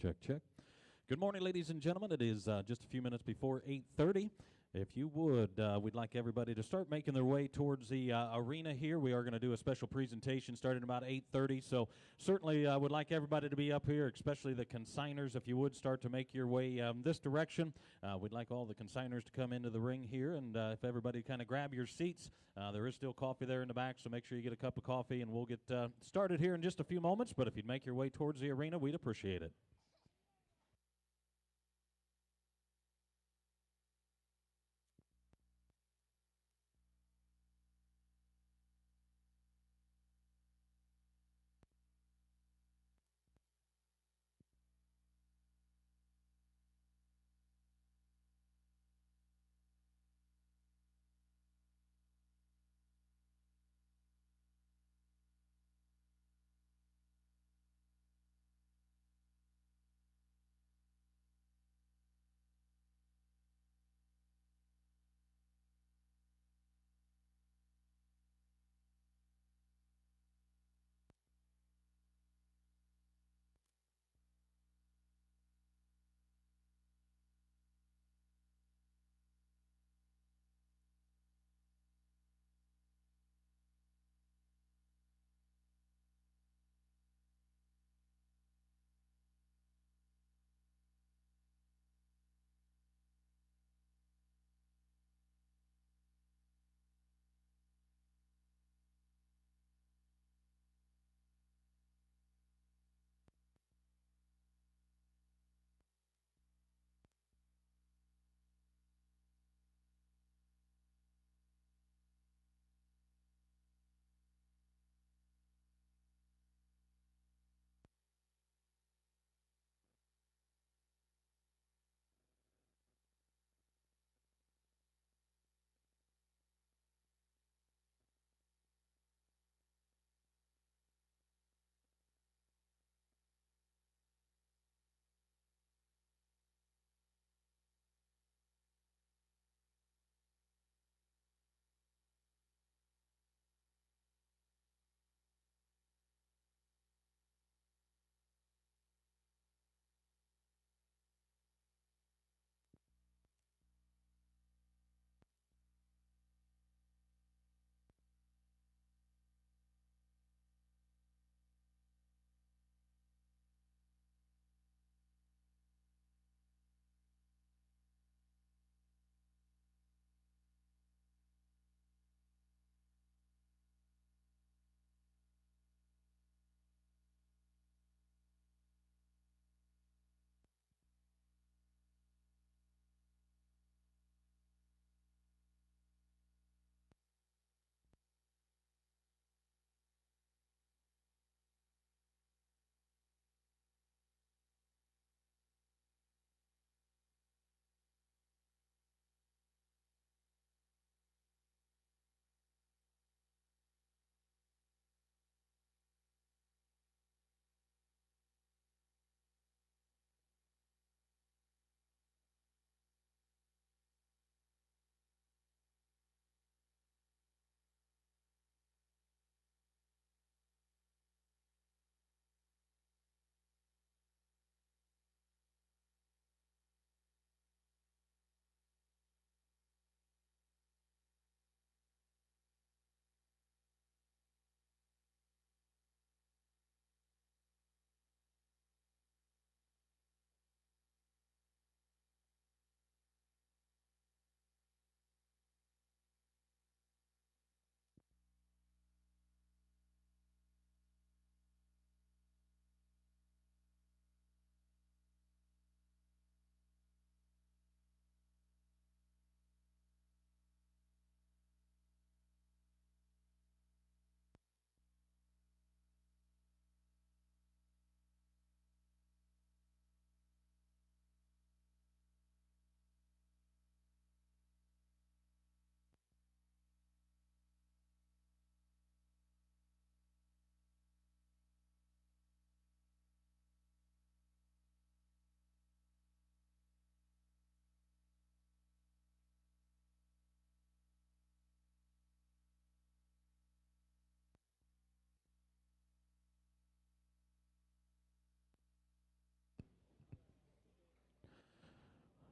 Check, check. Good morning, ladies and gentlemen. It is just a few minutes before 8:30. If you would, we'd like everybody to start making their way towards the arena here. We are going to do a special presentation starting about 8:30. So certainly would like everybody to be up here, especially the consigners. If you would start to make your way this direction, we'd like all the consigners to come into the ring here. And if everybody kind of grab your seats, there is still coffee there in the back, so make sure you get a cup of coffee, and we'll get started here in just a few moments. But if you'd make your way towards the arena, we'd appreciate it.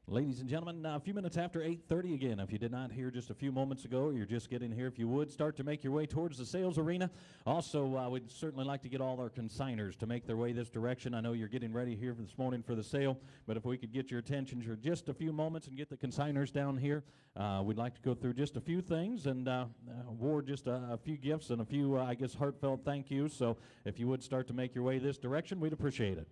Ladies and gentlemen, a few minutes after 8:30 again. If you did not hear just a few moments ago, or you're just getting here, if you would start to make your way towards the sales arena. Also, we'd certainly like to get all our consigners to make their way this direction. I know you're getting ready here this morning for the sale, but if we could get your attention for just a few moments and get the consigners down here, we'd like to go through just a few things and award just a few gifts and a few, I guess, heartfelt thank yous. So if you would start to make your way this direction, we'd appreciate it.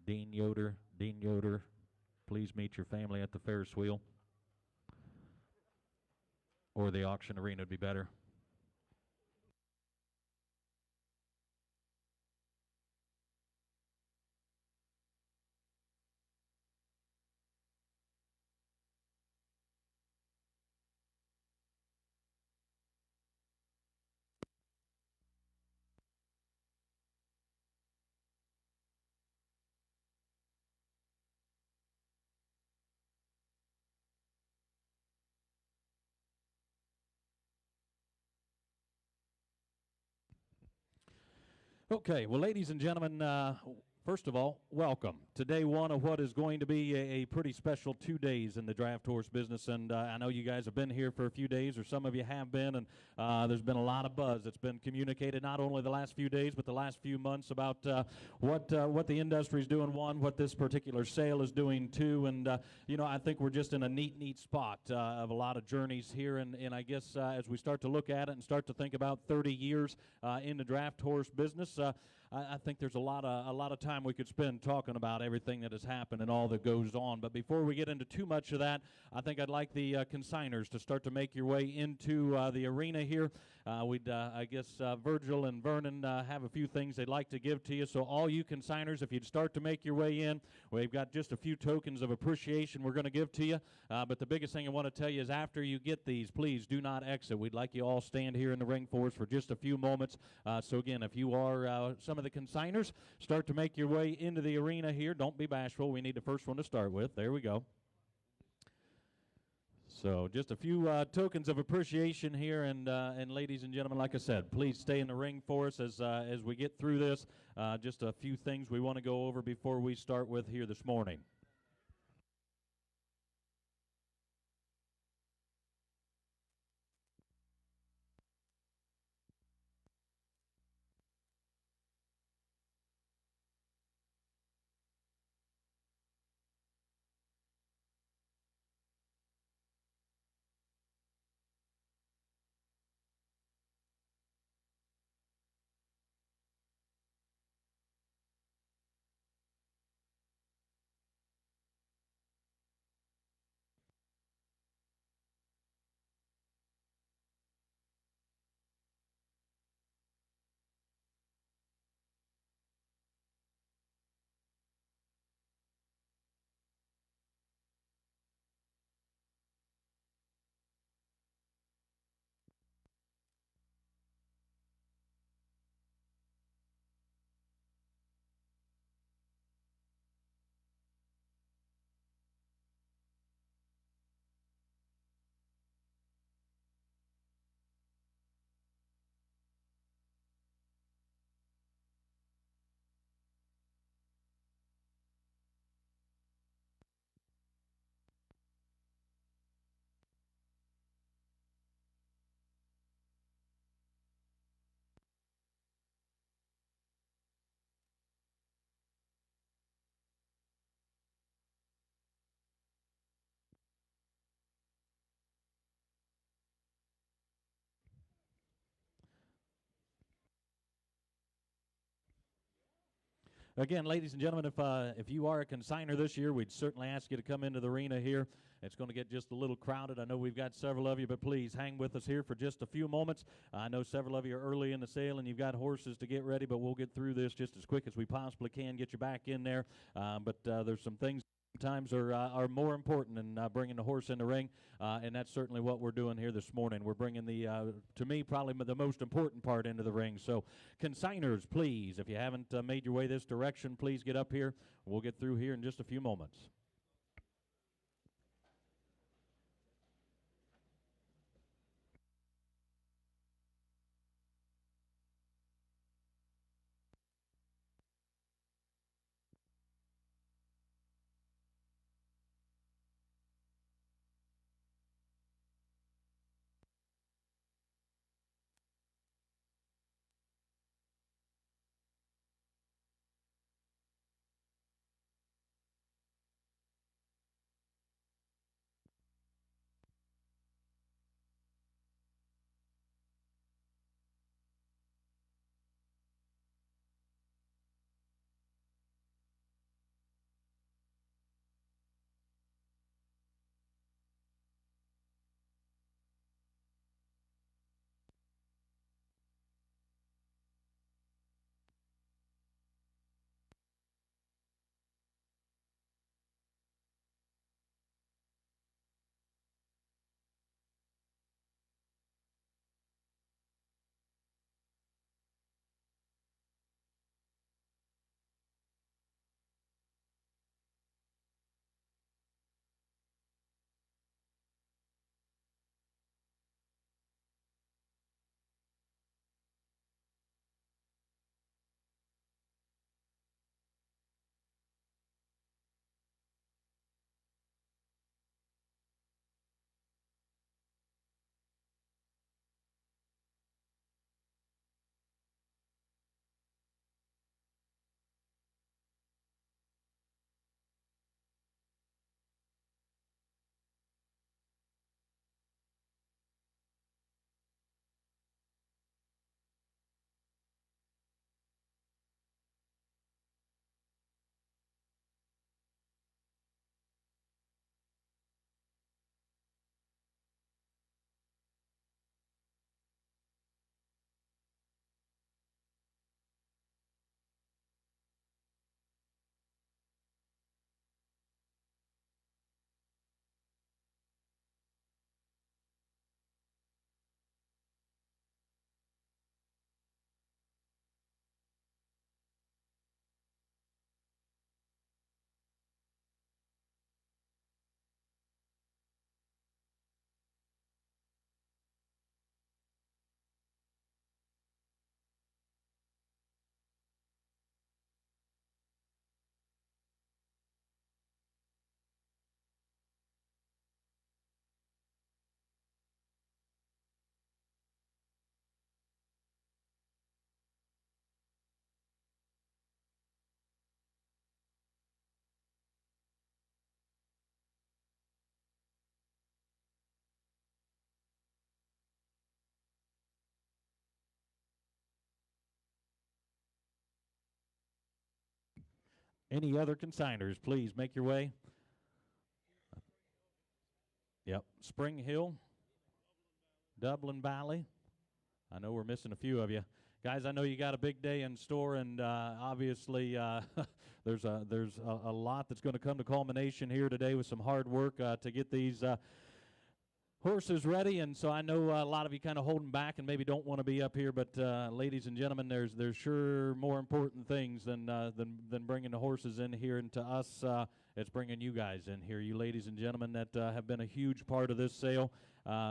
Dean Yoder, please meet your family at the Ferris wheel. Or the auction arena would be better. Okay, well, ladies and gentlemen, first of all, welcome to day one of what is going to be a pretty special 2 days in the draft horse business. And I know you guys have been here for a few days, or some of you have been, and there's been a lot of buzz that's been communicated not only the last few days, but the last few months about what the industry is doing, one, what this particular sale is doing, two. And, I think we're just in a neat spot of a lot of journeys here. And I guess as we start to look at it and start to think about 30 years in the draft horse business, I think there's a lot of time we could spend talking about everything that has happened and all that goes on. But before we get into too much of that, I think I'd like the consigners to start to make your way into the arena here. I guess Virgil and Vernon have a few things they'd like to give to you. So all you consigners, if you'd start to make your way in, we've got just a few tokens of appreciation we're going to give to you. But the biggest thing I want to tell you is after you get these, please do not exit. We'd like you all stand here in the ring for us for just a few moments. So again, if you are some of the consigners, start to make your way into the arena here. Don't be bashful. We need the first one to start with. There we go. So just a few tokens of appreciation here, and ladies and gentlemen, like I said, please stay in the ring for us as we get through this. Just a few things we want to go over before we start with here this morning. Again, ladies and gentlemen, if you are a consigner this year, we'd certainly ask you to come into the arena here. It's going to get just a little crowded. I know we've got several of you, but please hang with us here for just a few moments. I know several of you are early in the sale and you've got horses to get ready, but we'll get through this just as quick as we possibly can, get you back in there. But there's some things sometimes are more important than bringing the horse in the ring, and that's certainly what we're doing here this morning. We're bringing the, to me, probably the most important part into the ring. So consigners, please, if you haven't made your way this direction, please get up here. We'll get through here in just a few moments. Any other consigners, please make your way. Yep, Spring Hill, Dublin Valley. I know we're missing a few of you. Guys, I know you got a big day in store, and obviously there's a lot that's going to come to culmination here today with some hard work to get these horses ready, and so I know a lot of you kind of holding back and maybe don't want to be up here, but ladies and gentlemen, there's sure more important things than bringing the horses in here, and to us, it's bringing you guys in here, you ladies and gentlemen that have been a huge part of this sale.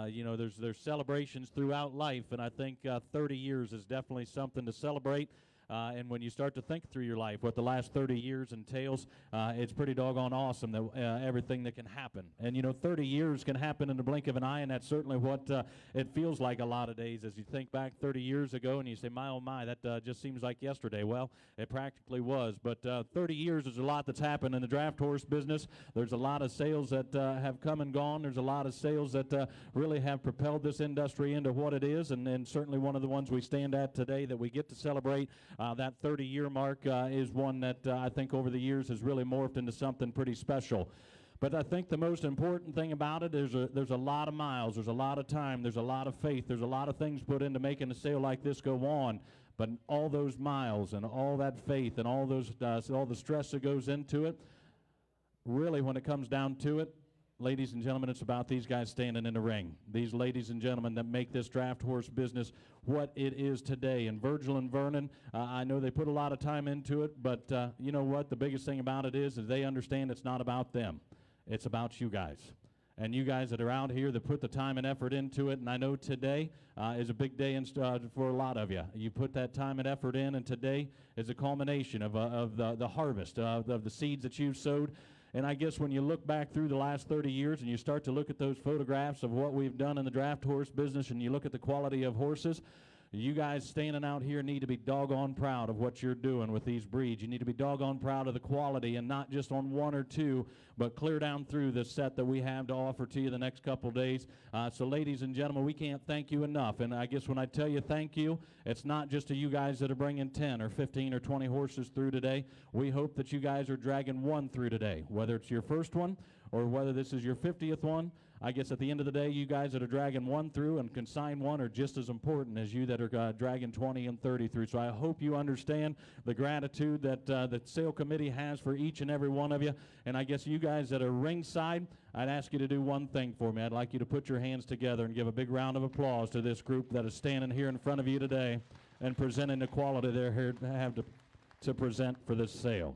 You know, there's celebrations throughout life, and I think 30 years is definitely something to celebrate. And when you start to think through your life, what the last 30 years entails, it's pretty doggone awesome that everything that can happen. And, you know, 30 years can happen in the blink of an eye, and that's certainly what it feels like a lot of days as you think back 30 years ago and you say, my, oh, my, that just seems like yesterday. Well, it practically was. But 30 years is a lot that's happened in the draft horse business. There's a lot of sales that have come and gone. There's a lot of sales that really have propelled this industry into what it is, and certainly one of the ones we stand at today that we get to celebrate That 30-year mark is one that I think over the years has really morphed into something pretty special. But I think the most important thing about it is there's a lot of miles, there's a lot of time, there's a lot of faith, there's a lot of things put into making a sale like this go on. But all those miles and all that faith and all the stress that goes into it, really when it comes down to it, ladies and gentlemen, it's about these guys standing in the ring. These ladies and gentlemen that make this draft horse business what it is today. And Virgil and Vernon, I know they put a lot of time into it, but you know what? The biggest thing about it is they understand it's not about them. It's about you guys. And you guys that are out here that put the time and effort into it. And I know today is a big day for a lot of you. You put that time and effort in, and today is a culmination of the harvest, of the seeds that you've sowed. And I guess when you look back through the last 30 years and you start to look at those photographs of what we've done in the draft horse business and you look at the quality of horses, you guys standing out here need to be doggone proud of what you're doing with these breeds. You need to be doggone proud of the quality, and not just on one or two, but clear down through the set that we have to offer to you the next couple days. So ladies and gentlemen, we can't thank you enough. And I guess when I tell you thank you, it's not just to you guys that are bringing 10 or 15 or 20 horses through today. We hope that you guys are dragging one through today, whether it's your first one or whether this is your 50th one. I guess at the end of the day, you guys that are dragging one through and consign one are just as important as you that are dragging 20 and 30 through. So I hope you understand the gratitude that the sale committee has for each and every one of you. And I guess you guys that are ringside, I'd ask you to do one thing for me. I'd like you to put your hands together and give a big round of applause to this group that is standing here in front of you today and presenting the quality they're here to have to present for this sale.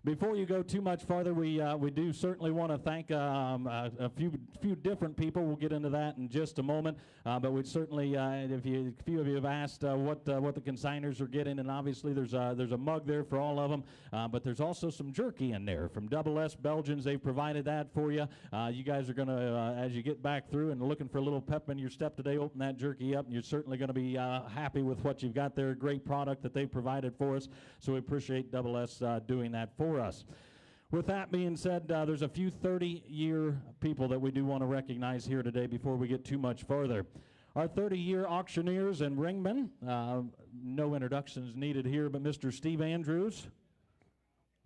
Before you go too much farther, we do certainly want to thank a few different people. We'll get into that in just a moment. But we'd certainly, a few of you have asked what the consigners are getting, and obviously there's a mug there for all of them. But there's also some jerky in there from Double S Belgians. They've provided that for you. You guys are going to, as you get back through and looking for a little pep in your step today, open that jerky up, and you're certainly going to be happy with what you've got there. Great product that they provided for us. So we appreciate Double S doing that for us. With that being said, there's a few 30-year people that we do want to recognize here today before we get too much further. Our 30-year auctioneers and ringmen, no introductions needed here, but Mr. Steve Andrews,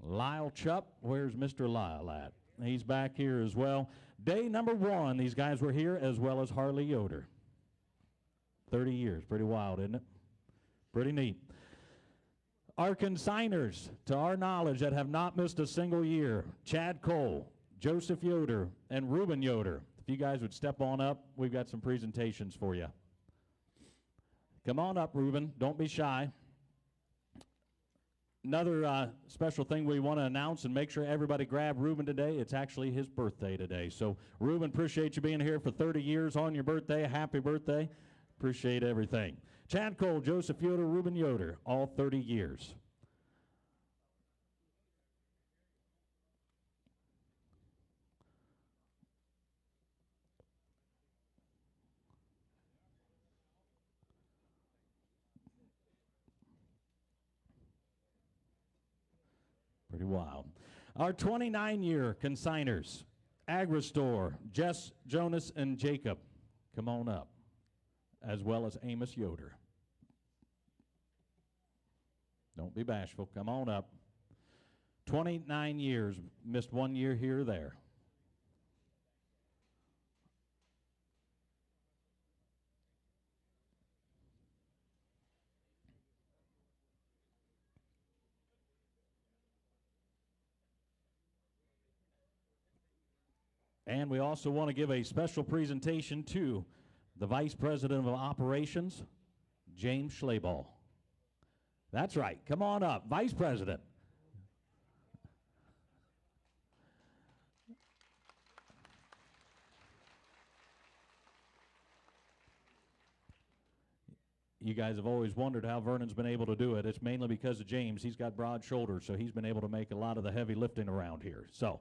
Lyle Chupp, where's Mr. Lyle at? He's back here as well. Day number one, these guys were here, as well as Harley Yoder. 30 years, pretty wild, isn't it? Pretty neat. Our consigners, to our knowledge, that have not missed a single year, Chad Cole, Joseph Yoder, and Reuben Yoder. If you guys would step on up, we've got some presentations for you. Come on up, Reuben. Don't be shy. Another special thing we want to announce and make sure everybody grab Reuben today. It's actually his birthday today. So, Reuben, appreciate you being here for 30 years on your birthday. Happy birthday. Appreciate everything. Chad Cole, Joseph Yoder, Reuben Yoder, all 30 years. Pretty wild. Our 29-year consigners, Agristore, Jess, Jonas, and Jacob. Come on up. As well as Amos Yoder. Don't be bashful. Come on up. 29 years. Missed 1 year here or there. And we also want to give a special presentation to the Vice President of Operations, James Schlaball. That's right. Come on up. Vice President. You guys have always wondered how Vernon's been able to do it. It's mainly because of James. He's got broad shoulders, so he's been able to make a lot of the heavy lifting around here. So,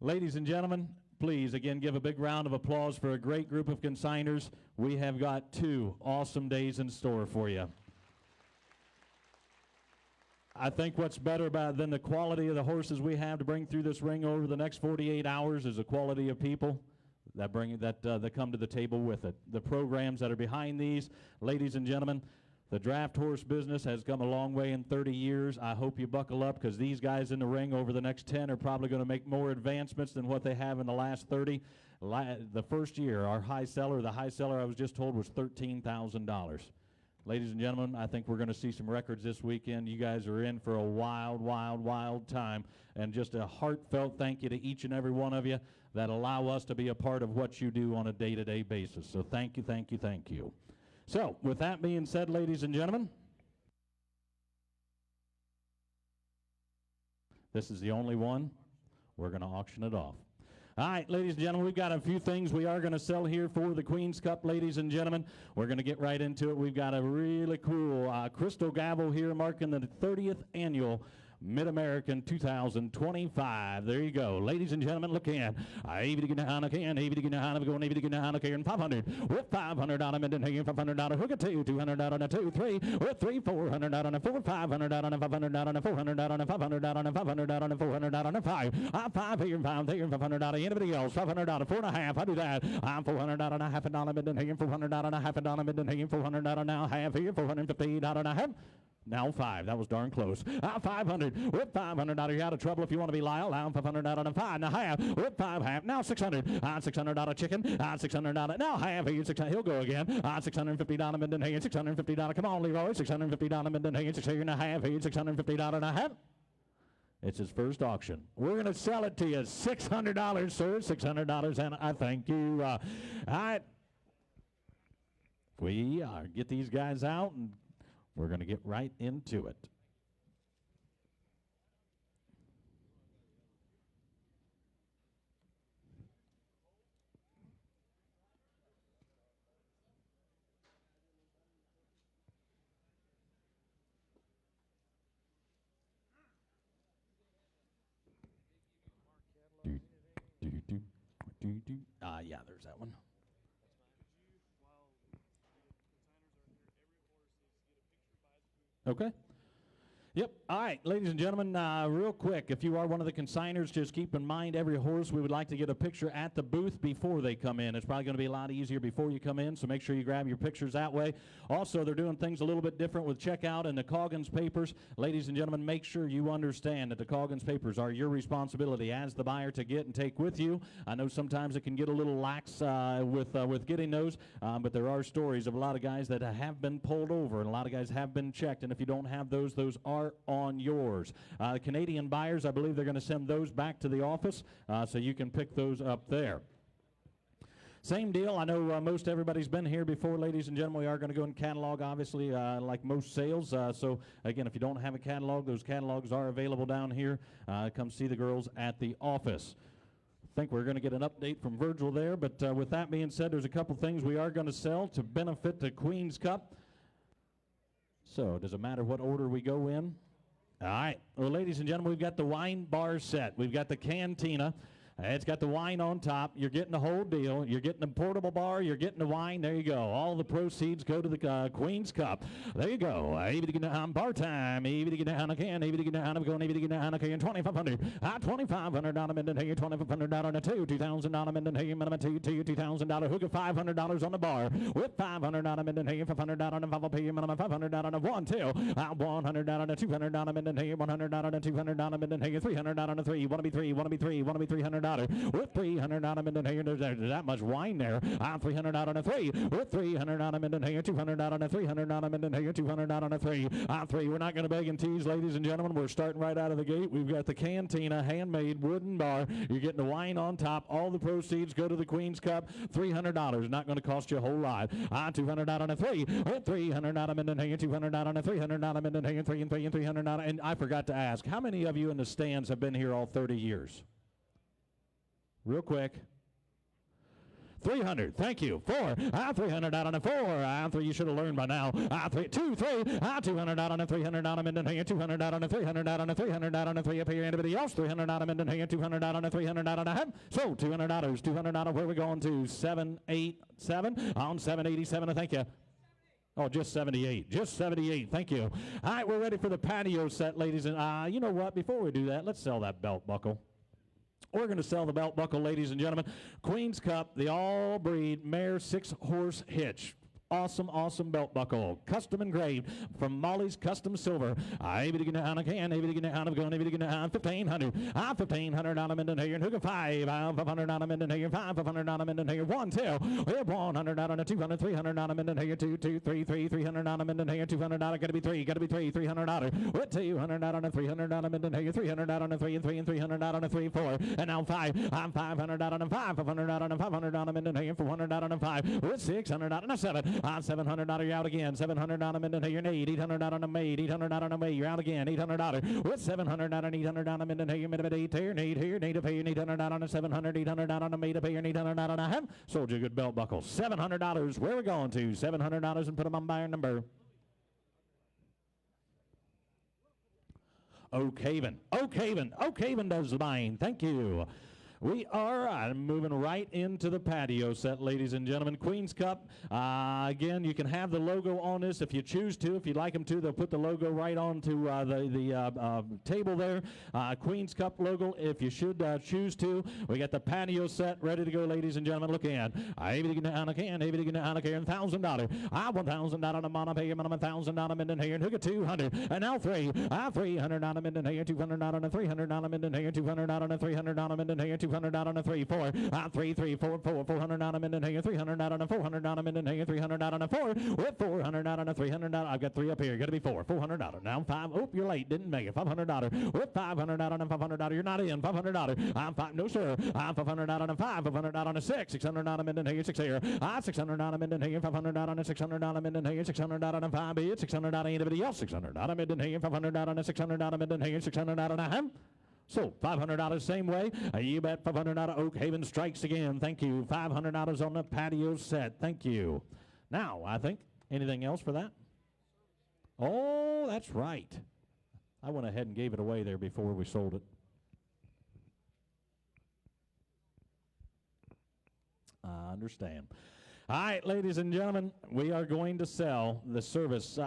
ladies and gentlemen, please, again, give a big round of applause for a great group of consigners. We have got 2 awesome days in store for you. I think what's better than the quality of the horses we have to bring through this ring over the next 48 hours is the quality of people that come to the table with it. The programs that are behind these, ladies and gentlemen, The draft horse business has come a long way in 30 years. I hope you buckle up because these guys in the ring over the next 10 are probably going to make more advancements than what they have in the last 30. The first year, our high seller, the high seller I was just told was $13,000. Ladies and gentlemen, I think we're going to see some records this weekend. You guys are in for a wild, wild, wild time. And just a heartfelt thank you to each and every one of you that allow us to be a part of what you do on a day-to-day basis. So thank you, thank you, thank you. So, with that being said, ladies and gentlemen, this is the only one. We're going to auction it off. All right, ladies and gentlemen, we've got a few things we are going to sell here for the Queen's Cup, ladies and gentlemen. We're going to get right into it. We've got a really cool crystal gavel here marking the 30th annual Mid-American 2025. There you go. Ladies and gentlemen, look in. 500 with $500 on a mid and $500 hook a two, $200 on a 2, 3 with 3, $400 on a 4, $500 on a $500 on a $400 on a $500 on a $500 on a $400 on a 5. I'm 5 here, 5 here, $500. Anybody else? $500, 4.5. I do that. I'm $400 on a half a dollar mid and $400 on a half a dollar mid and $400 now half here, $450 on a half. Now 5. That was darn close. 500 with $500. You're out of trouble if you want to be Lyle. Now $500 on a 5 and a half with 5 half. Now 600. $600 chicken. $600. Now half. He'll go again. $650 Minden Hagen. $650. Come on, Leroy. $650 Minden Hagen. 6 and a half. $650 and a half. It's his first auction. We're going to sell it to you. $600, sir. $600, and I thank you. All right. We get these guys out, and we're going to get right into it. Yeah, there's that one. Okay. Yep. All right, ladies and gentlemen, real quick, if you are one of the consigners, just keep in mind every horse we would like to get a picture at the booth before they come in. It's probably going to be a lot easier before you come in, so make sure you grab your pictures that way. Also, they're doing things a little bit different with checkout and the Coggins papers. Ladies and gentlemen, make sure you understand that the Coggins papers are your responsibility as the buyer to get and take with you. I know sometimes it can get a little lax with getting those, but there are stories of a lot of guys that have been pulled over, and a lot of guys have been checked, and if you don't have those are on yours. Canadian buyers, I believe they're going to send those back to the office, so you can pick those up there. Same deal. I know most everybody's been here before, ladies and gentlemen. We are going to go and catalog, obviously, like most sales. So, again, if you don't have a catalog, those catalogs are available down here. Come see the girls at the office. I think we're going to get an update from Virgil there, but with that being said, there's a couple things we are going to sell to benefit the Queen's Cup. So, does it matter what order we go in? All right. Well, ladies and gentlemen, we've got the wine bar set. We've got the cantina. It's got the wine on top. You're getting the whole deal. You're getting the portable bar. You're getting the wine. There you go. All the proceeds go to the Queen's Cup. There you go. Bar time. $2,500. $2,500 Minden Hagen. $2,500 on a two. $2,000 Minden Hagen. Minimum $2,000 hook of $500 on the bar. With $500 Minden Hagen. $500 on a 5 p. Minimum $500 on a 1 2. $100 on a $200 Minden Hagen. $100 on a $200 Minden Hagen. $300 on a 3. Want to be 3. Want to be 3. Want to be $300. With $300 Minden Hagen. There's that much wine there. I'm $300 on a 3. With $300 Minden Hagen. $200 on a $300 Minden Hagen. $200 on a 3. I'm 3. We're not going to beg and tease, ladies and gentlemen. We're starting right out of the gate. We've got the cantina, handmade wooden bar. You're getting the wine on top. All the proceeds go to the Queen's Cup. $300. Not going to cost you a whole lot. $200 on a 3. With $300 Minden Hagen. $200 on a $300 Minden Hagen. 3 and 3 and $300. And I forgot to ask, how many of you in the stands have been here all 30 years? Real quick. 300. Thank you. 4. $300 on a 4. 3. You should have learned by now. 3. 2. 3. $200 on a $300 Minden Hagen. $200 on a $300 on a $300 on a 3 up here. Anybody else? $300 Minden Hagen. $200 on a $300 on a half. So $200. $200. Where are we going to? 787 on 787. Thank you. Oh, just 78. Just 78. Thank you. All right, we're ready for the patio set, ladies. And you know what? Before we do that, let's sell that belt buckle. We're going to sell the belt buckle, ladies and gentlemen. Queen's Cup, the all-breed mare 6-horse hitch. Awesome, awesome belt buckle, custom engraved from Molly's Custom Silver. I be getting on again, I be getting on going, I be getting on 1500. 1500 on a minute here, hook 5, 500 on a minute here, 500 on a minute here, 1, 2, 100 on a 200, 300 on a minute here, 2, 2, 3, 3, 300 on a minute here, 200 on a gotta be 3, 300 on with 200 on a 300 on a minute here, 300 on a 3 and 3 and 300 on a 3, 4, and now 5, I'm 500 on a 5, 500 on a 500 on a minute here, 400 on a 5, with 600 on a 7. 700 you're out again. 700 on a minute, you're 800 on a made. 800 on a made, you're out again. 800 with 700 on an 800 on a minute, you're minute 8 here, need to pay your 800 on a 700, 800 on a made to pay your 800 on a hem. Sold you a good belt buckle. $700. Where are we going to? $700 and put them on buyer number. Oak Haven. Oak Haven. Oak Haven does the buying. Thank you. We are moving right into the patio set, ladies and gentlemen. Queen's Cup. Again, you can have the logo on this if you choose to. If you'd like them to, they'll put the logo right onto the table there. Queen's Cup logo, if you should choose to. We got the patio set ready to go, ladies and gentlemen. Look in. $1,000. $1,000. $1,000 on a mono pay, $1,000 on a minute here, and hook at 200. And now 300 on a minute here, 200 on a 300 on a minute here, 200 on a 300 on a minute here, 200 out on a 3, 4, 3, 3, 4, 4, 400 out a minute here, 300 out on a 400 out a minute here, 300 out on a 4, with 400 out on a 300 out. I've got 3 up here. Got to be 4. 400 out. Now 5. Oh, you're late. Didn't make it. 500 out with 500 out on a 500 out. You're not in. 500 out. I'm 5. No sir. I'm 500 out on a 5. 500 out on a 6. 600 out a minute here. 6 here. 600 out a minute here. 500 out on a 600 out a minute here. 600 out on a 5 bid. 600 out on anybody else. 600 out a minute here. 500 out on a 600 out a minute here. 600 out on a hem. So $500 same way. You bet. $500 Oak Haven strikes again. Thank you. $500 on the patio set. Thank you. Now, I think, anything else for that? Oh, that's right. I went ahead and gave it away there before we sold it. I understand. All right, ladies and gentlemen, we are going to sell the service.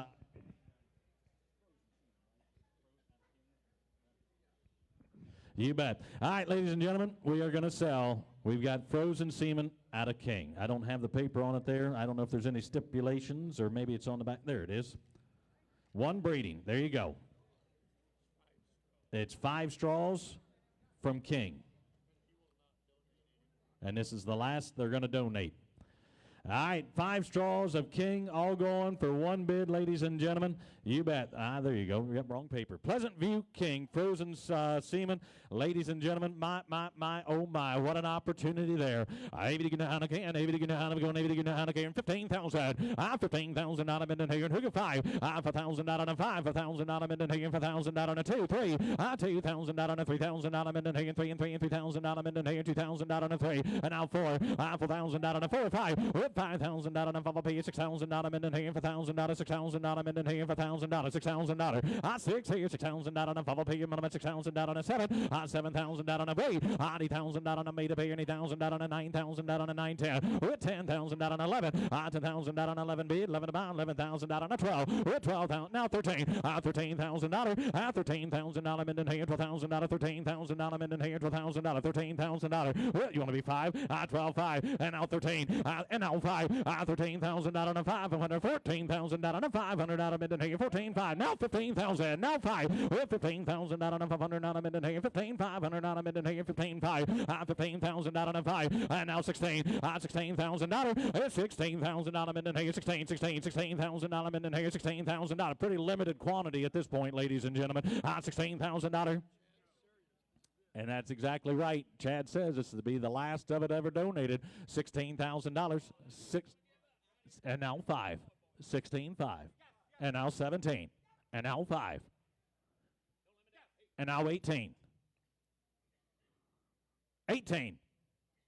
You bet. All right, ladies and gentlemen, we are going to sell. We've got frozen semen out of King. I don't have the paper on it there. I don't know if there's any stipulations or maybe it's on the back. There it is. 1 breeding. There you go. It's 5 straws from King. And this is the last they're going to donate. All right, 5 straws of King, all going for 1 bid, ladies and gentlemen. You bet. There you go. Yep, wrong paper. Pleasant View King, frozen semen. Ladies and gentlemen, my, oh my, what an opportunity there. 15,000. 15,000 out of minute here, and hook at 5. 5,000 out on a 5, 5,000 out of minute here, 5,000 out on a 2, 3. 2,000 out on a 3,000 out of minute here, 3 and 3 and 3,000 out of minute here, 2,000 out on a 3, and now 4. 4,000 out on a 4, 5. 5,000 out on a 5, 6,000 out of minute here, 5,000 out of 6,000 out of minute here, 5,000 out of 6,000 out of 6 here, 6,000 out on a 5, pay your minimum 6,000 out on a 7, 7,000 out on a 8, 80,000 out on a made a pay, 80,000 out on a 9,000 out on a 9, 10, with 10,000 out on 11, 10,000 out on 11 bid, 11 about 11,000 out on a 12, with 12,000 now 13, 13,000 out of 13,000 out of minute here, 12,000 out of 13,000 out of minute here, 12,000 out of 13,000 out of. Well, you want to be 5, 12, 5, and now 13, and now 5, 13,000 out on a 5, 14,000 out on a 500 out of minute here, 14, 5, now 15,000, now 5, with 15,000 out on a 500 out of minute here, 15, 500 out of minute here, 15, 5, 15,000 out on a 5, and now 16, 16,000 out of 16,000 out of minute here, 16,000 out of minute here, 16,000 out. Pretty limited quantity at this point, ladies and gentlemen. $16,000. And that's exactly right. Chad says this will be the last of it ever donated. $16,000. And now 5. 16, 5. And now 17. And now 5. And now 18. 18.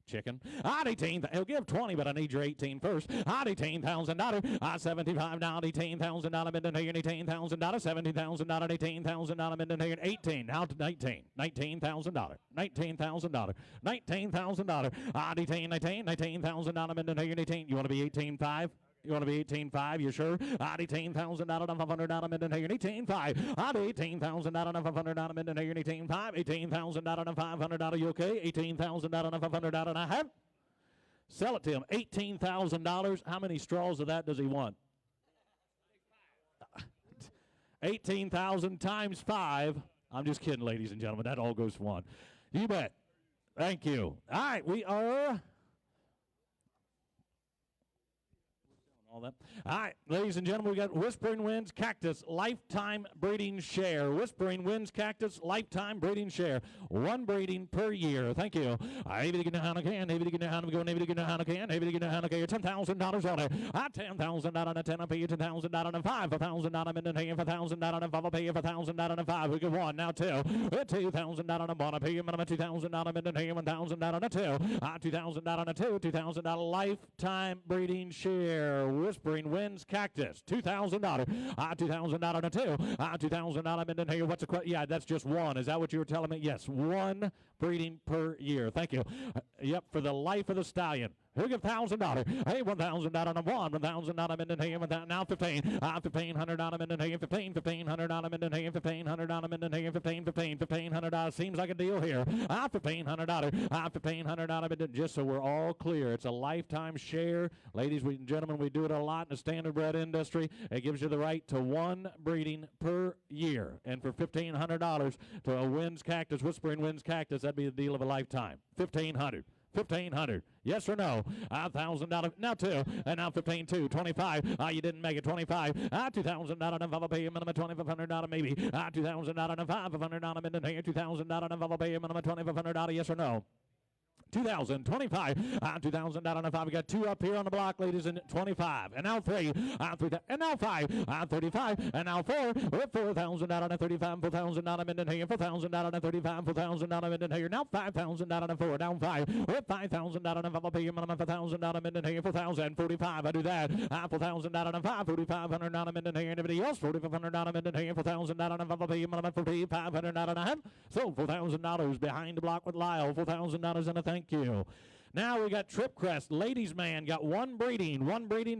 Chicken. I'd 18. He'll give 20, but I need your 18 first. I'd $18,000. 75 now. $18,000 minute here. $18,000. 17,000 $18,000 minute here. 18 now to 19. $19,000. $19,000. $19,000. I'd 18. $19,000 minute here. 18. You want to be 18.5? You want to be 18.5? You sure? I'd 18,000 out of 500 out of minute here. 18.5. I'd 18,000 out of 500 out of minute here. 18.5. 18,000 out of 500 out of you okay? 18,000 out of 500 out of a half. Sell it to him. $18,000. How many straws of that does he want? 18,000 times 5. I'm just kidding, ladies and gentlemen. That all goes for one. You bet. Thank you. All right, we are... All that. All right, ladies and gentlemen, we got Whispering Winds Cactus Lifetime Breeding Share. Whispering Winds Cactus Lifetime Breeding Share. 1 breeding per year. Thank you. $10,000 on it. $10,000 on a 10, I pay you $10,000 on a 5. $1,000 on a million, $1,000 on a 5, I pay you $1,000 on a 5. We get 1, now 2. $2,000 on a 1, I pay you $2,000 on a million, $1,000 on a 2. $2,000 on a 2, $2,000 Lifetime Breeding Share. Whispering Winds Cactus, $2,000. $2,000 on a 2. $2,000 here. What's the question? Yeah, that's just 1. Is that what you were telling me? Yes, 1 breeding per year. Thank you. Yep, for the life of the stallion. Who give $1,000? Hey, $1,000 on a 1. $1,000 on a minute here. Now 15. $1,500 on a minute here. 15. $1,500 on a minute here. $1,500 on a minute here. 15. $1,500 seems like a deal here. $1,500. $1,500 on a minute. Just so we're all clear, it's a lifetime share, ladies and gentlemen. We do it a lot in the standard bred industry. It gives you the right to 1 breeding per year, and for $1,500 to a Winds Cactus, Whispering Winds Cactus, that'd be the deal of a lifetime. $1,500. $1,500. Yes or no? $1,000. Now 2. And now 15, 2. 25. You didn't make it. 25. $2,000 on a pay minimum $2,500 maybe. $2,000 on a $500 minute here. $2,000 on a pay minimum $2,500. Yes or no? 2,000, 25, 2,000 on a 5. We got 2 up here on the block, ladies, and 25. And now 3, 3, and now 5, 35, and now 4. With $4,000 on a 35, $4,000 on a minute here, $4,000 on a 35, $4,000 on a minute here. Now 5,000 on a 4, down 5. With $5,000 on a 5, pay minimum $4,000 on a minute here, 4,000, 45. I do that. $4,000 on a 5, 4,500 on a minute here. Anybody else? 4,500 on a minute here, 4,000 on a 5, pay minimum $4,500 on a half. So $4,000 behind the block with Lyle. $4,000 and a thank you. Now we got Trip Crest, Ladies Man, got 1 breeding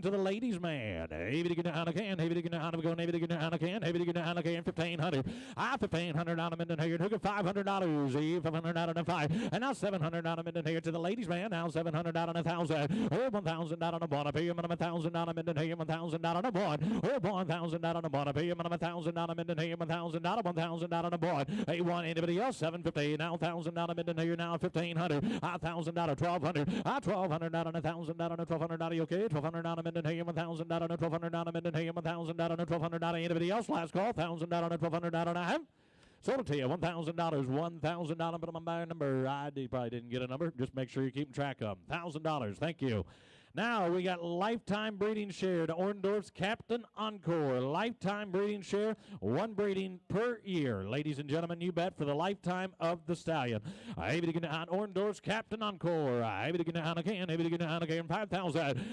to the Ladies Man. Maybe to get a can, maybe to get a go, maybe to get a can, maybe to get a can, $1,500. $1,500 on a minute here, took it $500, $500 out on a 5, and now $700 on a minute here to the Ladies Man, now $700 out on a 1,000, $1,000 on a 1, I pay him $1,000 on a minute here, $1,000 on a 1, $1,000 on a 1, I pay him $1,000 on a minute here, $1,000, $1,000 on a 1, A1, anybody else, $750, now $1,000 on a minute here, now $1,500, $1,000, $1,200, $1,200 on a 1,000 on a 1,200. You okay? $1,200 on a minute here, $1,000 on a 1,200 on a minute here, $1,000 on a 1,200. Anybody else? Last call. $1,000 on a 1,200 on a half. Sold it to you. $1,000. $1,000. Put on my buyer number. I probably didn't get a number. Just make sure you're keeping track of them. $1,000. Thank you. Now we got lifetime breeding share to Orndorff's Captain Encore. Lifetime breeding share, 1 breeding per year. Ladies and gentlemen, you bet for the lifetime of the stallion. Orndorff's Captain Encore. $5,000.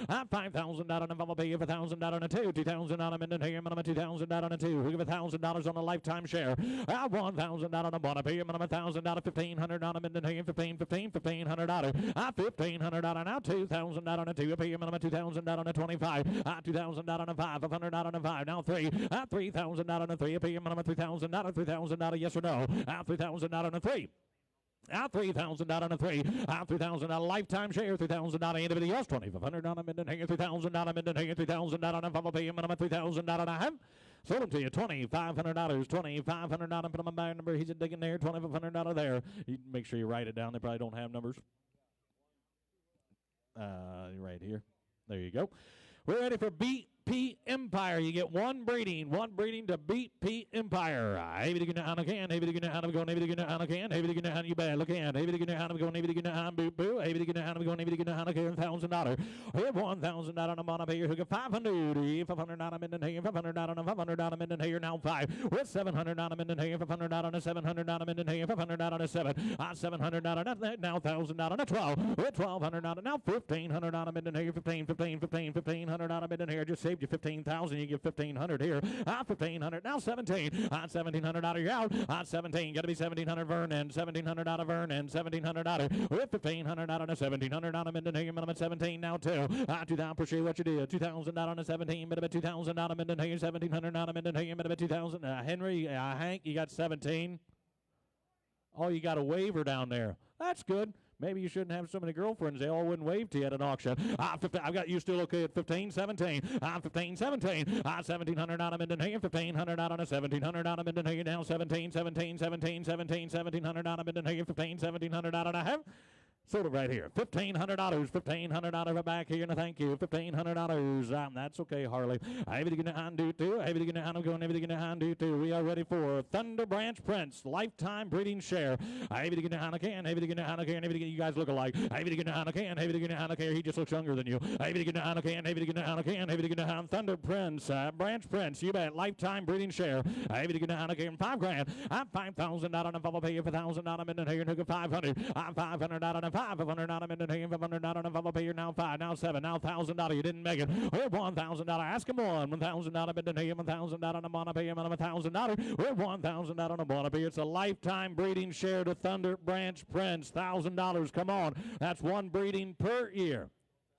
$5,000 on a bubble pay for $1,000 on a 2. $2,000 on a minute here, minimum $2,000 on a 2. We give $1,000 on a lifetime share. $1,000 on a bottom pay, minimum $1,000, $1,500 on a minute here, $1,500. $1,500 now, $2,000 on a 2. Pay minimum $2,000 on a 25. $2,000 on a 5. $500 on a 5. Now 3. $3,000 on a 3. Pay minimum $3,000. $3,000. Yes or no? $3,000 on a 3. $3,000 on a 3. $3,000 lifetime share. $3,000 anybody else? $2,500 on a minute here. $3,000 on a minute here. $3,000 on a 5. Pay minimum $3,000 on a half. Sold them to you. $2,500. $2,500. Put on my buyer number. He's digging there. $2,500 there. You make sure you write it down. They probably don't have numbers. Right here. There you go. We're ready for BP Empire. You get 1 breeding to BP Empire. Maybe to get a can, maybe to get a go, maybe to get a can, maybe to get a you bad look at, maybe to get a go, maybe to get a boo boo, maybe to get a go, maybe to get a can, $1,000. We have $1,000 on a monopayer who get $500, $500 on a minute here, $500 on a 500 on a minute here, now 5. With $700 on a minute here, $500 on a 700 on a minute here, $500 on a 7, $700 on a now $1,000 on a 12. With $1,200 on a now $1,500 on a minute here, $1,500 on a minute here, just saved you $15,000. You get $1,500 here. $1,500 now 17. $1,700 out of your out. 17. Got to be $1,700 Vernon. $1,700 out of Vernon. $1,700 out of with $1,500 out on a 1,700 on a minute here. Minimum 17 now 2. 2,000. Appreciate what you did. 2,000 out on a 17. Minimum 2,000 out a minute here. 1,700 out a minute here. Minimum 2,000. Henry, Hank, you got 17. Oh, you got a waiver down there. That's good. Maybe you shouldn't have so many girlfriends. They all wouldn't wave to you at an auction. I've got you still okay at 15, 17. 15, 17. 1,700 out of Minden, 1,500 out on a 1,700 out of Minden, now 17, 17, 17, 17, 1,700 out of Minden, 15, 1,700 out and a half. Sort of right here. $1,500. $1,500 back here, and thank you. $1,500. That's okay, Harley. Everything in hand do too. Everything in hand going. Everything in hand do too. We are ready for Thunder Branch Prince lifetime breeding share. Everything in hand can. Everything in hand can. Everything you guys look alike. Everything in hand can. Everything in hand can. He just looks younger than you. Everything in hand can. Everything in hand can. Everything in hand. Thunder Prince. Branch Prince. You bet. Lifetime breeding share. Everything in hand can. $5,000. I'm $5,000 out on a bubble pay you for $1,000 out of here. Nigga 500. I'm 500 out on a 500 out of Minden, 500 out on a bubble pay you now 5, now 7, now $1,000. You didn't make it. We're $1,000. Ask him one. $1,000 out of Minden, 1,000 out on a monopay him on $1,000. We're 1,000 out on a monopay. It's a lifetime breeding share to Thunder Branch Prince. $1,000. Come on. That's one breeding per year.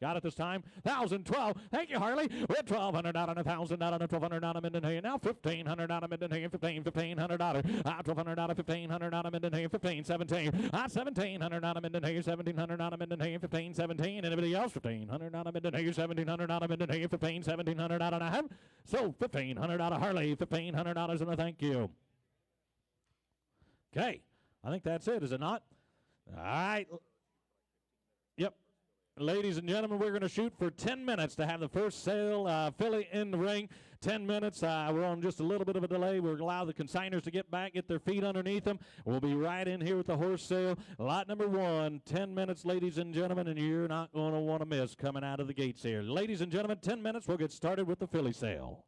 Got it this time. 1,012. Thank you, Harley. We're 1,200 out on 1,000 out on 1,200 out of Minden. Now 1,500 out of Minden. 1,500 out of 1,200 out of 1,500 out of Minden. 15, 17. 1,700 out of Minden. 1,700 out of Minden. 15, 17. Anybody else? 1,500 out of Minden. 1,700 out of Minden. 15, 1,700 out of a half. So 1,500 out of Harley. $1,500 and a thank you. Okay. I think that's it, is it not? All right. Yep. Ladies and gentlemen, we're going to shoot for 10 minutes to have the first sale filly in the ring. 10 minutes. We're on just a little bit of a delay. We're going to allow the consigners to get back, get their feet underneath them. We'll be right in here with the horse sale. Lot number 1, 10 minutes, ladies and gentlemen, and you're not going to want to miss coming out of the gates here. Ladies and gentlemen, 10 minutes. We'll get started with the filly sale.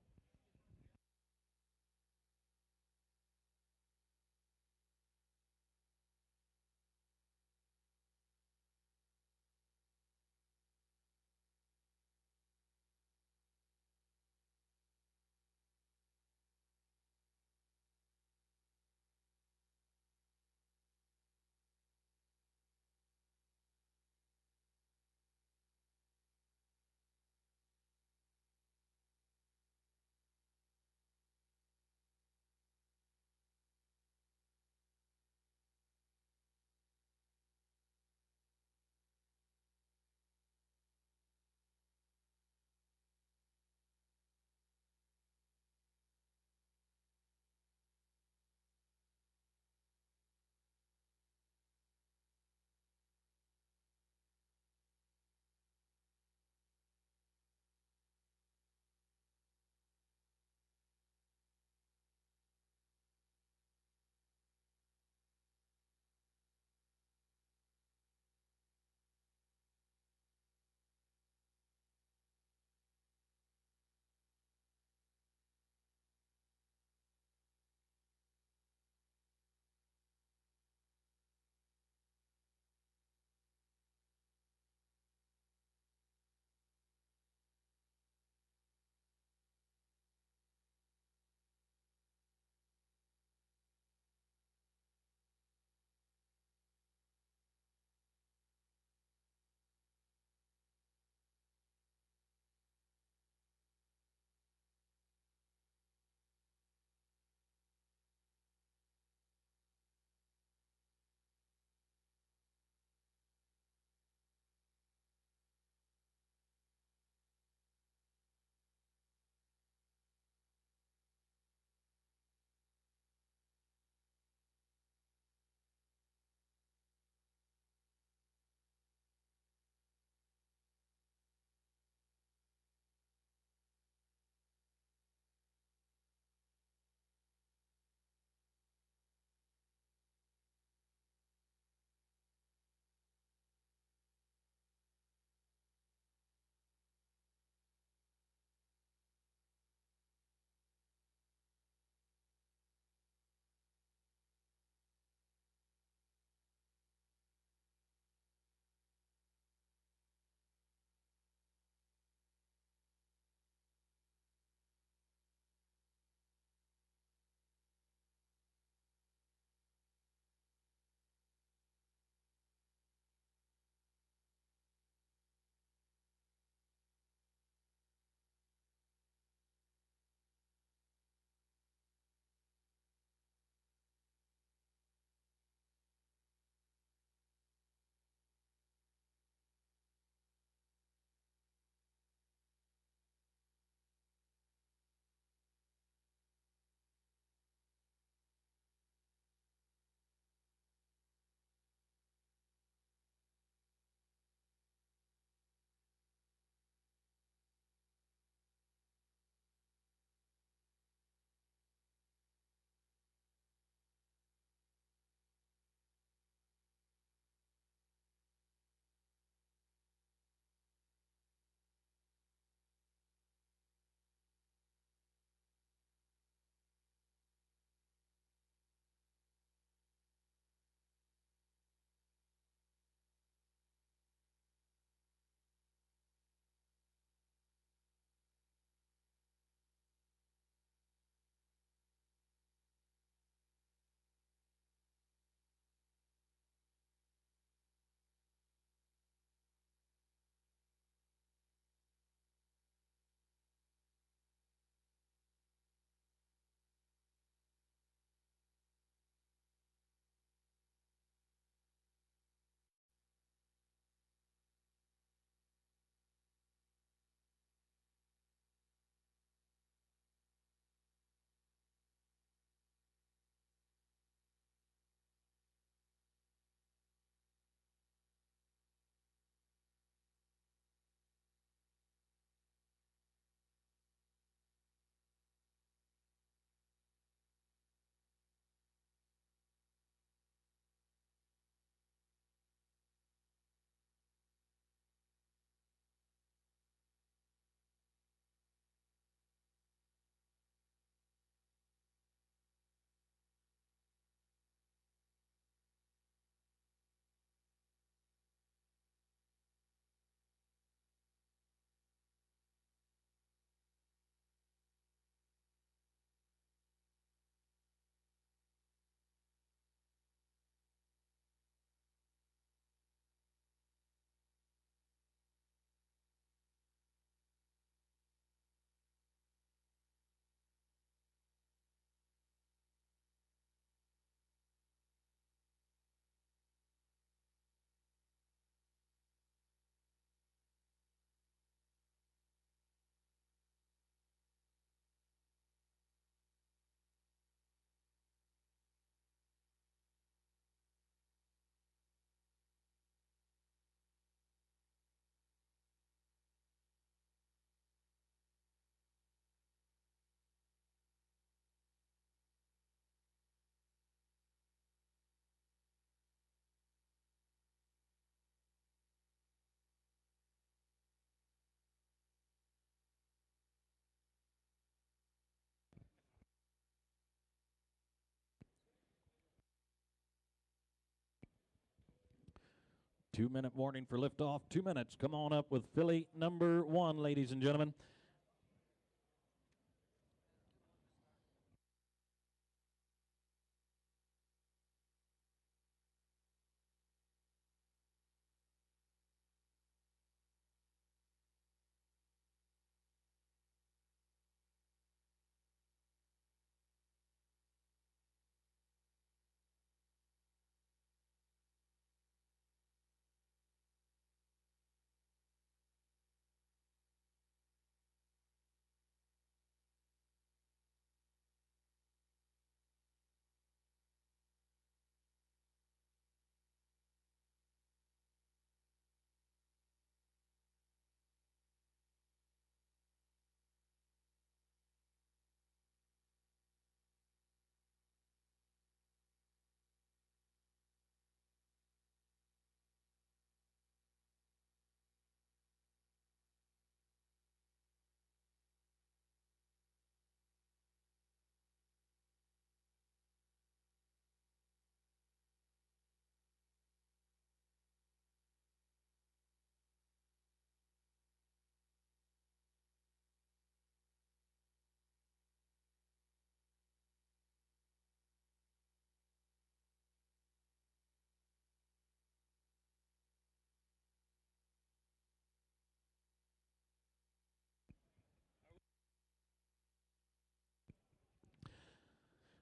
2-minute warning for liftoff. 2 minutes. Come on up with filly number 1, ladies and gentlemen.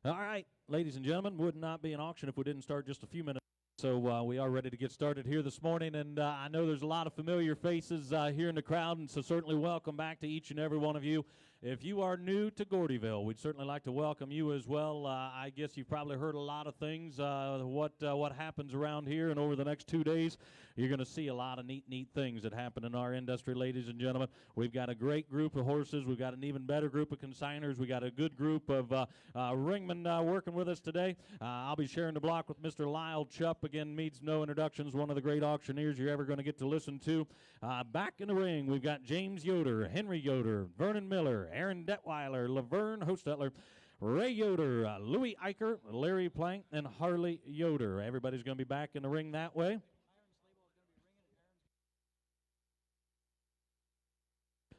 All right, ladies and gentlemen, would not be an auction if we didn't start just a few minutes. So we are ready to get started here this morning, and I know there's a lot of familiar faces here in the crowd, and so certainly welcome back to each and every one of you. If you are new to Gordyville, we'd certainly like to welcome you as well. I guess you've probably heard a lot of things, what happens around here, and over the next 2 days, you're going to see a lot of neat things that happen in our industry, ladies and gentlemen. We've got a great group of horses. We've got an even better group of consigners. We got a good group of ringmen working with us today. I'll be sharing the block with Mr. Lyle Chupp. Again, needs no introductions, one of the great auctioneers you're ever going to get to listen to. Back in the ring, we've got James Yoder, Henry Yoder, Vernon Miller, Aaron Detweiler, Laverne Hostetler, Ray Yoder, Louis Eicher, Larry Plank, and Harley Yoder. Everybody's going to be back in the ring that way.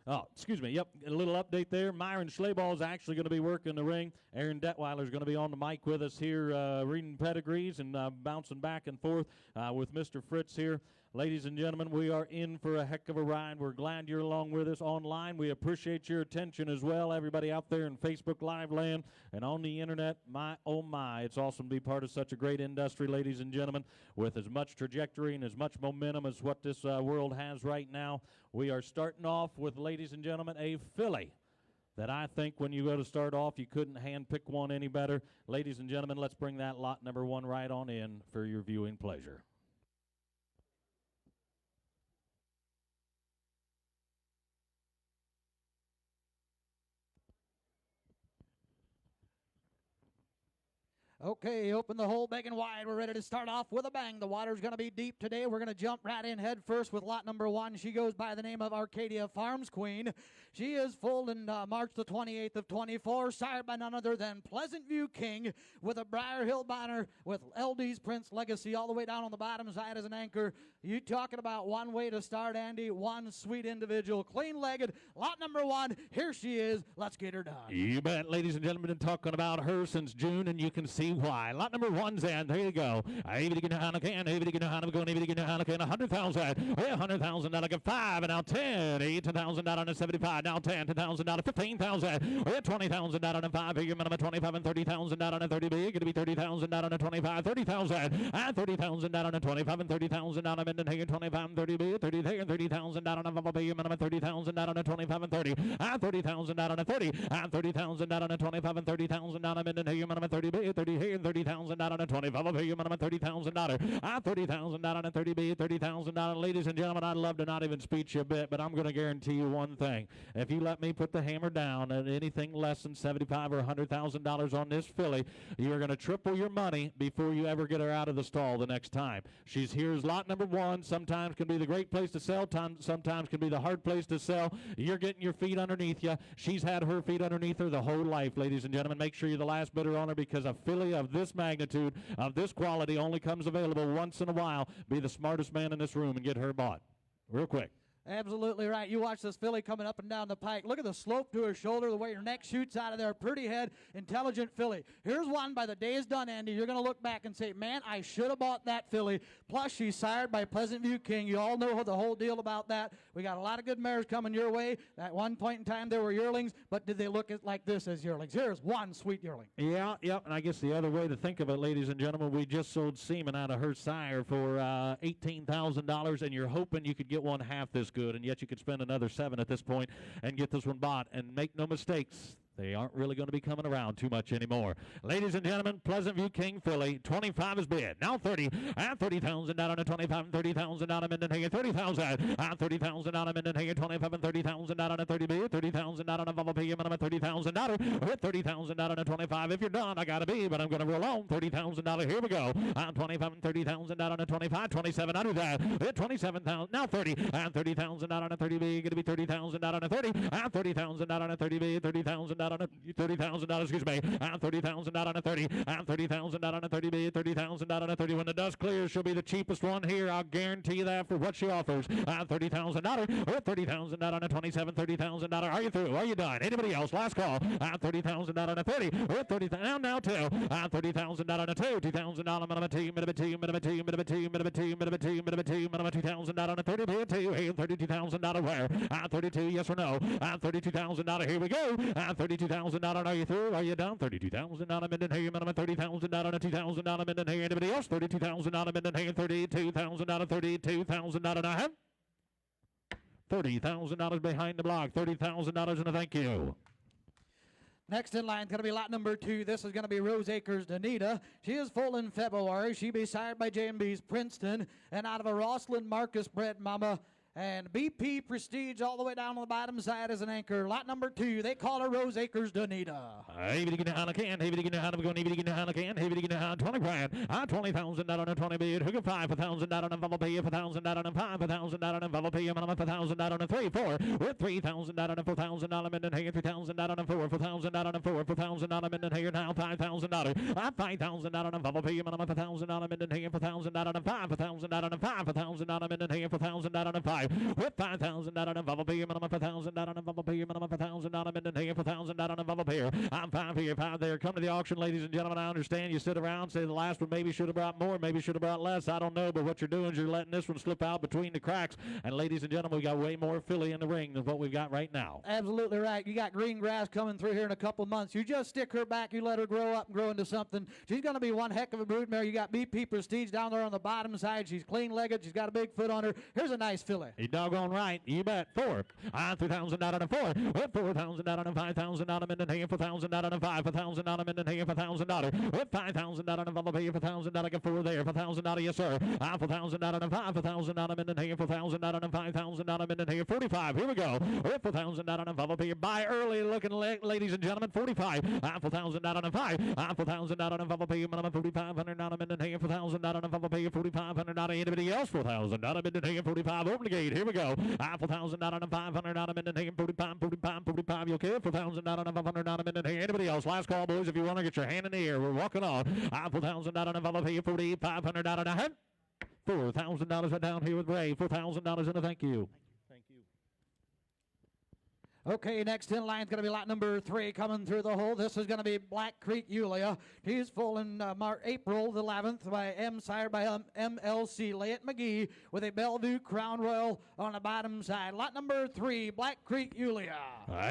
Oh, excuse me. Yep, a little update there. Myron Schleball is actually going to be working the ring. Aaron Detweiler is going to be on the mic with us here, reading pedigrees and bouncing back and forth with Mr. Fritz here. Ladies and gentlemen, we are in for a heck of a ride. We're glad you're along with us online. We appreciate your attention as well. Everybody out there in Facebook Live land and on the internet, my, oh my, it's awesome to be part of such a great industry, ladies and gentlemen, with as much trajectory and as much momentum as what this world has right now. We are starting off with, ladies and gentlemen, a filly that I think when you go to start off, you couldn't hand-pick one any better. Ladies and gentlemen, let's bring that lot number 1 right on in for your viewing pleasure. Okay, open the hole big and wide. We're ready to start off with a bang. The water's going to be deep today. We're going to jump right in head first with lot number 1. She goes by the name of Arcadia Farms Queen. She is foaled in March the 28th of 24, sired by none other than Pleasant View King with a Briar Hill banner with LD's Prince Legacy all the way down on the bottom side as an anchor. You talking about one way to start, Andy? One sweet individual, clean-legged. Lot number 1, here she is. Let's get her done. You bet, ladies and gentlemen, been talking about her since June, and you can see why. Lot number 1's in. There you go. 100,000. 100,000. Now get 5, and now 10. 18,000 down on 75. Now 10. 10,000 down to 15,000. 20,000 down on 5. Here, minimum 25 and 30,000 down on a 30. Going to be 30,000 down on a 25. 30,000 and 30,000 down on a 25 and 30,000 down on a 25 and 30. 30 and 30,000 down on a minimum 30,000 down on a 25 and 30. 30,000 down on a 30. 30,000 down on a 25 and 30,000 down on a minimum 30. 30 and 30,000 down on a 25. Minimum $30,000. 30,000 down on a 30. 30,000 down. Ladies and gentlemen, I'd love to not even speech you a bit, but I'm going to guarantee you one thing. If you let me put the hammer down at anything less than $75,000 or $100,000 on this filly, you are going to triple your money before you ever get her out of the stall the next time. She's here's lot number 1. one sometimes can be the great place to sell, sometimes can be the hard place to sell. You're getting your feet underneath you. She's had her feet underneath her the whole life, ladies and gentlemen. Make sure you're the last bidder on her, because a filly of this magnitude, of this quality, only comes available once in a while. Be the smartest man in this room and get her bought real quick. Absolutely right. You watch this filly coming up and down the pike. Look at the slope to her shoulder, the way her neck shoots out of there. Pretty head, intelligent filly. Here's one by the day is done, Andy. You're going to look back and say, man, I should have bought that filly. Plus, she's sired by Pleasant View King. You all know the whole deal about that. We got a lot of good mares coming your way. At one point in time, there were yearlings, but did they look like this as yearlings? Here's one sweet yearling. Yeah, and I guess the other way to think of it, ladies and gentlemen, we just sold semen out of her sire for $18,000, and you're hoping you could get one half this good, and yet you could spend another $7 at this point and get this one bought. And make no mistakes, they aren't really going to be coming around too much anymore. Ladies and gentlemen, Pleasant View King filly, 25 is bid. Now 30, and 30,000 down on 25, and 30,000 down on Minden Hagen, 30,000, and 30,000 down on Minden Hagen, 25, and 30,000 down on a 30 bid, 30,000 down on a Bubble P, and I'm at $30,000, with 30,000 down on a 25. If you're done, I gotta be, but I'm gonna roll on. $30,000, here we go. On 25 and 30,000 down on a 25, 27 under that, with 27,000, now 30, and 30,000 down on a 30 bid, gonna be 30,000 down on a 30, and 30,000 down on a 30 bid, 30,000 down on a $30,000, excuse me, and 30,000 down on a 30, and 30,000 down on a 30 bid, 30,000 down on a 30. When the dust clears, she'll be the cheapest one here. I'll guarantee you that for what she offers. $30,000, or 30,000 down on a 27, $30,000. Are you through? Are you done? Anybody else? Last call. $30,000 down on a 30, or 30,000 now two. $30,000 down on a 2, $2,000 on a team, minimum team, minimum team, minimum team, minimum team, minimum team, minimum team, minimum 2,000 down on a 30 bid, two. Hey, $32,000 where? 32, yes or no? $32,000. Here we go. $32,000. Are you through? Are you done? $32,000 Minden Hagen, minimum $30,000 $2,000 Minden Hagen. Anybody else? $32,000 Minden Hagen, $32,000, $32,000. $30,000 behind the block. $30,000 and a thank you. Next in line is going to be lot number 2. This is going to be Rose Acres Danita. She is full in February. She be sired by J&B's Princeton, and out of a Rosslyn Marcus bred mama. And BP Prestige all the way down on the bottom side is an anchor. Lot number 2, they call her Rose Acres Danita. 20 grand. 20,000 down on a 20 bid. Who can 5,000 down on a bubble pay, 5,000 down on a 5,000 down on a bubble pay, 5,000 down on a 3, 4, with 3,000 down on a 4,000 down on Minden Hagen, 3,000 down on a 4, 4,000 down on a 4, 4,000 down on Minden Hagen, now $5,000. 5,000 down on a bubble pay, 5,000 down on Minden Hagen, 4,000 down on a 5, 4,000 down on a 5, 4,000 down on Minden Hagen, 4,000 down on a 5. With 5,000 down on a bubble pay, minimum 5,000 down on a bubble pay, minimum 5,000 down on Minden Hagen, 4,000 down on a bubble pay. I'm 5 here, 5 there. Come to the auction, ladies and gentlemen. I understand you sit around, say the last one maybe should have brought more, maybe should have brought less. I don't know, but what you're doing is you're letting this one slip out between the cracks. And ladies and gentlemen, we got way more filly in the ring than what we've got right now. Absolutely right. You got green grass coming through here in a couple months. You just stick her back, you let her grow up and grow into something. She's going to be one heck of a broodmare. You got BP Prestige down there on the bottom side. She's clean-legged. She's got a big foot on her. Here's a nice filly. You doggone right. You bet. 4. 3,000 out on a 4. With 4,000 out on a 5,000 out of Minden Hagen, 4,000 out on a 5, 4,000 out of Minden Hagen, $4,000. With 5,000 out on a bubble pay, 4,000 out of 4 there, 4,000 out of yes sir. 4,000 out on a 5, 4,000 out of Minden Hagen, 4,000 out on a 5,000 out of Minden Hagen, 45. Here we go. With 4,000 out on a bubble pay. Buy early, looking ladies and gentlemen. 45. 4,000 out on a 5. 4,000 out on a bubble pay. 4,500 out of Minden Hagen, 4,000 out on a bubble pay. 4,500 out of anybody else. 4,000 out of Minden Hagen, 45. Open the gate. Here we go. 4,000 out on a 500 out of Minden Hagen, 45, 45, 45. You okay? 4,000 out on a 500 out of Minden Hagen. Anybody else? Last call, boys. If you want to get your hand in the air, we're walking on. 4,000 out on a bubble pay. 4,500 out on a head. $4,000 right down here with Ray. $4,000 and a thank you. Thank you. Okay, next in line is going to be lot number 3 coming through the hole. This is going to be Black Creek Yulia. She's full in April the 11th by sired by MLC Layett McGee with a Bellevue Crown Royal on the bottom side. Lot number 3, Black Creek Yulia.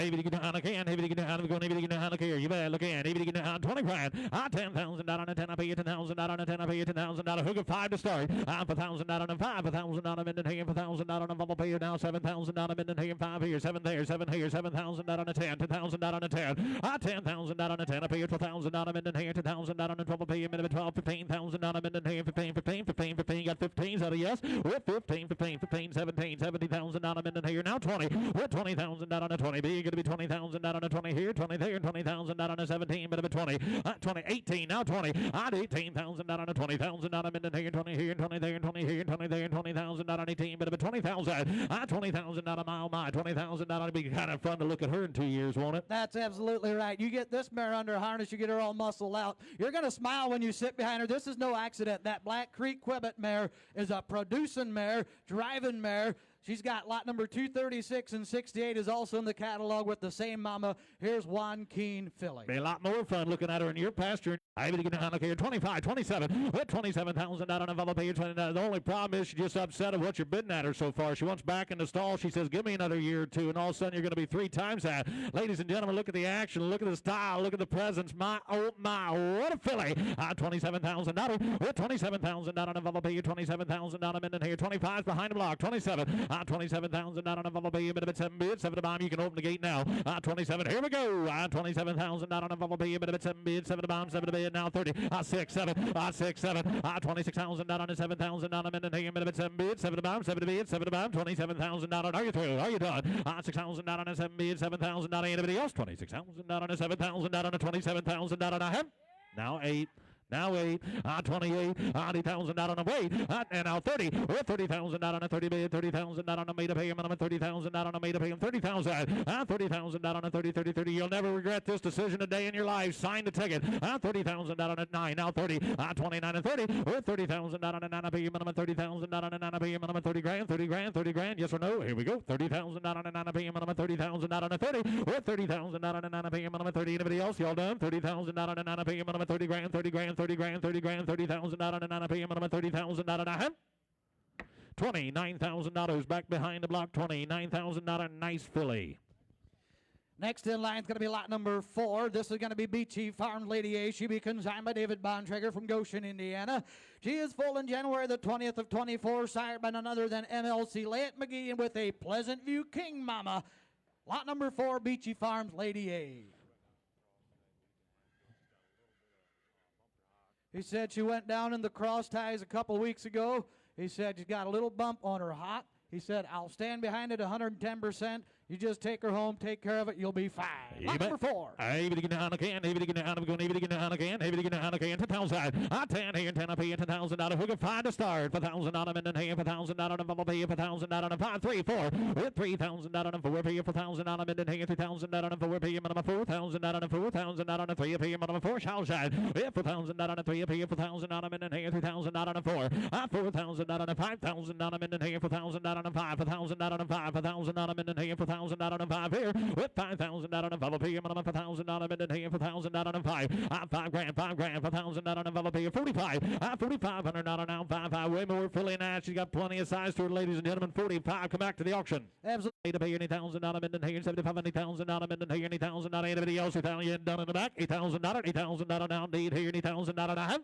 You better get down again. You better get down again. You better get down here. You better look in. You better get down 20 grand. 10,000 out on a 10. I pay you 10,000 out on a 10. I pay you 10,000 out. Hook of 5 to start. 4,000 out on a 5. 4,000 out on a Minden Hagen. 4,000 out on a bubble payer now. 7,000 out on Minden Hagen. 5 here. 7 there. 7 here. here, 7,000 out on a 10, 10,000 out on a 10, 10,000 out on a 10, up here, 12,000 out on here, 10,000 out on a 12, up here, minute 12, 15,000 out on here, 15, 15, 15, 15, got 15s out of yes, with 15, 15, 15, 17, 70,000 out on here, now 20, with 20,000 out on a 20, B, going to be 20,000 out on a 20 here, 20 there, 20,000 out on a 17, minute 20, 20, 18, now 20, 18,000 out on a 20,000 out on here, 20 here, 20 there, 20 here, 20 there, 20,000 out on 18, minute 20,000, 20,000 out of my 20,000 out on be kind of fun to look at her in 2 years, won't it? That's absolutely right. You get this mare under harness, you get her all muscled out. You're going to smile when you sit behind her. This is no accident. That Black Creek Quibbit mare is a producing mare, driving mare. She's got lot number 236 and 68 is also in the catalog with the same mama. Here's Juan Keen filly. Be a lot more fun looking at her in your pasture. I will get down here 25, 27, with 27,000 out on a Vella page. The only problem is she's just upset at what you're bidding at her so far. She wants back in the stall. She says, give me another year or two, and all of a sudden you're going to be 3 times that. Ladies and gentlemen, look at the action. Look at the style. Look at the presence. My, oh, my, what a filly. 27,000 out with 27,000 out on a Vella page. 27,000 out in here. 25 behind the block. 27. 27,000 out on a Vella page. A bit of 7 bid. 7 to bomb. You can open the gate now. 27. Here we go. 27,000 out on a Vella page. A bit of 7 bid. 7 to bomb. 7 to bid. Now 30, 6, 7, 6, 7, 26,000 out on a 7,000 out on a minute, 7 bid, 7 to bomb, 7 to bid, 7 to bomb, 27,000 out on. Are you through? Are you done? 6,000 out on a 7 bid, 7,000 out on anybody else, 26,000 out on a 7,000 out on a 27,000 out on a him. Now 8. Now 8, 28, 80,000 out on a weight, and now 30, with 30,000 out on a 30 bid, 30,000 out on a made up pay, minimum 30,000 out on a made up pay, 30,000, 30,000 out on a 30, 30, 30. You'll never regret this decision a day in your life. Sign the ticket. 30,000 out on a 9, now 30, 29 and 30, with 30,000 out on a 9 pay, minimum 30,000 out on a 9 pay, minimum 30 grand, 30 grand, 30 grand. Yes or no? Here we go. 30,000 out on a 9 pay, minimum 30,000 out on a 30, with 30,000 out on a 9 pay, minimum 30. Anybody else? Y'all done? 30,000 out on a 9 pay, minimum 30 grand, 30 grand. 30 grand, 30 grand, 30,000 out on a 9 p.m. minimum 30,000 out on a hem. $29,000 back behind the block. 29,000 out on a nice filly. Next in line is going to be lot number 4. This is going to be Beachy Farms Lady A. She be consigned by David Bontrager from Goshen, Indiana. She is full in January the 20th of 24, sired by none other than MLC Layett McGee, and with a Pleasant View King Mama. Lot number 4, Beachy Farms Lady A. He said she went down in the cross ties a couple weeks ago. He said she's got a little bump on her hot. He said, I'll stand behind it 110%. You just take her home, take care of it, you'll be fine. Lot number 4. Able to get down again, able to get down, going able to get down again, able to get down again, 10,000. 10 here, 10 up here, 10,000 out of who can find a start. 4,000 out of in here, 4,000 out of a pay, 4,000 out of 5, 3, 4. With 3,000 out of 4 pay, 4,000 out of in here, 3,000 out of 4 pay, minimum 4,000 out of 4,000 out of 3 pay, minimum 4 shall shine. With 4,000 out of 3 pay, 4,000 out of in here, 3,000 out of 4. 4,000 out of 5,000 out of in here, 4,000 out of 5, 4,000 out of 5, 4,000 out of in here, 4,000 out of 5. With 5,000 out on a Vella P, minimum 4,000 out of it, and 4,000 out on a 5. 5 grand, 4,000 out on a Vella P, 45. 4,500 out on now, 5. Way more filly and she's got plenty of size to her, ladies and gentlemen. 45. Come back to the auction. Absolutely. 80,000 out of it, and 75, 80,000 out of it, and 80,000 out of anybody else. Italian done in the back. 8,000 out, 8,000 out now. Indeed, here 80,000 out of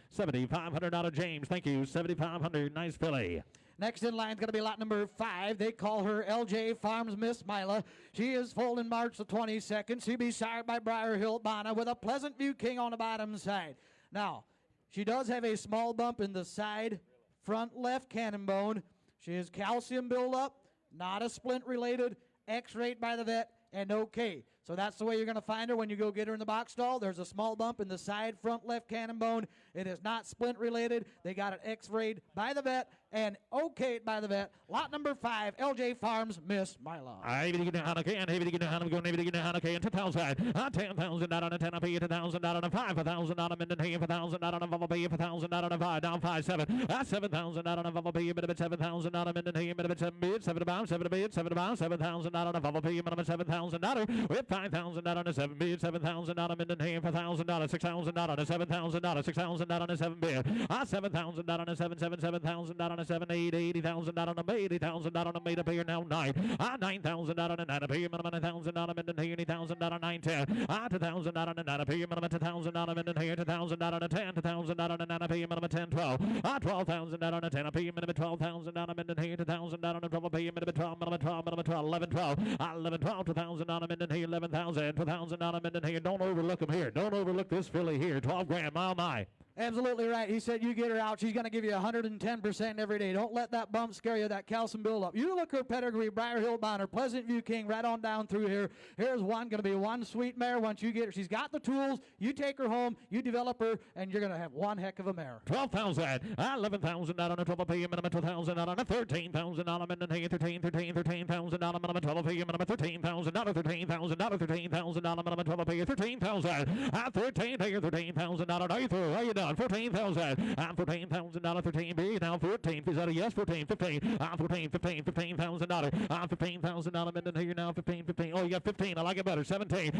7,500 out of James. Thank you. 7,500. Nice filly. Next in line is going to be lot number 5. They call her LJ Farms Miss Mila. She is foaled in March the 22nd. She be sired by Briar Hill Bonna with a Pleasant View King on the bottom side. Now, she does have a small bump in the side front left cannon bone. She is calcium buildup, not a splint related, x-rayed by the vet, and okay. So that's the way you're going to find her when you go get her in the box stall. There's a small bump in the side front left cannon bone. It is not splint related. They got it x-rayed by the vet and okayed by the vet. Lot number 5, LJ Farms Miss Mila. Able to get down again, able to get down, going able to get down again, 10,000. 10,000 out on a 10 up here, 10,000 out on a 5, 4,000 out on a minute here, 4,000 out on a Vella P, 4,000 out on a 5, down 5, 7. 7,000 out on a Vella P, minimum 7,000 out on a minute here, minimum 7 bid, 7 to bound, 7 to bid, 7 to bound, 7,000 out on a Vella P, minimum 7,000 out with $5,000 on a 7 bid, $7,000 on a Minden Hay, $4,000, $6,000 on a $7,000, $6,000 on a 7 bid, $7,000 on a 7, $7,000 on a 7, $80,000 on a $80,000 on a made up here now 9, $9,000 on a 9 up here, minimum $1,000 on a Minden Hay, $80,000 on a 9, 10, $2,000 on a 9 up here, minimum $2,000 on a Minden Hay, $2,000 on a 10, $2,000 on a 9 up here, minimum 10, 12, $12,000 on a 10 up here, minimum $12,000 on a Minden Hay, $2,000 on a 12 up here, minimum 12, minimum 12, minimum 12, 11, 12, 11, 12, $2,000 on a Minden Hay, 11,000, $2,000 on a Minden Hay. Don't overlook them here. Don't overlook this filly here. 12 grand, mile my. Absolutely right. He said you get her out, she's going to give you 110% every day. Don't let that bump scare you, that calcium buildup. You look her pedigree, Briar Hill Bonner, Pleasant View King, right on down through here. Here's one, going to be one sweet mare once you get her. She's got the tools. You take her home, you develop her, and you're going to have one heck of a mare. 12,000, 11,000 on a 12 pay minimum 12,000 on a 13,000 on a Minden Hay, 13,000 on a minimum 12 pay minimum 13,000 on a 13,000 on a 13,000 on a minimum 12 pay 13,000 13,000 on a how you done? 14,000 14,000 on a 13 B now 14 is that a yes 14 15 $15,000 15,000 on a Minden Hay now 15 oh you got 15 I like it better 17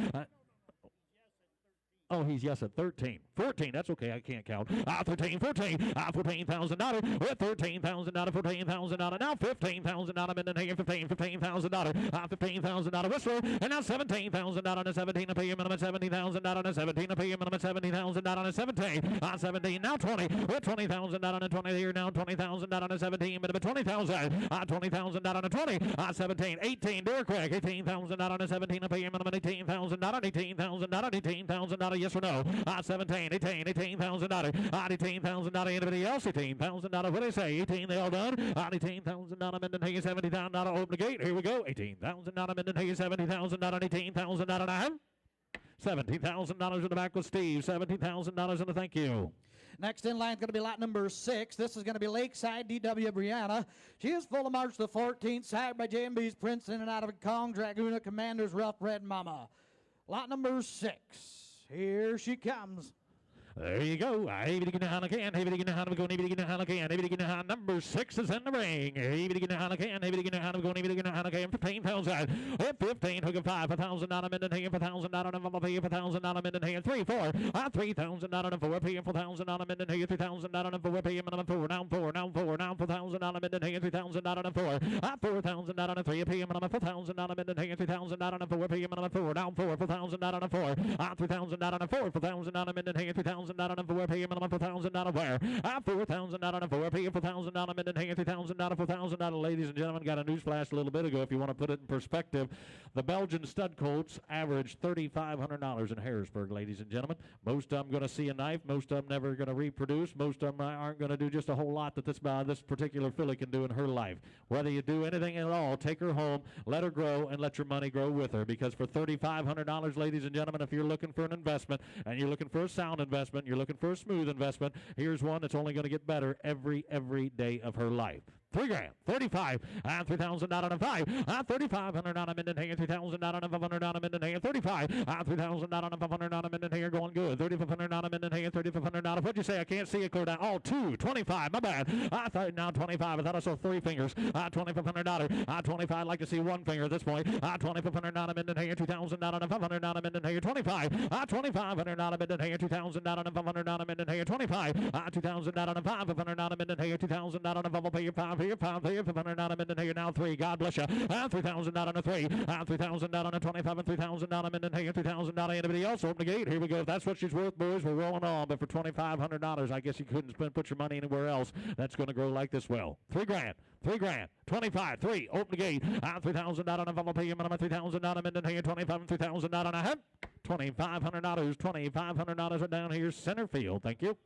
Oh, he's yes at 13. 14, that's okay, I can't count. 13, 14, $14,000. With $13,000, $14,000. Now $15,000 Minden Hay, $15,000. $15,000 Whistler. And now $17,000 on a 17 a pay minimum, $70,000 on a 17 a pay minimum, $70,000 on a 17. 17, now 20. With $20,000 on a 20 here, now $20,000 on a 17, minimum 20,000. 20,000 on a 20. 17, 18, Derek Craig, $18,000 on a 17 a pay minimum, $18,000 $18,000 yes or no? 17, $18,000. $18,000. Anybody else? $18,000. What do they say? 18, they all done? $18,000 Minden Hay, $70,000. Open the gate. Here we go. $18,000 Minden Hay, $70,000. $18,000. $17,000 in the back with Steve. $17,000 and a thank you. Next in line is going to be lot number 6. This is going to be Lakeside D.W. Brianna. She is full of March the 14th, sired by J&B's Prince in and out of Kong, Dragoona, Commander's Rough Red Mama. Lot number 6. Here she comes. There you go. Number 6 is in the ring. 15,000. 15, hook of 5. 1,000 on a Minden Hay, 1,000 on a 1,000 on a Minden Hay, 3, 4. 3,000 on a 4 P, 4,000 on a Minden Hay, 3,000 on a 4 P, minimum 4, now 4, 4,000 on a Minden Hay, 3,000 on a 4. 4,000 on a 3 P, minimum 4,000 on a Minden Hay, 3,000 on a 4 P, minimum 4, now 4, 4,000 on a 4. 3,000 on a 4, 4,000 on a Minden Hay, 3,000 on a 4 P, minimum 4,000 on a where? 4,000 on a 4 P, 4,000 on a Minden Hay, 3,000 on a 4,000 on a ladies and gentlemen. Got a news flash a little bit ago if you want to put it in perspective. The Belgian stud colts average $3,500 in Harrisburg, ladies and gentlemen. Most of them going to see a knife. Most of them never going to reproduce. Most of them aren't going to do just a whole lot that this particular filly can do in her life. Whether you do anything at all, take her home, let her grow, and let your money grow with her. Because for $3,500, ladies and gentlemen, if you're looking for an investment and you're looking for a sound investment, you're looking for a smooth investment, here's one that's only going to get better every day of her life. $3 grand, 35, and 3,000 out on a 5, 3,500 on a Minden Hay, 3,000 out on a 500 on a Minden Hay, 35, 3,000 out on a 500 on a Minden Hay, going good, 3,500 on a Minden Hay, 3,500 out of, what'd you say? I can't see it clear down. Oh, 2, 25, my bad. I thought now 25, I thought I saw 3 fingers, $2,500, 25, I'd like to see 1 finger at this point, 2,500 on a Minden Hay, 2,000 out on a 500 on a Minden Hay, 25, 2,500 on a Minden Hay, 2,000 out on a 500 on a Minden Hay, 25, 2,000 out on a 500 on a Minden Hay, 2,000 out on a 5 here, 500 on a Minden Hay, now 3, God bless you, 3,000 out on a 3, 3,000 out on a 25, and 3,000 on a Minden Hay, 3,000 out on anybody else, open the gate, here we go, if that's what she's worth, boys, we're rolling on, but for $2,500, I guess you couldn't put your money anywhere else, that's going to grow like this well, $3 grand, 25, 3, open the gate, 3,000 out on a Volvo pay, minimum 3,000 out on a Minden Hay, 25, and 3,000 out on a head, $2,500 are down here, center field, thank you.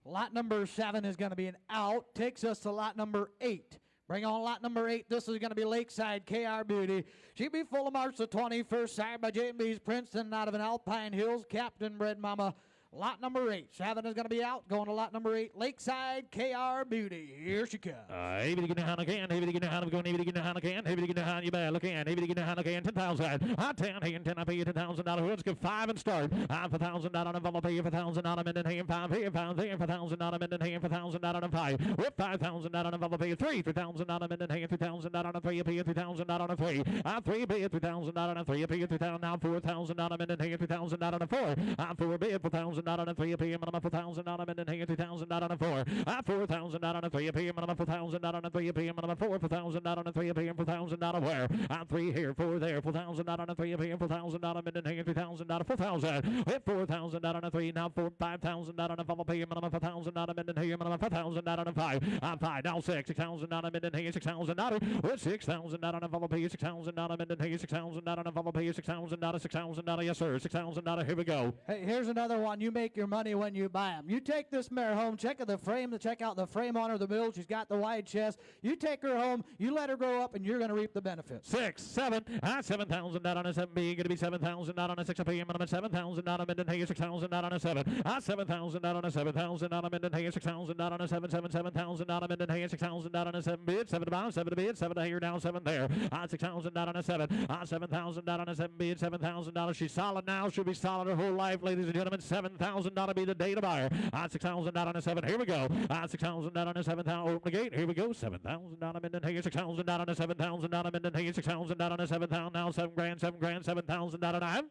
Lot number 7 is going to be an out. Takes us to lot number 8. Bring on lot number 8. This is going to be Lakeside KR Beauty. She'll be full of March the 21st, sired by J&B's Princeton out of an Alpine Hills, Captain Bred Mama. Lot number 8. 7 is going to be out. Going to lot number 8, Lakeside KR Beauty. Here she comes. Maybe to get a hand again. Maybe to get a hand again. Maybe to get a hand again. Maybe to get a hand. You better look in. Maybe to get a hand again. 10,000. I 10 here and 10. I pay you $10,000. Let's go 5 and start. I'm for $1,000. I'll pay you for $1,000 and here 5 here 5 here for $1,000 and here for $1,000 and 5. With $5,000 I'll pay you $3,000 and here $3,000 and 3. I pay you $3,000 and 3. I 3 pay you $3,000 and 3. I pay you $3,000 now $4,000 and here $3,000 and 4. I 4 pay you $4,000 and 3. I pay you $4,000 and here $3,000 and 4. I $4,000 and 3. I pay you $4,000 and 3. I pay you $4,000 and 3. I pay you $4,000 where? I'm 3 here 4 there $4,000 and 3. I pay you $4,000 and here $3,000 $4,000 with $4,000 and 3 now $5,000 and 5. I pay you $4,000 and here $4,000 and 5. I'm 5 now $6,000 and here $6,000 with $6,000 and 5. I pay you $6,000 and here $6,000 and 5. I pay you $6,000 $6,000 yes sir $6,000 here we go. Hey, here's another one. You make your money when you buy them. You take this mare home, check out the frame, check out the frame on her, the build. She's got the wide chest. You take her home, you let her grow up, and you're going to reap the benefits. 6, 7, $7,000 on a 7 being going to be $7,000 on a 6 a PM and $7,000 and here $6,000 on a 7. $7,000 on a 7,000 and here $6,000 on a 7 $7,000 and here $6,000 on a 7 bid 7 to buy 7 to bid 7 to here down 7 there. $6,000 on a 7. $7,000 on a 7 bid $7,000. She's solid now. She'll be solid her whole life, ladies and gentlemen. $7,000 be the day to buy her. $6,000 on a 7. Here we go. $6,000 on a 7,000. Open the gate. Here we go. $7,000 and here $6,000 on a 7,000 and here $6,000 on a 7,000. Now 7 grand, 7 grand, $7,000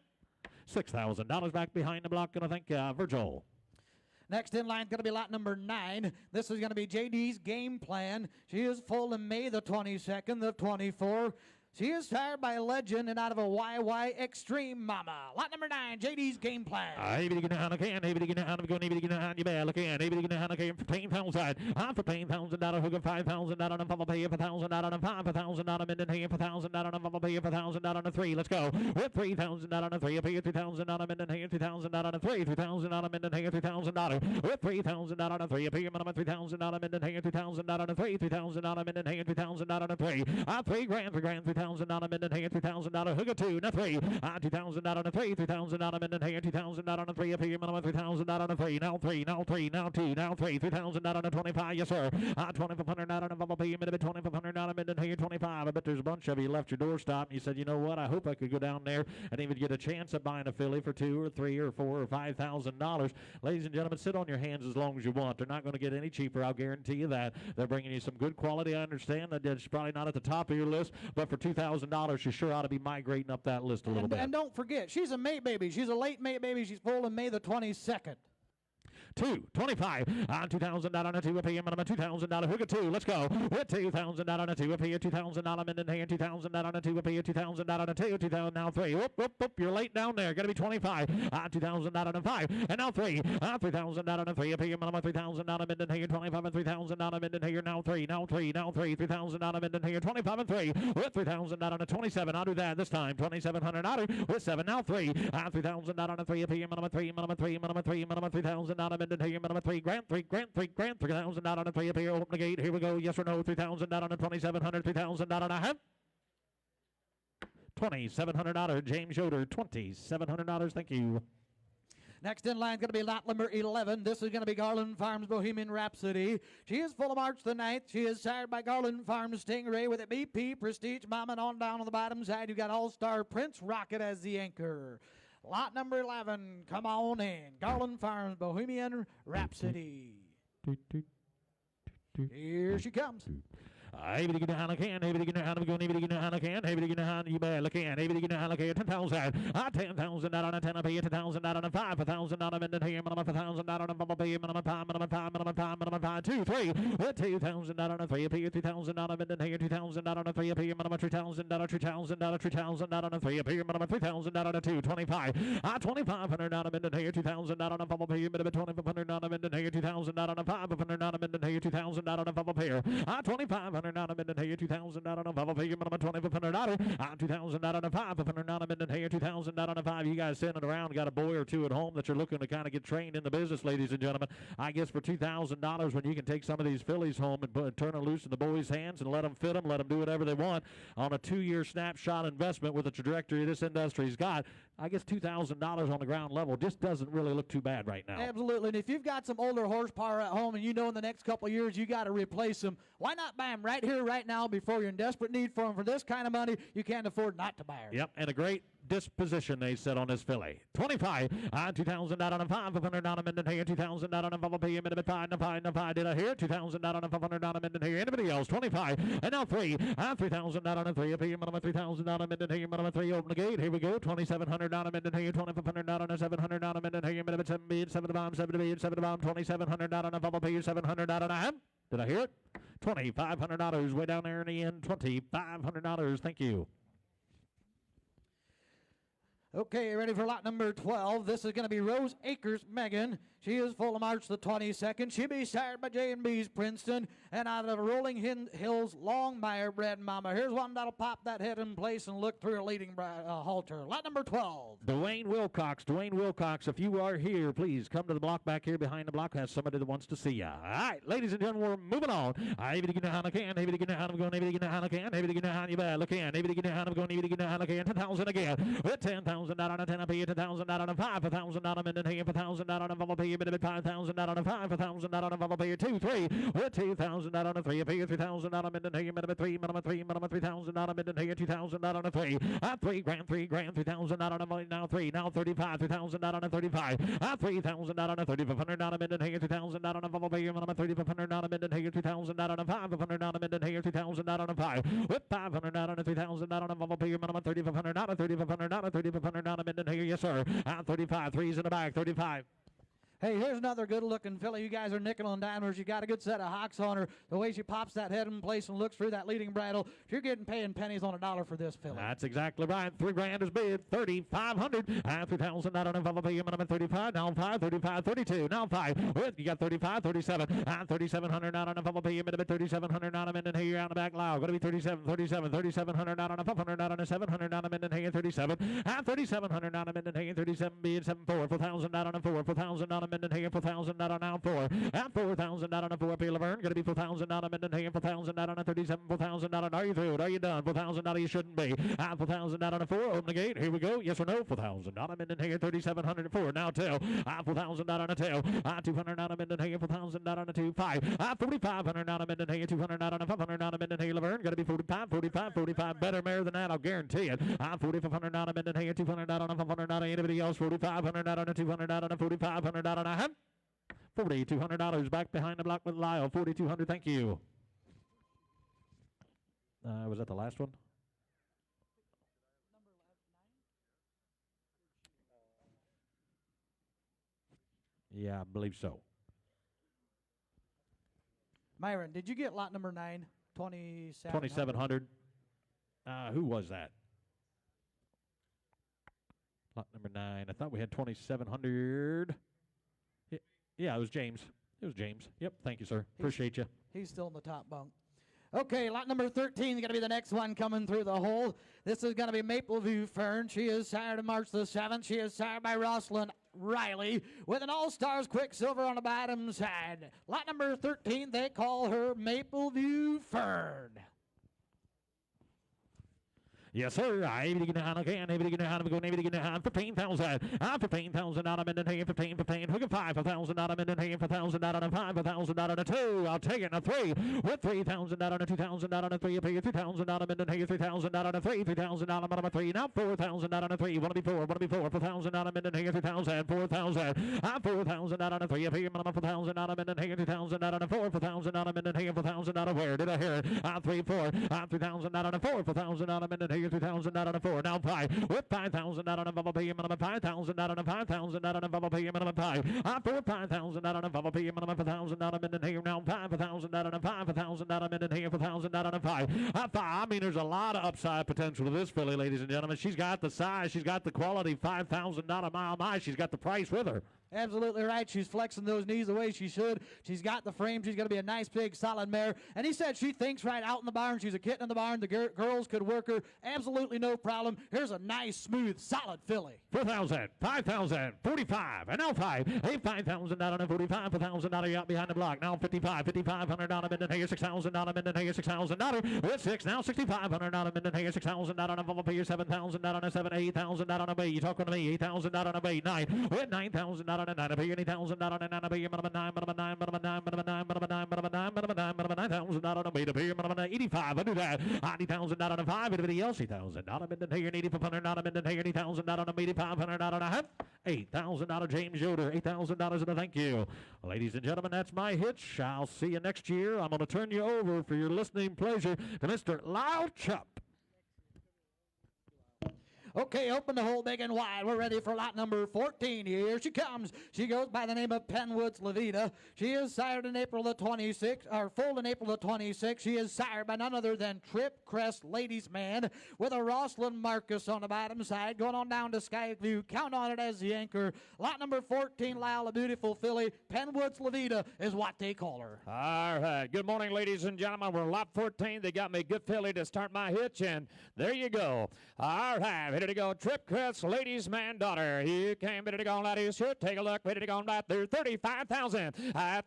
$6,000 back behind the block. And I think Virgil. Next in line is going to be lot number 9. This is going to be JD's Game Plan. She is full in May the 22nd, the 24th. She is tired by a legend and out of a YY Extreme Mama. Lot number 9, JD's Game Plan. Maybe to get a hand again. Maybe to get a hand again. Maybe to get a hand. You better look in. Maybe to get a hand again. $15,000. I'm for $15,000. Hook of $5,000 and I'll pay you $5,000 and $5,000 and here $5,000 and I'll pay you $5,000 and 3. Let's go. With $3,000 and 3. I pay you $3,000 and here $3,000 and 3. $3,000 and here $3,000. With $3,000 and 3. I pay you $3,000 and here $3,000 and 3. $3,000 and here $3,000 and 3. $3 grand, $3 grand, $3,000 and here $3,000. Hook of 2 and 3. $2,000 and 3. $3,000 and here $2,000 and 3. I pay you $3,000 and 3. Now 3. Now 3. Now 2. Now 3. $3,000 and 25. Yes sir. $2,500 and I'll pay you $2,500 and here 25. I bet there's a bunch of you left your doorstop and you said, you know what? I hope I could go down there and even get a chance at buying a filly for $2,000 or $3,000 or $4,000 or $5,000. Ladies and gentlemen, sit on your hands as long as you want. They're not going to get any cheaper. I'll guarantee you that. They're bringing you some good quality. I understand that it's probably not at the top of your list, but for $2,000, you sure ought to be migrating up that list a little bit. And don't forget, she's a May baby. She's a late May baby. She's full in May the 22nd. 2, 25, $2,000 and 2, I pay you $2,000, hook of 2, let's go, with $2,000 and 2, I pay you $2,000 and here $2,000 and 2, I pay you $2,000 and 2, 2,000 now 3, whoop, whoop, whoop, you're late down there, gotta be 25, $2,000 and 5, and now 3, $3,000 and 3, I pay you $3,000 and here 25 and $3,000 and here now 3, now 3, now 3, $3,000 and here 25 and 3, with $3,000 and 27, I'll do that this time, $2,700, I'll do with 7, now 3, $3,000 and 3, I pay you $3,000 and here $3 grand, $3,000 and 3 up here, open the gate, here we go, yes or no, $3,000 and 2,700, $3,000 and a half. $2,700, James Yoder, $2,700, thank you. Next in line is going to be lot number 11. This is going to be Garland Farms Bohemian Rhapsody. She is full of March the 9th. She is sired by Garland Farms Stingray with a BP Prestige Mama, and on down on the bottom side you got All-Star Prince Rocket as the anchor. Lot number 11, come on in. Garland Farms Bohemian Rhapsody. Here she comes. Maybe to get a hand again, maybe to get a hand again, maybe to get a hand again, maybe to get a hand, you better look in, maybe to get a hand again, 10,000, $10,000 and 10, I pay you $10,000 and 5, $1,000 and here, minimum $1,000 and I pay you minimum 5, 2, 3, with $2,000 and 3, I pay you $2,000 and here, $2,000 and 3, I pay you minimum $3,000, $3,000 and 3, I pay you minimum $3,000 and 2, 25, $2,500 and here, $2,000 and I pay you minimum $2,500 and here, $2,000 and 500 and here, $2,000 and I pay you $2,500 $2,500 out of Minden here, $2,000 out of Bubba Pig, minimum $2,500, $2,000 out of $500 out of Minden here, $2,000 out of $5. You guys sitting around, got a boy or two at home that you're looking to kind of get trained in the business, ladies and gentlemen. I guess for $2,000 when you can take some of these fillies home and turn them loose in the boys' hands and let them fit them, let them do whatever they want on a 2-year snapshot investment with the trajectory this industry's got, I guess $2,000 on the ground level just doesn't really look too bad right now. Absolutely. And if you've got some older horsepower at home and you know in the next couple of years you got to replace them, why not buy them right here, right now before you're in desperate need for them? For this kind of money, you can't afford not to buy them. Yep, and a great disposition they said on this filly. 25, $2,000 out on $500 out of Minden here, $2,000 out on Bubba P, minute $5, did I hear? $2,000 out on $500 out of Minden here. Anybody else? 25, and now 3, $3,000 out on 3, minimum $3,000 out of Minden here, minimum 3, open the gate, here we go, $2,700 out of Minden here, $2,500 out on $700 out of Minden here, minimum 7 bid, 7 to bomb, 7 to bid, 7 to bomb, $2,700 out on Bubba P, $700 out on a ham. Did I hear it? $2,500 way down there in the end, $2,500, thank you. Okay, ready for lot number 12. This is going to be Rose Acres Megan. She is full of March the 22nd. She'll be sired by J&B's Princeton. And out of Rolling Hills, Longmire bred mama. Here's one that'll pop that head in place and look through a leading halter. Lot number 12. Dwayne Wilcox, if you are here, please come to the block back here behind the block. Has somebody that wants to see you. All right, ladies and gentlemen, we're moving on. Maybe to get how I can, maybe to get how I'm going, maybe to get how I can, maybe to get how you bad look in, maybe to get how I'm going, maybe to get how I can. 10,000 again. With 10,000 out on a 10 up here, 10,000 out on a 5, 1,000 out on a here, 1,000 out on a bubble here, 5,000 out on a 5, 1,000 out on a bubble here, 2, 3. With 2,000 out on a 3 up here, 3,000 out on a here, minimum 3, minimum 3,000 out on a here, 2,000 out on a 3. 3 grand, 3,000 out on a now 3, now 35, 3,000 out on a 35. 3,000 out on a 3,500 out on a here, 2,000 out on a bubble here, minimum 3,500 out on a here, 2,000 out on a 500 out on a here, 2,000 out on a 5. With 500 out on a 3,000 out on a bubble here, minimum 3,500 out of 3,500 out of 3,500 out of here, yes sir. 35, 3's in the back, 35. Hey, here's another good-looking filly. You guys are nickel and dimers. You got a good set of hocks on her. The way she pops that head in place and looks through that leading bridle, you're getting paying pennies on a dollar for this filly. That's exactly right. 3 grand is bid. 3,500. 3,000 out on a minimum 35. Now 5, 35, 32. Now 5. With you got 35, 37. 3,700 out on a minimum 3,700 out of minute here on the back loud. Going to be 37, 37, 3,700 out on a 500 out on a 700 out of minute here 37. 3,700 out of minute here 37 bid 7 4. 4,000 out on a 4. 4,000 out of minute here 4,000 out on now 4. 4,000 out on a 4 P. Laverne. Going to be 4,000 out of minute here 4,000 out on a 37. 4,000 out on. Are you through it? Are you done? 4,000 out of you shouldn't be. 4,000 out on a 4. Open the gate. Here we go. Yes or no? 4,000 out of minute here 3,704. Now 2. 4,000 out on a 2. 200 out of minute here 4,000 out on a 2. 5. 4,500 out of minute here 200 out on a 500 out of minute here Laverne. Going to be 45, 45, 45. Better mare than that, I'll guarantee it. 4,500 out of minute here 200 out on a 500 out of anybody else. 4,500 out on a 200 out on a 4,500 out on a $4,200 back behind the block with Lyle. 4,200. Thank you. Was that the last one? Yeah, I believe so. Myron, did you get lot number 9? 2,700. 2,700. Who was that? Lot number 9. I thought we had 2,700. Yeah, it was James. It was James. Yep, thank you, sir. Appreciate you. He's still in the top bunk. Okay, lot number 13 is going to be the next one coming through the hole. This is going to be Mapleview Fern. She is sired on March the 7th. She is sired by Rosalind Riley with an All-Stars Quicksilver on the bottom side. Lot number 13, they call her Mapleview Fern. Yes, sir. I able to get a hand again. Able to get a hand. Go. Able to get a hand. 15,000. 15,000 out of minute here. 15. Hook of 5. 1,000 out of minute here. 1,000 out of 5. 1,000 out of a 2. I'll take it. A 3. With 3,000 out of a 2,000 out of a 3. Up here. 3,000 out of minute here. 3,000 out of a 3. 3,000 out of a 3. Now 4,000 out of a 3. Want to be 4. Want to be 4. 4,000 out of minute here. 3,000. 4,000. 4,000 out of a 3. Up here. 4,000 out of minute here. 2,000 out of a 4. 4,000 out of minute here. 4,000 out of where? Did I hear it? 3, 4. 3,000 out of a 4. 4,000 out of minute here. 2,000 out on a 4. Now 5. With 5,000 out on a bubble P. Minimum 5,000 out on a 5,000 out on a bubble P. Minimum 5. 5,000 out on a bubble P. Minimum 5,000 out on a minute here. Now 5,000 out on a 5,000 out on a minute here. 4,000 out on a 5. I mean, there's a lot of upside potential to this filly, ladies and gentlemen. She's got the size. She's got the quality. $5,000 mile. She's got the price with her. Absolutely right. She's flexing those knees the way she should. She's got the frame. She's going to be a nice, big, solid mare. And he said she thinks right out in the barn. She's a kitten in the barn. The girls could work her. Absolutely no problem. Here's a nice, smooth, solid filly. 4,000, 5,000, 45, and now 5. Hey, $5,000 45, $1,000 out behind the block. Now 55, $5,500 Mindenhager, $6,000 Mindenhager, $6,000 with 6. Now $6,500 Mindenhager, $6,000 on a pair, $7,000 on a 7, $8,000 on a bay. You talking to me? $8,000 on a bay. 9 with $9,000 on a 9 a pair, $8,000 on a 9 a pair, $9, $9, $9, $9, $9, $9,000 on a bay. A pair, 85. I do that. $90,000 on a 5. Everybody else, $8,000 Mindenhager, $8,500 Mindenhager, $8,000 on a 8,500 on a half. $8,000 James Yoder, $8,000 and a thank you. Ladies and gentlemen, that's my hitch. I'll see you next year. I'm going to turn you over for your listening pleasure to Mr. Lyle Chupp. Okay, open the hole big and wide. We're ready for lot number 14. Here she comes. She goes by the name of Penwoods Levita. She is sired in April the 26th, or foaled in April the 26th. She is sired by none other than Trip Crest Ladies Man with a Rosslyn Marcus on the bottom side. Going on down to Skyview. Count on it as the anchor. Lot number 14, Lyle, a beautiful filly. Penwoods Levita is what they call her. All right. Good morning, ladies and gentlemen. We're lot 14. They got me a good filly to start my hitch, and there you go. All right. Ready to go. Trip Crest Ladies Man Daughter. Here came. Ready to go. Ladies. Here. Take a look. Ready to go. Right there. 35,000.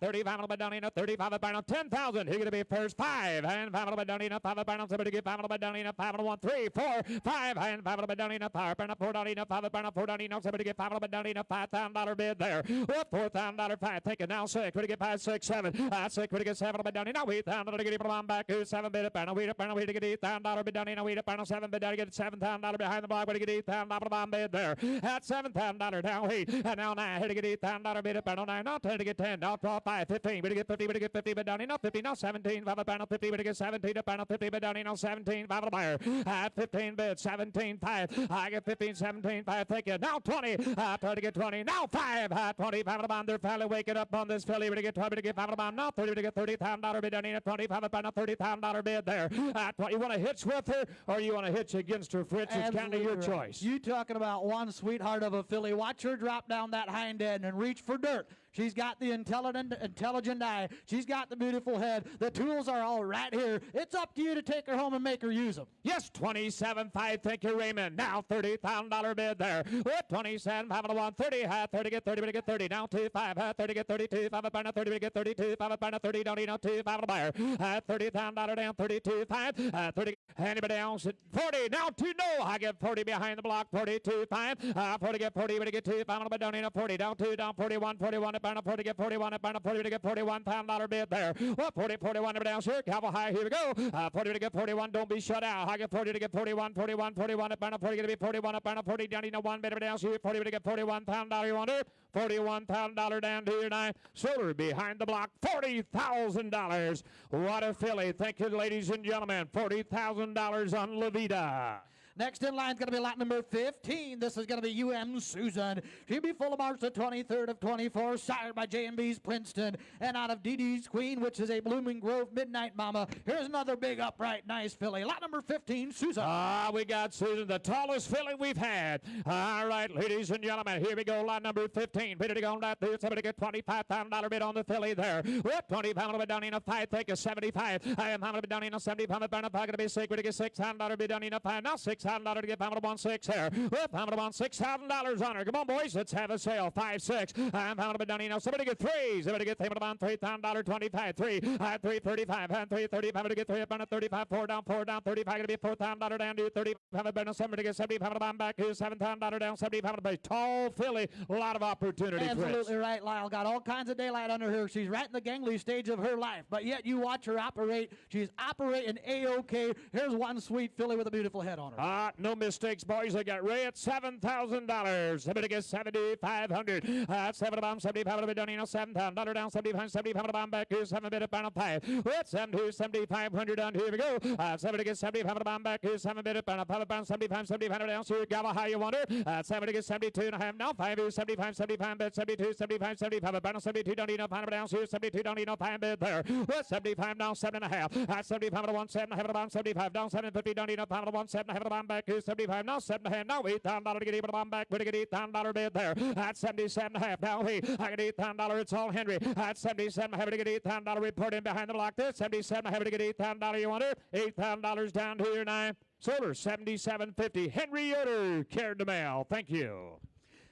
35 will be down in a 35 a final 10,000. Here going to be first 5 and 5 will be down in a 5 a final. Somebody get 5 will be down in a 5 and 1 3 4 5 and 5 will be down in a 5 and a 4 down in a 5 and a 4 down in a somebody get 5 will be down in a $5,000 bid there. What $4,000 5. Take it now 6. Ready to get 5 6 7. 6 ready to get 7 will be down in a $8,000 to get it on back. 7 bid up and a wait up and a wait to get $8,000 bid down in a wait up and a 7 bid down to get $7,000 behind the block. Ready to get $8,000 bid there. At $7,000 down 8 and now 9. Here to get $8,000 bid up and 9. Now 10 to get 10. Now 12 5 15. Ready to get 50. Ready to get 50 bid down in a 50. Now 17 5 up and a 50. Ready to get 17 up and a 50 bid down in a 17 5 buyer. At 15 bid 17 5. I get 15 17 5. Take it. Now 20. Try to get 20. Now 5. 25 the bond. They're finally waking up on this filly. Ready to get 20 to get 5 the bond. Now 30 to get $30,000 bid down in a 25 up and a $30,000 bid there. You want to hitch with her or you want to hitch against her, Fritz? It's kind of your choice. You talking about one sweetheart of a filly. Watch her drop down that hind end and reach for dirt. She's got the intelligent eye. She's got the beautiful head. The tools are all right here. It's up to you to take her home and make her use them. Yes, 27.5. Thank you, Raymond. Now $30,000 bid there. With 27, 5 and 1, 30. 30 get 30, get 30. Now 2 5. 30 get 32. 5 up and 30 get 32. 5 up and 30. Don't need no 2 5 to buyer. $30,000 down. 32 5. 30. Anybody else at 40? Now 2 no. I get 40 behind the block. 42 5. 40 get 40. But get 2 5 on the down in a 40. Down 2 down 41. 41 up and 40 get 41 up and 40 to get $41,000 bid there. Well, 40 41 down here. Cowboy high. Here we go. 40 to get 41. Don't be shut out. I get 40 to get 41. 41 41 up and 40 to be 41 up and 40 down in a 1 bid down here. 40 to get $41,000. You want it? $41,000 down to your 9. Solar behind the block. $40,000. What a filly. Thank you, ladies and gentlemen. $40,000 on Levita. Next in line is going to be lot number 15. This is going to be UM Susan. She'll be full of March the 23rd of 24, sired by J&B's Princeton, and out of DD's Queen, which is a Blooming Grove Midnight Mama. Here's another big, upright, nice filly. Lot number 15, Susan. We got Susan, the tallest filly we've had. All right, ladies and gentlemen, here we go. Lot number 15. Ready to go on that there. Somebody get $25,000 bid on the filly there. What? $25 bid down in a 5. Take a 75. I am going to be down in a 75. The burn going to be 6. Ready to get $600 bid down in a 5. Now $600 to get $5 1 6 here. With $5 1 $6,000 on her. Come on, boys. Let's have a sale. 5 6. I'm going to be down in. Somebody get 3. Somebody get $3,000 25. 3. 3 35. And 3 35 to get 3 up on a 35. 4 down 35 going to be $4,000 down to 35. Better 7 to get 75 back. Here's $7,000 down 75 to tall filly. A lot of opportunity. Absolutely Fritz. right, Lyle. Got all kinds of daylight under her. She's right in the gangly stage of her life, but yet you watch her operate. She's operating A-OK. Here's one sweet filly with a beautiful head on her. No mistakes, boys. They got Ray at $7,000. Somebody gets $7,500. 7 bomb, 75 to be done. $7,000 down, 75, 75 bomb back. Here's 7 bid up on a 5. With 7,500 down. Here we go. 7 gets 75 bomb back. Here's 7 bid up on a 5 bomb, 75, 75 down. So Gala high, you wonder. 7 gets 72 and a half. Now 5 is 75, 75 bid, 72, 75, 75. About 72 don't need no 5 down. So 72 don't need no 5 bid there. With 75 down, 7 and a half. 75 to 1, 7 half bomb, 75 down, 750 don't need no 5 to 1, 7 half bomb. bomb back to 75. Now 7.5. Now $8,000 to get even bomb back. But to get $8,000 bid there. At 77.5. Now I get $8,000. It's all Henry. At 77. Having to get $8,000 report in behind the block there. 77. Having to get $8,000. You want it? $8,000 down to your 9. Solar 77.50. Henry Yoder carried the mail. Thank you.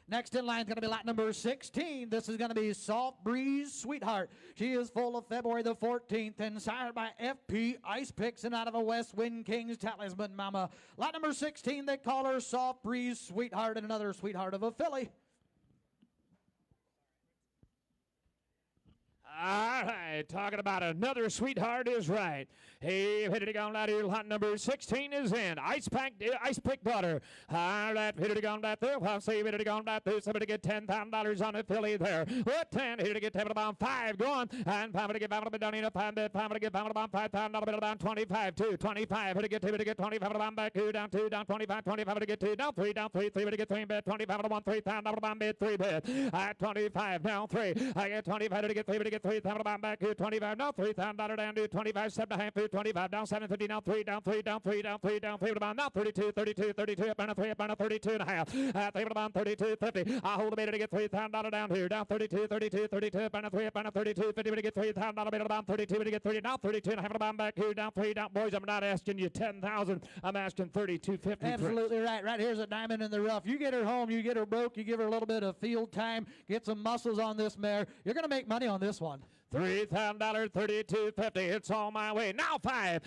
Next in line is going to be lot number 16. This is going to be Soft Breeze Sweetheart. She is full of February the 14th and sired by FP Ice Picks and out of a West Wind Kings Talisman Mama. Lot number 16, they call her Soft Breeze Sweetheart, and another sweetheart of a filly. All right, talking about another sweetheart is right. Hey, hit it on out here. Lot number 16 is in. Ice Pick Daughter. All right, hit it on that there. I'll say hit it on that there. Somebody get $10,000 on the filly there. What 10? Hit it to get 10 about 5 going. And 5 to get 5 to down in a 5 bit. 5 to get 5 about $5,000 about 25 2 25. Hit to get 2 to get 25 about back 2 down 25 25 to get 2 down 3 down 3 3 to get 3 bit 25 to 1 $3,000 about bid 3 bit. At 25 down 3. I get 25 to get 3 to get 3,000 about back 25 now $3,000 down to 25 7.5 25 down 750 now 3 down 3 down 3 down 3 down 3 about now 32 up on a 3 up on a 32 and a half. 3 about 32 50. I hold a bit to get $3,000 down here down 32 up on a 3 up on a 32 50 to get $3,000 bit about 32 to get 30 now 32 and a half about back here down 3 down. Boys, I'm not asking you 10,000. I'm asking 32.50. Absolutely right. Right here's a diamond in the rough. You get her home, you get her broke, you give her a little bit of field time, get some muscles on this mare. You're going to make money on this one. $3,000, $32.50. It's on my way. Now 5.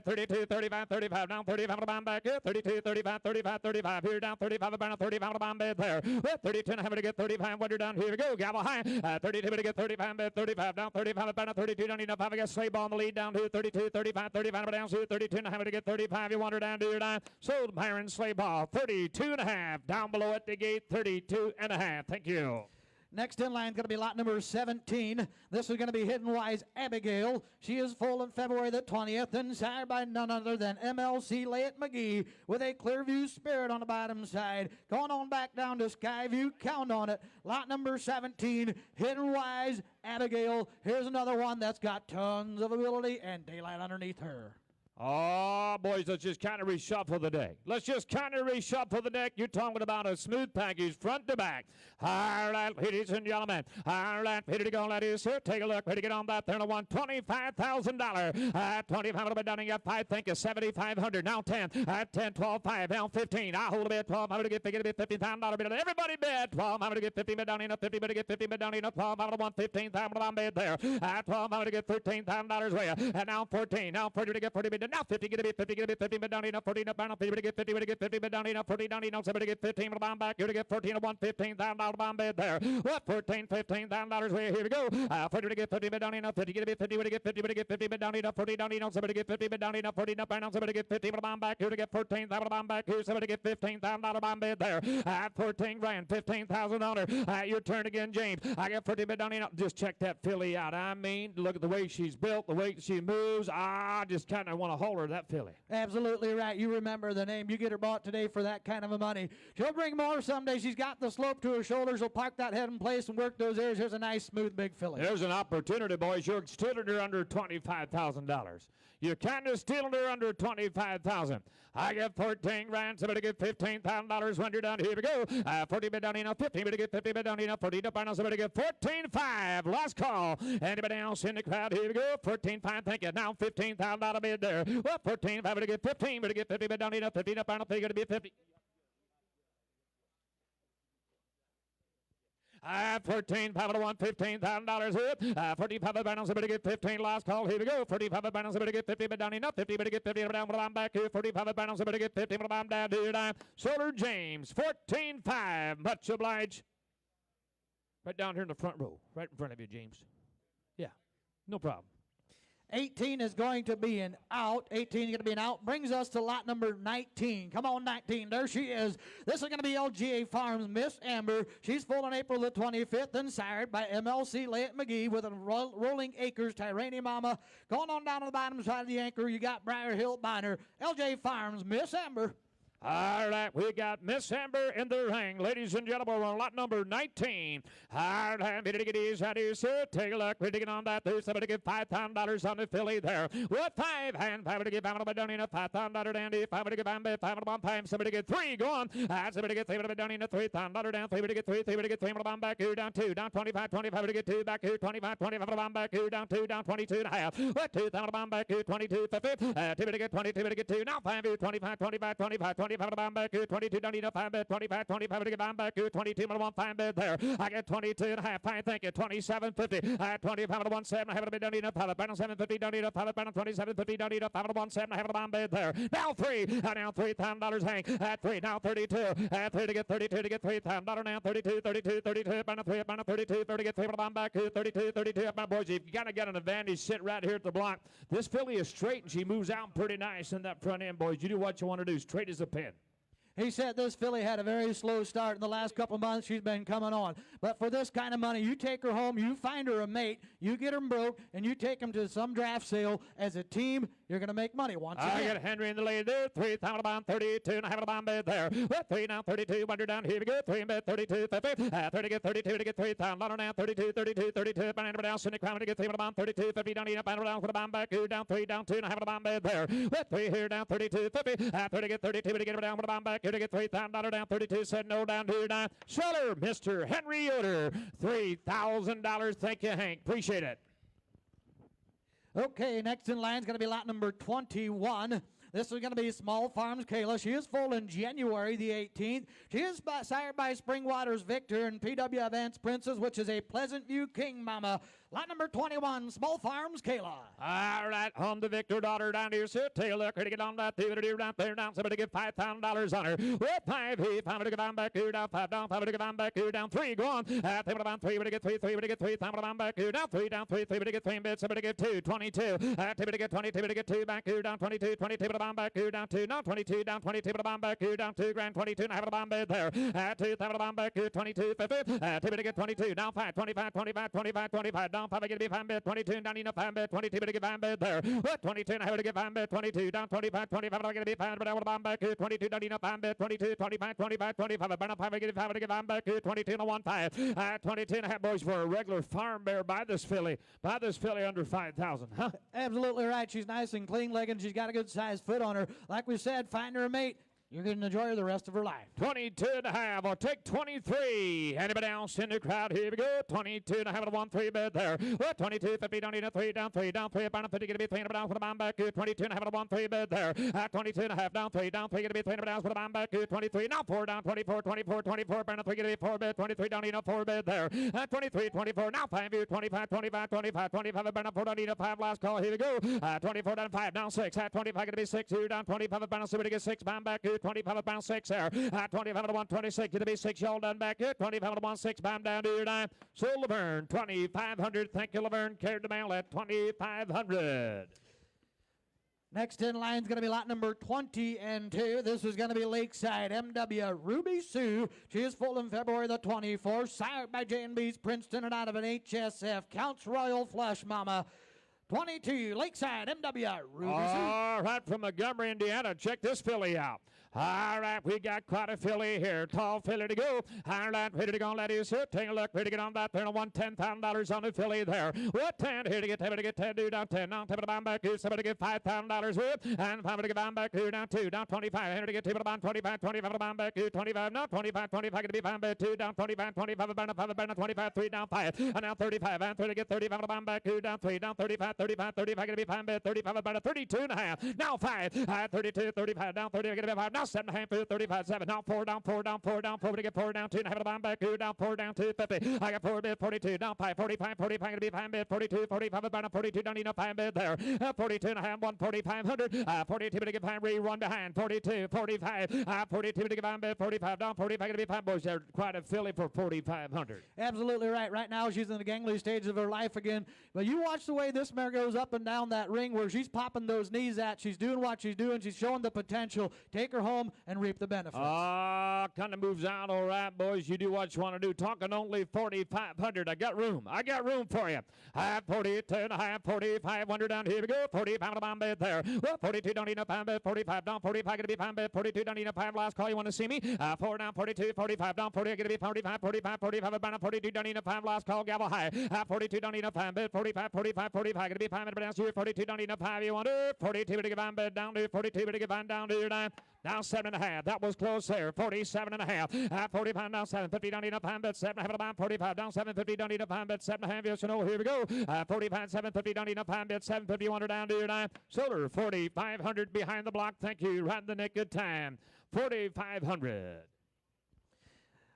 32, 35, 35. Down 35 to bomb back here. 32, 35, 35, 35. Here down 35 about 35 to bomb bed there. 32 and having to get 35. Wonder down here we go. Gavel high. 32 to get 35 bed 35. Down 35 about 32. Don't need enough. I got sleigh ball in the lead down to 32, 35, 35 down to 32 and having to get 35. You wander down to your 9. Sold Byron sleigh ball 32 and a half. Down below at the gate 32 and a half. Thank you. Next in line is going to be lot number 17. This is going to be Hidden Wise Abigail. She is full on February the 20th and sired by none other than MLC Layett McGee with a Clearview Spirit on the bottom side. Going on back down to Skyview. Count on it. Lot number 17, Hidden Wise Abigail. Here's another one that's got tons of ability and daylight underneath her. Oh, boys, let's just kind of reshuffle the deck. Let's just kind of reshuffle the deck. You're talking about a smooth package front to back. All right, ladies and gentlemen. All right, ready to go, ladies. Here, take a look. Ready to get on that there. One $25,000. 25 a little bit down. You got 5. Think of 7,500. Now 10. 10, 12, 5. Now 15. I hold a bit. 12. I'm going to get $15,000 bid. Everybody bid. 12. I'm going to get 50 bid down enough. 50 bid to get 50 bid down enough. 12. I'm going to want $15,000 bid there. 12. I'm going to get $13,000 way. And now 14. Now 40 to get 40 bid. Now 50 get a bit 50 get a bit 50 bid down enough. 14 up on 50 to get 50 to get 50 bid down enough. 40 down enough. Somebody get 15 to bomb back. You're to get 14 to one $15,000 bomb bid there. What 14 $15,000 way. Here we go. 40 to get 50 bid down enough. 50 get a bit 50 to get 50 to get 50 bid down enough. 40 down enough. Somebody get 50 bid down enough. 40 up and down. Somebody get 50 to bomb back. Here to get 14,000 bomb back. Here somebody get $15,000 bomb bid there. 14 grand, $15,000. Your turn again, James. I got 40 bid down enough. Just check that filly out. I mean, look at the way she's built, the way she moves. I just kind of want to hold her, that filly. Absolutely right. You remember the name. You get her bought today for that kind of a money. She'll bring more someday. She's got the slope to her shoulders. She'll park that head in place and work those ears. Here's a nice, smooth, big filly. There's an opportunity, boys. You're stealing her under $25,000. You're kind of stealing her under $25,000. I get 14 grand. Somebody get $15,000 when you're done. Here we go. 40 bid down enough. 15 bid to get 50 bid down enough. 40 up on somebody get 14.5. Last call. Anybody else in the crowd? Here we go. 14.5. Thank you. Now $15,000 bid there. Well, 14.5 to get 15 bid to get 50 bid down enough. 15 up on a figure to be 50. 14, 5 to 1, $15,000 here. 45 balance, somebody get 15. Last call. Here we go. 45 balance, somebody get 50, but down enough. 50, but get 50, down, but I'm back here. 45 balance, somebody get 50, but I'm down here. Solar James, 14.5. Much obliged. Right down here in the front row, right in front of you, James. Yeah, no problem. 18 is going to be an out. 18 is going to be an out. Brings us to lot number 19. Come on, 19. There she is. This is going to be LGA Farms Miss Amber. She's full on April the 25th and sired by MLC Layett McGee with a Rolling Acres Tyranny Mama. Going on down to the bottom side of the anchor, you got Briar Hill Biner. LJ Farms Miss Amber. All right, we got Miss Amber in the ring. Ladies and gentlemen, we're on lot number 19. All right, ready to get these out here, sir. Take a look. Ready to get on that. There's somebody to give $5,000 on the filly there. What $5 and $5 to give $5 down in a $5,000 dandy. $5 to give $5 $5 time. Somebody to get $3 going. Somebody to get $3 down in a $3,000 down. $3 to get $3 to get $3 back here down 2 down 25 25 to get 2 back here 25 25 back here down 2 down 22 and a half. What $2,000 back here 22 50. $2 to get 20 $2 to get 2 now 5 here 25 25 25 25 back here 22 don't need a 5 bed 25 25 to get back here 22 1 5 bed there. I get 22 and a half. Fine, thank you. 27 50. 25 to 1 7. I have a bit don't need a 5 bed 7 50 don't need a 5 bed 27 50 don't need a 5 to 1 7. I have a bomb bed there. Now 3 now $3,000 hang at 3 now 32 at 3 to get 32 to get $3,000 now 32 32 32 about 3 about 32 30 get 3 bomb back here 32 32 my boys. If you gotta get an advantage, sit right here at the block. This filly is straight and she moves out pretty nice in that front end, boys. You do what you want to do. Straight as a pin. He said this filly had a very slow start in the last couple of months. She's been coming on. But for this kind of money, you take her home, you find her a mate, you get them broke, and you take them to some draft sale. As a team, you're going to make money once again. I got Henry in the lead there. 3,000 bomb 32 and I have a bomb bed there. What 3 now 32 wonder down here we go. 3 in bed 32 50. 30 get 32 to get 3,000 now 32 32 32. Banana down Cindy Crown to get 3 bomb 32 50 down here. Banana down for the bomb back here down 3 down 2 and I have a bomb bed there. What 3 here down 32 50. 30 get 32 to get down for the bomb back here to get $3,000 down 32 said no down 2 9. Seller Mr. Henry Yoder $3,000. Thank you, Hank. Appreciate it. Okay, next in line is going to be lot number 21. This is going to be Small Farms Kayla. She is full in January the 18th. She is sired by Springwaters Victor and PW Events Princess, which is a Pleasant View King Mama. Lot number 21, Small Farms Kayla. All right, home the Victor daughter down here. Sit, take a look. Ready to get on that theater down there. Down. Somebody give $5,000 on her. With 5 he 5 to get on back here down 5 down 5 to get on back here down 3 go on. 3 down 3 to get 3 3 to get 3 5 on back here down 3 down 3 3 to get 3 bits. Somebody get 2 22. 2 to get 20 2 to get 2 back here down 22 22 to bomb back here down 2 now 22 down 22 to bomb back here down 2 grand 22 and I have a bomb bed there. 2 5 to bomb back here 22 50. 2 to get 22 down 5 25 25 25 25 down 5 I get to be 5 bed 22 down enough 5 bed 22 to get 5 bed there. What 22 and I have to get 5 bed 22 down 25 25 I get to be 5 but I want to bomb back here 22 down enough 5 bed 22 25 25 25 I burn up 5 I get 5 to get 5 back here 22 and 1 5. 22 and a half boys for a regular farm bear. Buy this filly under 5,000, huh? Absolutely right. She's nice and clean legged. She's got a good sized foot on her. Like we said, find her a mate. You're going to enjoy her the rest of her life. 22 and a half. I'll take 23. Anybody else in the crowd? Here we go. 22 and a half and a 1-3 bed there. What? 22, 50 down in a 3 down 3 down 3. About 50 going to be 3 down for the bomb back here. 22 and a half and a 1-3 bed there. 22 and a half down 3 down 3 going to be 3 down for the bomb back here. 23 now 4 down 24 24 24. About 3 going to be 4 bed 23 down in a 4 bed there. 23 24 now 5 here 25 25 25 25. About 4 down in a 5 last call. Here we go. 24 down 5 down 6. 25 going to be 6 here down 25. About somebody get 6 bomb back here. 25 about 6 there. 25 to 126. Going to be 6 y'all done back here. 25 to 16 bomb down to your 9. So Laverne 2,500. Thank you Laverne. Carried the mail at 2,500. Next in line is going to be lot number 20 and 2. This is going to be Lakeside MW Ruby Sue. She is full in February the 24th. Sired by J&B's Princeton and out of an HSF. Counts Royal Flush Mama. 22, Lakeside MW Ruby Sue. All right, from Montgomery, Indiana. Check this filly out. All right, we got quite a filly here. Tall filly to go. All right, ready to go. Let you sit. Take a look. Ready to get on that there. $10,000 on the filly there. What 10? Here to get 10. To get 10. Do down 10. Now 10 to bomb back here. Somebody get $5,000 with. And 5 to get bomb back here. Down 2. Down 25. Here to get 2 to bomb 25. 25 to bomb back here. 25. Now 25. 25 to be bomb back 2. Down 25. 25 to bomb 5. 25. 3 down 5. And now 35. And 3 to get 35 to bomb back here. Down 3. Down 35. 35. 35 to be bomb back 35. About 32 and a half. Now 5. 32. 35. Down 30. Get 5. Now 7 and a half. 35. 7. Now 4 down 4 down 4 down 4 to get 4 down 2 and have a bomb back 2 down 4 down 2 50. I got 4 bid 42 down 5 45 45 going to be 5 bid 42 45 about 42 down enough 5 bid there. 42 and a half 1 4500 42 to get 5 run behind 42 45 42 to get 5 bid 45 down 45 going to be 5 boys there. Quite a filly for 4,500. Absolutely right. Right now she's in the gangly stage of her life again. But you watch the way this mare goes up and down that ring where she's popping those knees at. She's doing what she's doing. She's showing the potential. Take her home. home and reap the benefits. Kind of moves out. All right, boys. You do what you want to do. Talking only 4,500. I got room for you. 42 and a half, 4,500 down. Here we go. 45 on the bomb bed there. Well, 42 don't need a pound bed. 45 down. 45 going to be pound bed. 42 don't need a pound. Last call. You want to see me? 4 down. 42. 45 down. 40 going to be 45. 45. 45 about 42 don't need a pound. Last call. Gavel high. 42 don't need a pound bed. 45. 45. 45 going to be pound bed. Down here. 42 don't need a pound. You want to? 42 to get pound bed down to 42 to get pound down to 9. Down 7.5. That was close there. 47.5. 45 down 750. Don't need a pound bed. 7.5 about 45 down 750. Don't need a pound bed. 7.5. Yes or no? Here we go. 45 750. Don't need a pound bed. 750. 100 down to 9. Solar 4,500 behind the block. Thank you. Right in the nick of time. 4,500.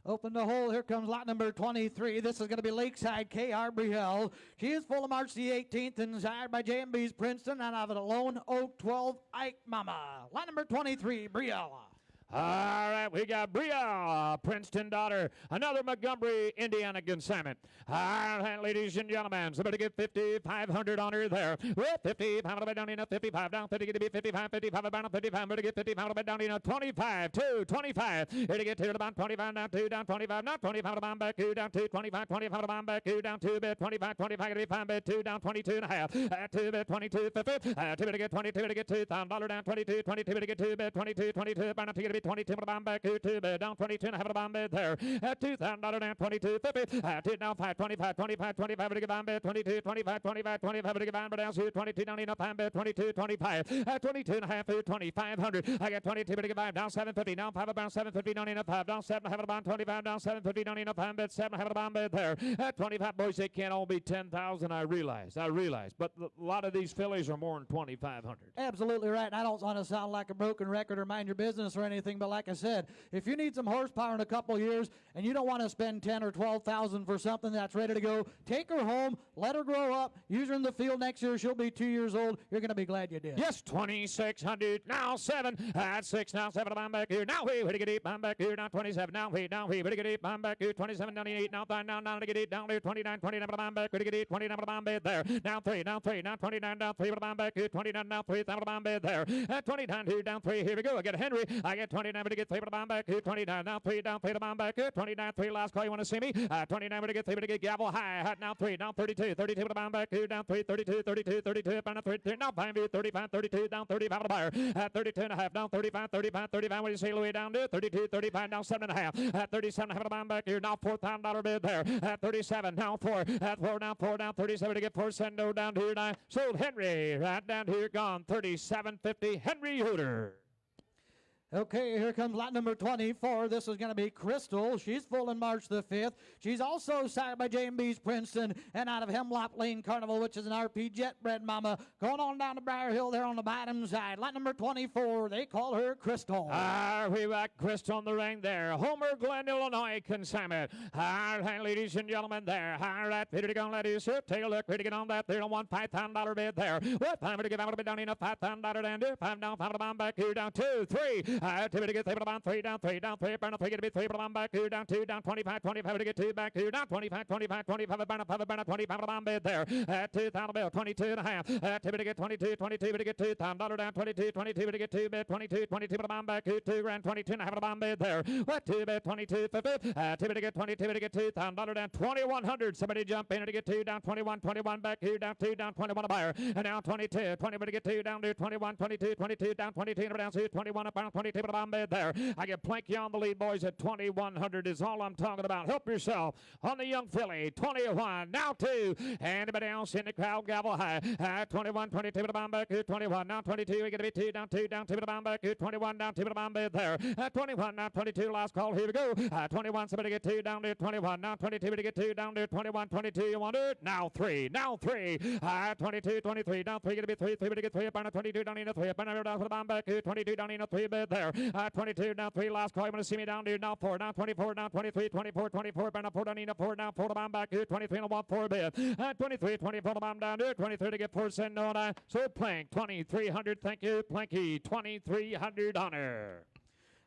Open the hole. Here comes lot number 23. This is going to be Lakeside K.R. Brielle. She is full of March the 18th and desired by J&B's Princeton and out of the Lone Oak 12 Ike Mama. Lot number 23, Brielle. All right, we got Bria, Princeton daughter, another Montgomery, Indiana consignment. All right, ladies and gentlemen, somebody get 5,500 on her there. Well, 55 down in a 55 down, 50 to be 55, 55 about 55, to get 55 down in a 25, 2, 25. Here to get to about 25 down, 2 down, 25, not 25 to bomb back, 2 down, 2, 25, 25 to bomb back, 2 down, 2 bit, 25, 25 to be 5 bit, 2 down, 22 and a half, 2 bit, 22, 50, 2 to get 22 to get $2,000 down, 22, 22 to get 2 bit, 22, 22, bound to get 22 to bomb back, 2 bit, down 22 and a half to bomb bit there, $2,000 down, 22, 50, 2 down, 5, 25, 25, 25 to get bomb bit, 22, 25, 25, 25 to get bomb bit down, 22 down in a bomb bit, 22, 25, 22 and a half, 2,500, I got 22 to get 5, down 750, down 5 about 750 down in a 5, down 7 half of the bomb, 25 down 750 down in a bomb bit, 7 half of the bomb bit there, 25 boys, they can't all be 10,000, I realize, but a lot of these fillies are more than 2,500. Absolutely right. And I don't want to sound like a broken record or mind your business or anything, but like I said, if you need some horsepower in a couple years and you don't want to spend 10 or 12,000 for something that's ready to go, take her home, let her grow up, use her in the field next year. She'll be 2 years old. You're going to be glad you did. Yes, 2,600. Now 7. At 6. Now 7. I'm back here. Now we get 8. I'm back here. Now 27. Now we get 8. I'm back here. 27. Down 8. Now 5. Now to get 8. Down there. 29. 29. I'm back. We get 8. 29. I'm back there. Now 3. Now 3. Now 29. Down 3. I'm back here. 29. Now 3. I'm back there. At 29. 2. Down 3. Here we go. I get Henry. I get 29. To get 3. I'm back here. 29. Now 3. Down 3. I'm back here. 29. 3. Last call. You want to see me? 29. To get 3. To get Gavel high. Now 3. Now 32. 32. I'm back here. Down 3. 32. 32. 32. Down 32. Now 5. 35. 32. Down 35 to buyer. At 32 and a half. Down 35. 35. 35. What do you say, Louis? Down to 32. 35. Down 7 and a half. At 37. Have a back here. Now $4,000 bid there. At 37. Now 4. At 4. Now 4. Down 37 to get 4. Sendo down here. 9. Sold Henry. Right down here. Gone. 37.50. Henry Hooter. Okay, here comes lot number 24. This is going to be Crystal. She's full in March the 5th. She's also sired by J&B's Princeton and out of Hemlock Lane Carnival, which is an RP jet bred mama. Going on down to Briar Hill there on the bottom side. Lot number 24, they call her Crystal. We got Crystal on the ring there. Homer Glen, Illinois consignment. All right, ladies and gentlemen, there. All right, ready to go, ladies. Take a look. Ready to get on that. They don't want $5,000 bid there. What time to give out a bit down in a $5,000 down there. 5 down, 5 down, back here, down 2, 3. To get 3 down, 3 down, 3 down, 3 burn 3 get to be 3 down, back here, down 2 down, 25, 25 to get 2 back here, down 25, 25, 25 burn 25 down bid there. At 2,000 bill, 22 and a half. To get 22, 22 to get $2,000 down, 22, 22 to get 2 bid, 22, 22 down back here, 2 grand, 22 and a half down bid there. What 2 bid, 22, 50. To get 22 to get $2,000 down, 2,100. Somebody jump in to get 2 down, 21, 21 back here, down 2 down, 21 a buyer, and now 22, 20 to get 2 down to 21, 22, 22 down, 22 down, 21 up down, 22 down bid there. I get Planky on the lead, boys, at 2,100 is all I'm talking about. Help yourself on the young filly. 21, now 2. Anybody else in the crowd, gavel high. 21, 22 to the bomb back here, 21. Now 22, we got to be 2 down, 2 down, 2 to the bomb back here, 21 down, 2 to the bomb bid there. 21, now 22, last call, here we go. 21, somebody get 2 down there, 21. Now 22 to get 2 down there, 21, 22, you want it? Now 3, now 3. 22, 23, down 3, got to be 3, 3 to get 3 up on a 22 down in a 3 up on a down to the bomb back here, 22 down in a 3 bid there. 22, now 3, last call, you want to see me down here, now 4, now 24, now 23, 24, 24, down 4 down in a 4, now 4 to bomb back here, 23 and a 1, 4 bid. 23, 24 to bomb down there, 23 to get 4 send on so Plank, 2,300, thank you, Planky, 2,300 honor.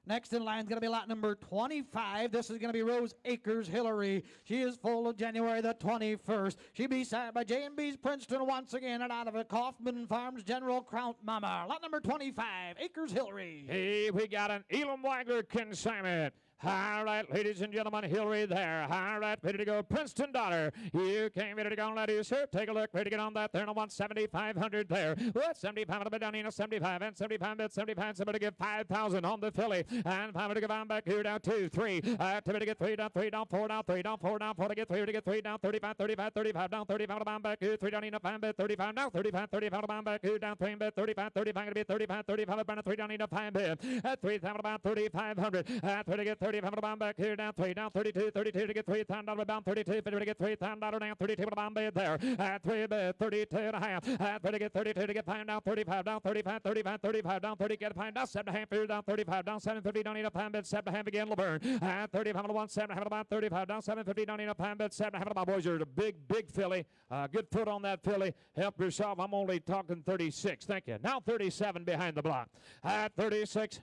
Next in line is going to be lot number 25. This is going to be Rose Acres Hillary. She is full of January the 21st. She be signed by J&B's Princeton once again, and out of a Kaufman Farms General Crown Mama. Lot number 25, Acres Hillary. Hey, we got an Elam Wagler consignment. All right, ladies and gentlemen, Hillary there. All right, ready to go. Princeton daughter. You came ready to go, ladies, sir. Take a look. Ready to get on that there. And I want 7,500 there. What? 75 on the down in a 75 and 75 bid 75. Somebody give 5,000 on the filly. And 5 to give on back here down 2, 3. To get 3 down, 3 down, 4 down, 3 down, 4 down, 4 to get 3 to get 3 down, 35, 35, 35 down, 35 to bound back here, 3 down in a 5 bid 35 now, 35, 35 to bound back here down 3 bid 35, 35 going to be 35, 35 about 3 down in a 5 bid. At 3,000 about 3,500. 3 to get 35 to bound back here down 3 down 32, 32 to get $3,000 down 32, 50 to get $3,000 down 32 to bound bid there. At 3 bid 32 and a half. At 3 to get 32 to get 5 down 35 down 35, 35, 35 down 30 get 5 down 7 and a half here down 35 down 750 down in a 5 bid 7 and a half again Laverne. At 35 to 1 7 and a half about 35 down 750 down in a 5 bid 7 and a half about boys. You're a big filly. Good foot on that filly. Help yourself. I'm only talking 36. Thank you. Now 37 behind the block. At 36.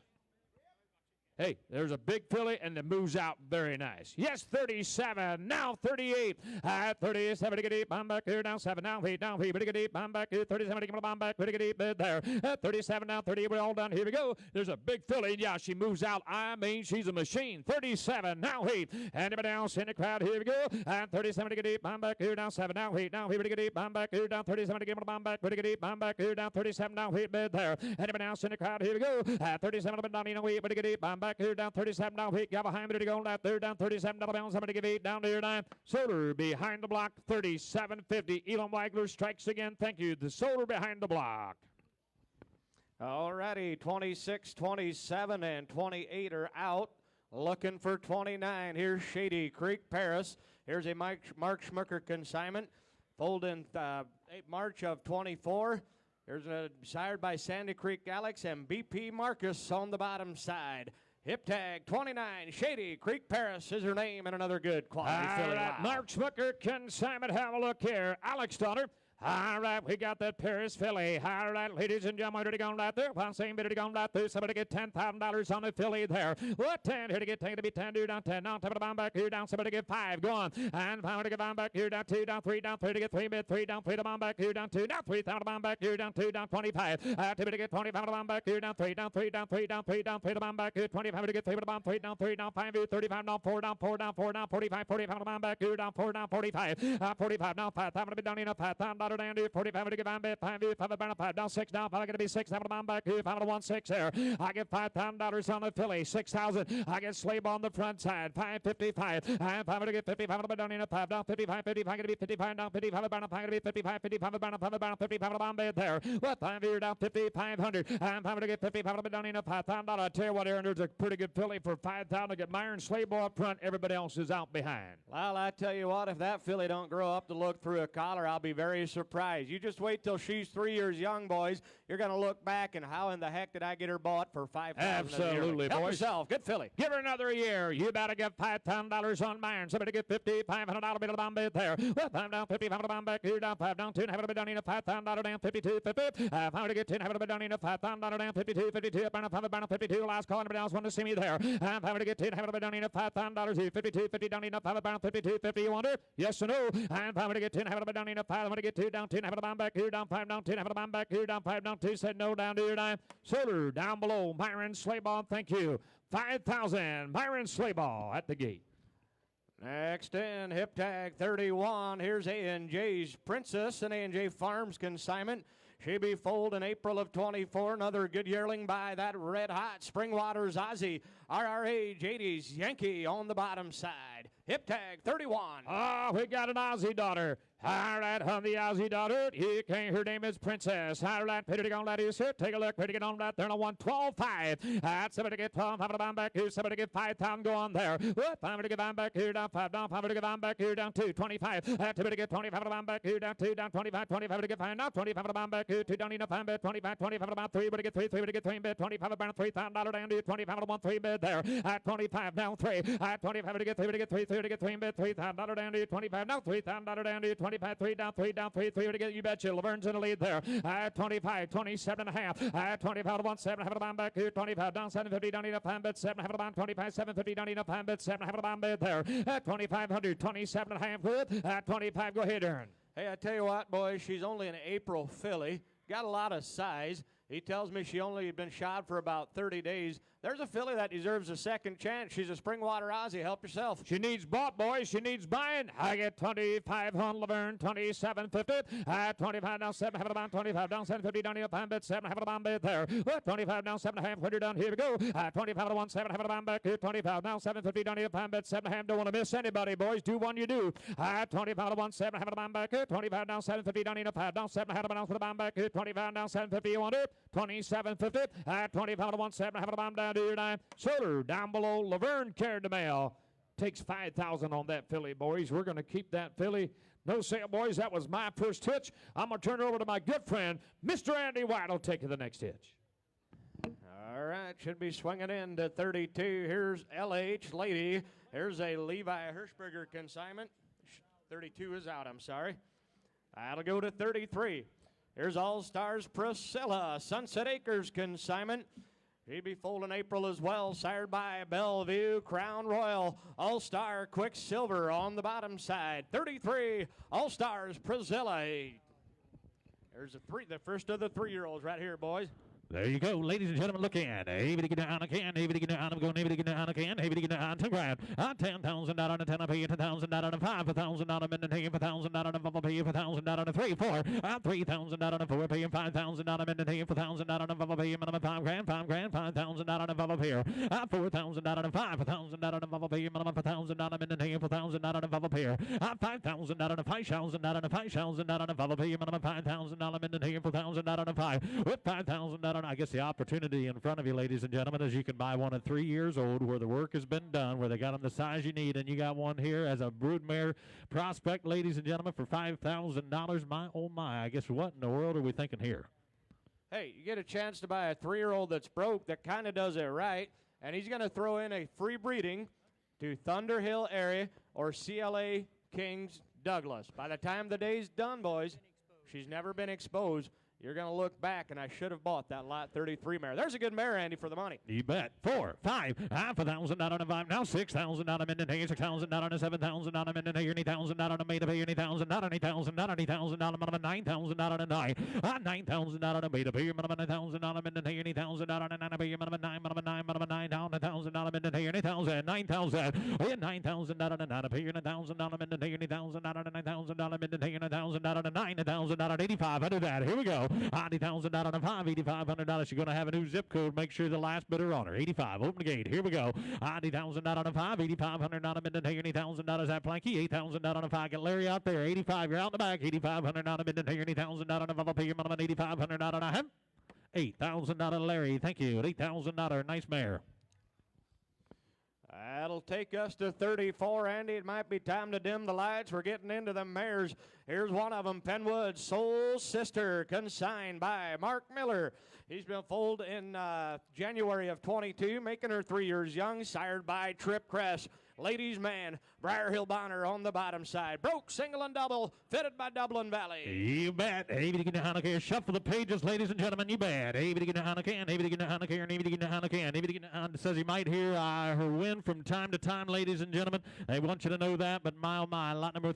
Hey, there's a big filly, and it moves out very nice. Yes, 37. Now 38. At 37 to get deep. I'm back here down 7. Down 8. Down 8. To get deep. I'm back here. 37 to get my back. To get deep there. At 37 now 38. We're all done. Here we go. There's a big filly. Yeah, she moves out. I mean, she's a machine. 37. Now 8. Anybody else in the crowd? Here we go. At 37 to get deep. I'm back here down 7. Now 8. Now 8 to get deep. I'm back here down 37 to get my back. To get deep. I'm back here down 37. Now 8 bed there. Anybody else in the crowd? Here we go. At 37 down in a week. To get deep. I'm back here down 37 now. Heat got behind me to go that third down 37 double bounds. Somebody give 8 down to your 9. Soder behind the block 37.50. Elam Wagler strikes again. Thank you. The Soder behind the block. All righty, 26, 27, and 28 are out. Looking for 29. Here's Shady Creek Paris. Here's a Mark Schmucker consignment. Foaled in March of 24. Here's a sired by Sandy Creek Alex and BP Marcus on the bottom side. Hip tag 29, Shady Creek Paris is her name, and another good quality filly. Right, Mark Schmucker consignment. Have a look here. Alex daughter. All right, we got that Paris filly. All right, ladies and gentlemen, ready to go right there. One same bit to go right there. Somebody get $10,000 on the filly there. What 10? Here to get 10 to be 10. Do down 10. Now top of the bound back here down. Somebody get 5. Go on. And 5 to get bound back here down 2 down 3 down 3 to get 3 bid 3 down 3 to bound back here down 2 down 3 down to bound back here down 2 down 25. 2 to get 25 to bound back here down 3 down 3 down 3 down 3 down 3 to bound back here 25 to get 3 to bound 3 down 5 35 down 4 down 4 down 4 down 45 45 to bound back here down 4 down 45 45 now 5 to be down in a $5,000 down to 45 to get bound back 5 5 down 6 down 5 going to be 6 7 to bound back here 5 to 1 6 there. I get $5,000 on the filly 6,000. I get Slave on the front side 555 and 5 to get 55 to down in a 5 down 55 55 going to be 55 down 55 down 5 going to be 55 55 down 5 down 55 to bound back there. What 5 here down 5,500 and 5 to get 55 to down in a $5,000. I tell you what, Aaron, there's a pretty good filly for 5,000 to get Myron Slave up front. Everybody else is out behind. Well, I tell you what, if that filly don't grow up to look through a collar, I'll be very surprised. You just wait till she's 3 years young, boys. You're going to look back and how in the heck did I get her bought for $5,000? Absolutely, Help boys. yourself. Good filly. Give her another year. You better get $5,000 on Myron. Somebody get $5,500 bit of the bomb bid there. Well, 5 down, 55 to bomb back here down 5 down 2 and have it a bit down in a $5,000 down 52 50. 5 to get 10 have it a bit down in a $5,000 down 52 52 up on 5 down 52. Last call. Anybody else want to see me there? 5 to get 10 have it a bit down in a $5,000 here 52 50 down in a 5 down 52 50. You wonder? Yes or no? And 5 to get 10 have it a bit down in a 5. I'm going to get 2 down 10 have it a bomb back here down 5 down 10 have it a bomb back here down 5 down 2 said no down to your 9. Soder down below. Myron Slayball. Thank you. 5,000. Myron Slayball at the gate. Next in, hip tag 31. Here's A&J's Princess, an A&J Farms consignment. She be foaled in April of 24. Another good yearling by that red-hot Springwaters Aussie. RRA JD's Yankee on the bottom side. Hip tag 31. Oh, we got an Aussie daughter. All right, on the Aussie daughter. Here came, her name is Princess. All right, Peter to go on that is here. Take a look. Peter to get on that there on 112.5. That's somebody to get 12. 5 to bound back here. Somebody to get 5,000 go on there. What? 5 to get bound back here down 5 down. 5 to get bound back here down 2. 25. Somebody to get 25 to bound back here down 2 down 25. 25 to get 5 now. 25 to bound back here 2 down in a 5 bed. 25 25 to bound 3. But to get 3 3 to get 3 bed. 25 about $3,000 down to 25 to 1 3 bed there. At 25 down 3. At 25 to get 3 to get 3 3 to get 3 bed. $3,000 down to 25 now. $3,000 down to 25. 25, 3 down, 3 down, 3 to get you betcha. Laverne's in the lead there. 25, 27 and a half. 25 to 1, 7, half of the bomb back here. 25 down, 750 down enough hand bid. 7, half of the bomb, 25, 750 down enough hand bid. 7, half of the bomb bid there. 2,500, 27 and a half good. 25, go ahead, Aaron. Hey, I tell you what, boys, she's only an April filly. Got a lot of size. He tells me she only been shod for about 30 days. There's a filly that deserves a second chance. She's a Springwater Aussie. Help yourself. She needs bought, boys. She needs buying. I get 25 on Laverne, 27.50. 25 down, 7, half of the bomb, 25 down, 750 down, up, bid, 7, half of the bomb bid there. 25 down, 7, half, 100 down, here we go. 25 to 1, 7, half of the bomb back here, 25 down, 750 down, up, bid, 7, half, don't want to miss anybody, boys. Do one, you do. 25 to 1, 7, half of the bomb back here, 25 down, 750 down, up, down, 7, half of the bomb for the bomb back here, 25 down, 750, you want it? 27.50. 25 to 1, 7, half of the bomb down to your 9. Solar down below. Laverne carried the mail. Takes 5,000 on that filly, boys. We're going to keep that filly. No sale, boys. That was my first hitch. I'm going to turn it over to my good friend, Mr. Andy White. Will take the next hitch. All right, should be swinging in to 32. Here's LH Lady. Here's a Levi Hirschberger consignment. 32 is out, I'm sorry. That'll go to 33. Here's All Stars Priscilla, Sunset Acres consignment. She'd be foaled in April as well, sired by Bellevue, Crown Royal, All-Star Quicksilver on the bottom side. 33, All-Stars Priscilla. There's the first of the 3-year-olds right here, boys. There you go, ladies and gentlemen, look in. Able to get down again, able to get down, I'm going able to get down again, able to get down, 10 grand. 10,000 down on a 10, I pay 10,000 down on a 5, 1,000 down on a minute, 1,000 down on a 5, I pay 1,000 down on a 3, 4, 3,000 down on a 4, paying 5,000 down on a minute, 1,000 down on a 5, I pay minimum 5 grand, 5,000 down on a 5 up here. 4,000 down on a 5, 1,000 down on a 5, I pay minimum 1,000 down on a minute, 1,000 down on a 5 up here. 5,000 down on a 5,000 down on a 5,000 down on a 5, I pay minimum 5,000 down on a minute, 1,000 down on a 5. With 5,000 down on, I guess the opportunity in front of you, ladies and gentlemen, is you can buy one at 3 years old where the work has been done, where they got them the size you need, and you got one here as a broodmare prospect, ladies and gentlemen, for $5,000. My, oh my, I guess what in the world are we thinking here? Hey, you get a chance to buy a 3-year-old that's broke that kind of does it right, and he's going to throw in a free breeding to Thunderhill area or CLA Kings Douglas. By the time the day's done, boys, she's never been exposed. You're going to look back, and I should have bought that Lot 33 mare. There's a good mare, Andy, for the money. You bet. 4, 5, 5,000 down on a 5. Now 6,000 down on a minute, 6,000 down on a 7,000 down on a minute, 8,000 down on a made of 8,000 down on 8,000 down on 8,000 down on a 9,000 down on a 9. 9,000 down on a made of minimum 9,000 down on a minute, 8,000 down on a 9, minimum 9, minimum 9 down 1,000 down a minute, 8,000, 9,000, 9,000 down on a 9, 1,000 down a minute, 8,000 down on a 9,000 down a minute, 8,000 down on a 9, 1,000 down on 85. Under that, here we go. 80,000 down on a 5, $8,500. You're going to have a new zip code. Make sure the last bidder on her. 85. Open the gate. Here we go. 80,000 down on a 5, $8,500 down a minute. $80,000 at Planky. 8,000 down on a 5. Get Larry out there. 85. You're out in the back. 8,500 down a minute. $80,000 down on a 5. Pay your minimum. 8,500 down on a hem. 8,000 down on Larry. Thank you. $8,000. Nice mare. That'll take us to 34, Andy. It might be time to dim the lights. We're getting into the mares. Here's one of them, Penwood Soul Sister, consigned by Mark Miller. He's been foaled in January of 22, making her 3 years young, sired by Trip Crest. Ladies man, Briar Hill Bonner on the bottom side. Broke, single, and double, fitted by Dublin Valley. You bet. Able to get the Hanukkah. Shuffle the pages, ladies and gentlemen. You bet. Able to get the Hanukkah. Able to get the Hanukkah. Able to get the Hanukkah. Able to get the Hanukkah. Says he might hear her win from time to time, ladies and gentlemen. They want you to know that. But my, lot number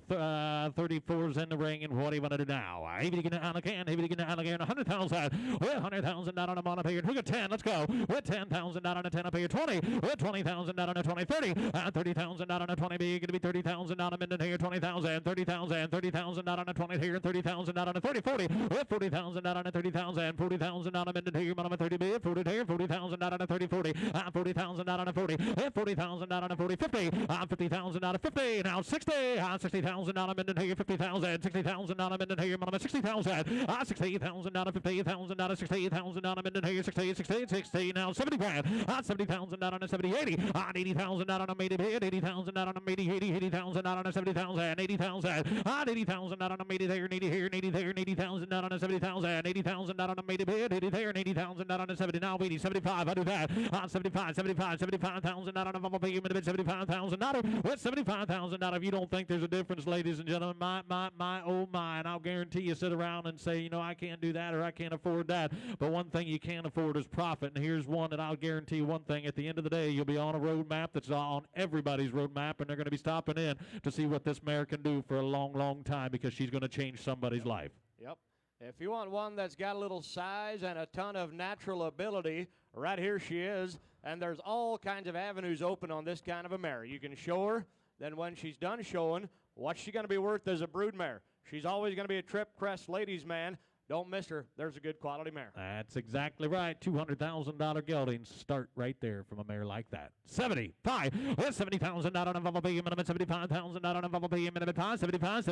34 is in the ring, and what do you want to do now? Able to get the Hanukkah. Able to get the Hanukkah. 100,000. Well, 100,000 down on a monopayer. Who got 10? Let's go. With 10,000 down on a 10 up here. 20. With 20,000 down on a 20. 30. 30,000 down on a 20. Going to be 30,000 down a minute here. 20,000. 30,000. 30,000 down on a 20 here. 30,000 down on a 30. 40. With 40,000 down on a 30,000. 40,000 down a minute here. Minimum 30 bid. 40 here. 40,000 down on a 30. 40. 40,000 down on a 40. 40,000 down on a 40. 50. 50,000 down a 50. Now 60. 60,000 down a minute here. 50,000. 60,000 down a minute here. Minimum 60,000. 60,000 down a 50,000 down a 60,000 down a minute here. 60. Now 70 grand. 70,000 down on a 70. 80. 80,000 down on a made bid. 80,000 out on the 80,000 out on the 70,000, 80,000, 80,000 out on the 80 there, 80 here, 80 there, 80,000 out on the 70,000, 80,000 out on the 80 bid, 80 there, 80,000 out on the 70, now 80, 75, I do that, 75,000 out on the bubble pay, 75,000 out with 75,000 out. If you don't think there's a difference, ladies and gentlemen, my, oh my, and I'll guarantee you sit around and say, you know, I can't do that or I can't afford that. But one thing you can't afford is profit. And here's one that I'll guarantee you one thing. At the end of the day, you'll be on a road map that's on everybody's road map, and they're going to be stopping in to see what this mare can do for a long, long time because she's going to change somebody's life. Yep. If you want one that's got a little size and a ton of natural ability, right here she is. And there's all kinds of avenues open on this kind of a mare. You can show her. Then when she's done showing, what's she going to be worth as a brood mare? She's always going to be a Trip Crest ladies' man. Don't miss her. There's a good quality mare. That's exactly right. $200,000 geldings start right there from a mare like that. 75. With 70,000 out on a bumblebee minimum. 75,000 out on a bumblebee minimum. 75,000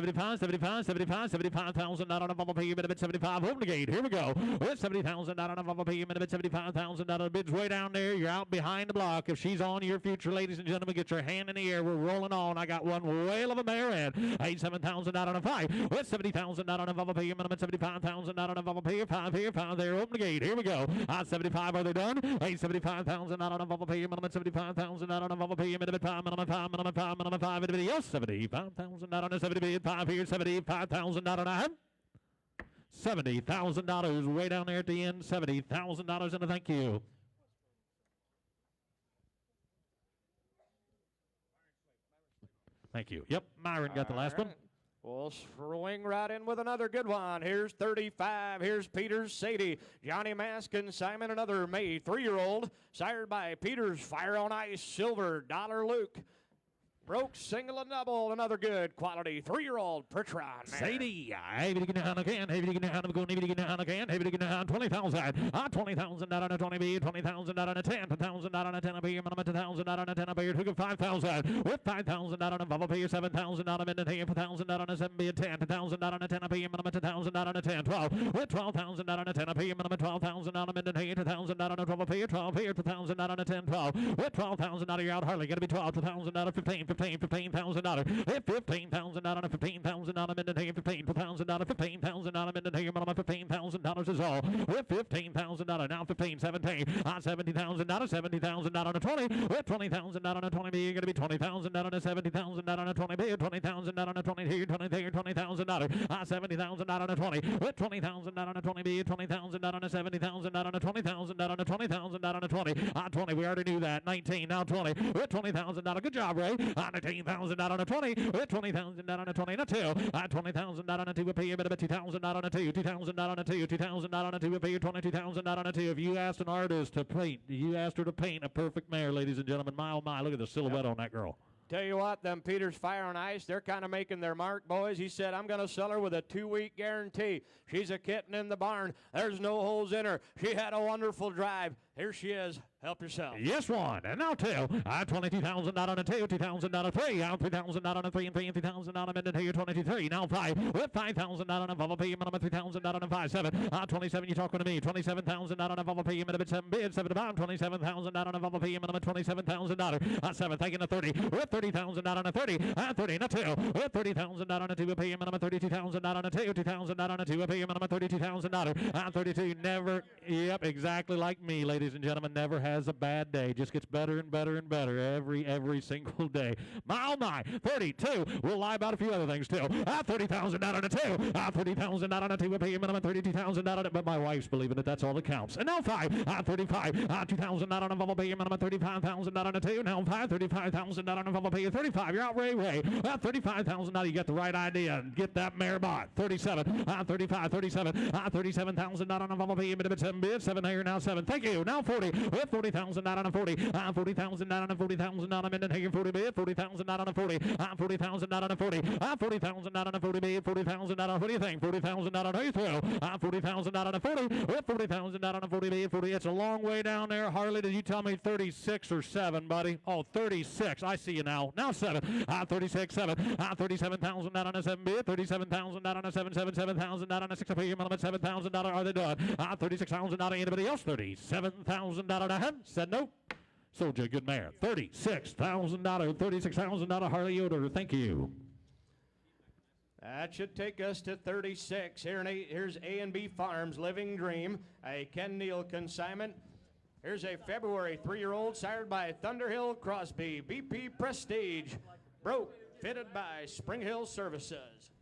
out on a bumblebee minimum. 75 open the gate. Here we go. With 70,000 out on a bumblebee minimum. 75,000 out of the bids way down there. You're out behind the block. If she's on your future, ladies and gentlemen, get your hand in the air. We're rolling on. I got one whale of a mare in. 87,000 out on a 5. With 70,000 out on a bumblebee minimum. 75,000 out on a bubble here, 5 here, 5 there, open the gate, here we go. 75, are they done? 75,000 out on a bubble pay, minimum 75,000 out on a bubble pay, minimum 5, minimum 5, anybody else? 75,000 out on a 70, 5 here, 75,000 out on a $70,000 way down there at the end, $70,000 and a thank you. Thank you. Yep, Myron got the last one. We'll swing right in with another good one. Here's 35. Here's Peters Sadie. Johnny Mask and Simon, another May 3-year-old. Sired by Peters, Fire on Ice, Silver, Dollar Luke. Broke single and double, another good quality 3-year-old Pertron. Sadie, heavy to get down again, heavy to get down, go heavy to get down again, heavy to get down 20,000. 20,000 out on a 20 B, 20,000 out on a 10, 10,000 out on a 10 B, minimum 10,000 out on a 10 B, who got 5,000. With 5,000 out on a bubble pay, 7,000 out on a minute, 4,000 out on a 7 B, 10, 10,000 out on a 10 B, minimum 10,000 out on a 10, 12. With 12,000 out on a 10 B, minimum 12,000 out on a minute, 8,000 out on a 12 B, 12 here, 2,000 out on a 10, 12. With 12,000 out of your out, hardly going to be 12, 2,000 out of 15, 15,000 out. With 15,000 out on a 15,000 out of minute, 15,000 out of 15,000 out of minute, minimum $15,000 is all. With 15,000 out of now 15, 17, 70,000 out of 70,000 out on a 20. With 20,000 out on a 20 B, you're going to be 20,000 out on a 70,000 out on a 20 B, 20,000 out on a 20 here, 20 there, 20,000 out of 70,000 out on a 20. With 20,000 out on a 20 B, 20,000 out on a 70,000 out on a 20,000 out on a 20,000 out on a 20. 20, we already knew that. 19, now 20. With 20,000 out. Good job, Ray. 19,000 out on a 20. With 20,000 out on a 20 and a 2. 20,000 out on a 2 with pay a bit of 2,000 out on a 2. 2,000 out on a 2. 2,000 out on a 2 with pay 22,000 out on a 2. If you asked an artist to paint, you asked her to paint a perfect mare, ladies and gentlemen. My oh my, look at the silhouette on that girl. Tell you what, them Peters Fire on Ice, they're kind of making their mark, boys. He said, I'm going to sell her with a 2-week guarantee. She's a kitten in the barn. There's no holes in her. She had a wonderful drive. Here she is. Help yourself. Yes, one. And now 2. 22,000 out on a 2. 2,000 out on 3. 3,000 out on a 3 and 3,000 out on a minute here. 22,3. Now 5. With 5,000 out on a bubble pay. Minimum 3,000 out on a 5. 7. 27. You talking to me. 27,000 out on a bubble pay. Minimum 7 bid. 7 to bottom. 27,000 out on a bubble pay. Minimum 27,000 out. 7. Taking a 30. With 30,000 out on a 30. 30 and a 2. With 30,000 out on a 2. Pay minimum 32,000 out on a 2. 2,000 out on a 2. Pay minimum 32,000 out. 32. Never. Yep, exactly like me, ladies and gentlemen. Never has a bad day. Just gets better and better and better every single day. My oh my, 32. We'll lie about a few other things too. 30,000 out on a 2. 30,000 out on a 2. We'll pay you minimum 32,000 out on it, but my wife's believing it. That's all that counts. And now 5. 35. 2,000 out on a bubble pay you minimum 35,000 out on a 2. Now 5. 35,000 out on a bubble pay you 35. You're out Ray. 35,000 now. You get the right idea and get that mare bought. 37. 35. 37. 37,000 out on a bubble pay you minimum 7 bid. 7 here now 7. Thank you. Now 40. With 40,000 out on a 40. 40,000 out on a 40,000 out on a minute here. 40 bid. 40,000 out on a 40. 40,000 out on a 40. 40,000 out on a 40 bid. 40,000 out on, what do you think? 40,000 out on a throw. 40,000 out on a 40. With 40,000 out on a 40 bid. 40. It's a long way down there. Harley, did you tell me 36 or 7, buddy? Oh, 36. I see you now. Now 7. 36, 7. 37,000 out on a 7 bid. 37,000 out on a 7. 7,000 out on a 6. $7,000. Are they done? 36,000 out of anybody else? 37,000 out on a 10. Said no. Sold you a good mare. $36,000. $36,000 Harley Yoder. Thank you. That should take us to 36. Here's A&B Farms Living Dream, a Ken Neal consignment. Here's a February 3-year-old sired by Thunderhill Crosby, BP Prestige, broke, fitted by Spring Hill Services.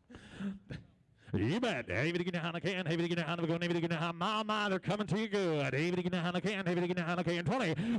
You bet. They're coming to you good. 20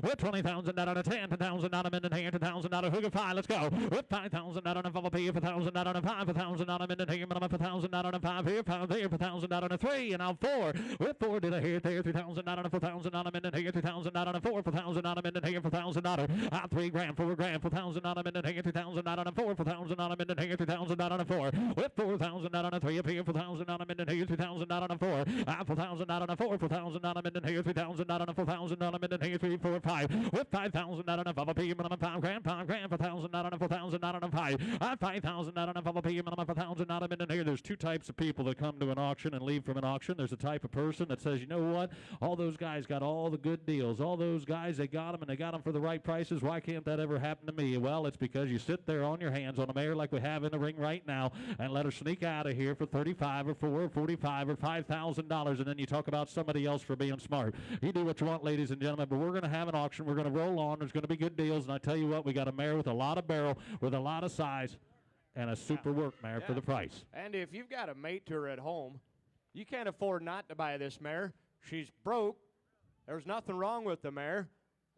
with $20,000 out of 10, $10,000 out of Minden here, $10,000 hook of 5. Let's go. With $5,000 out of FLP, $1,000 out of 5, $1,000 out of Minden here, $1,000 out of 5 here, 5 there, $1,000 out of 3, and now 4. With 4 did I hear there, $3,000 out of 4,000 out of Minden here, $3,000 out of 4, $4,000 out of Minden here, $4,000 out of $3 grand, $4 grand, $4,000 out of Minden here, $3,000 out of 4, $4,000 out of Minden here, $3,000 out of 4. With 4,000 out of 3 up here, 4,000 out of Minden here, 3,000 out of 4, 4,000 out of 4, 4,000 out of Minden here, 3,000 out of 4,000 out of Minden here, 3, 4, 5. With 5,000 out of FLP, minimum 5 grand, 4,000 out of 4,000 out of 5, 5,000 out of FLP, minimum 1,000 out of Minden here. There's two types of people that come to an auction and leave from an auction. There's a type of person that says, you know what, all those guys got all the good deals. All those guys, they got them and they got them for the right prices. Why can't that ever happen to me? Well, it's because you sit there on your hands on a mare like we have in the ring right now and let her sneak out of here for 35 or 4 or 45 or $5,000, and then you talk about somebody else for being smart. You do what you want, ladies and gentlemen, but we're going to have an auction. We're going to roll on. There's going to be good deals, and I tell you what, we got a mare with a lot of barrel, with a lot of size, and a super work mare for the price. And if you've got a mate to her at home, you can't afford not to buy this mare. She's broke. There's nothing wrong with the mare.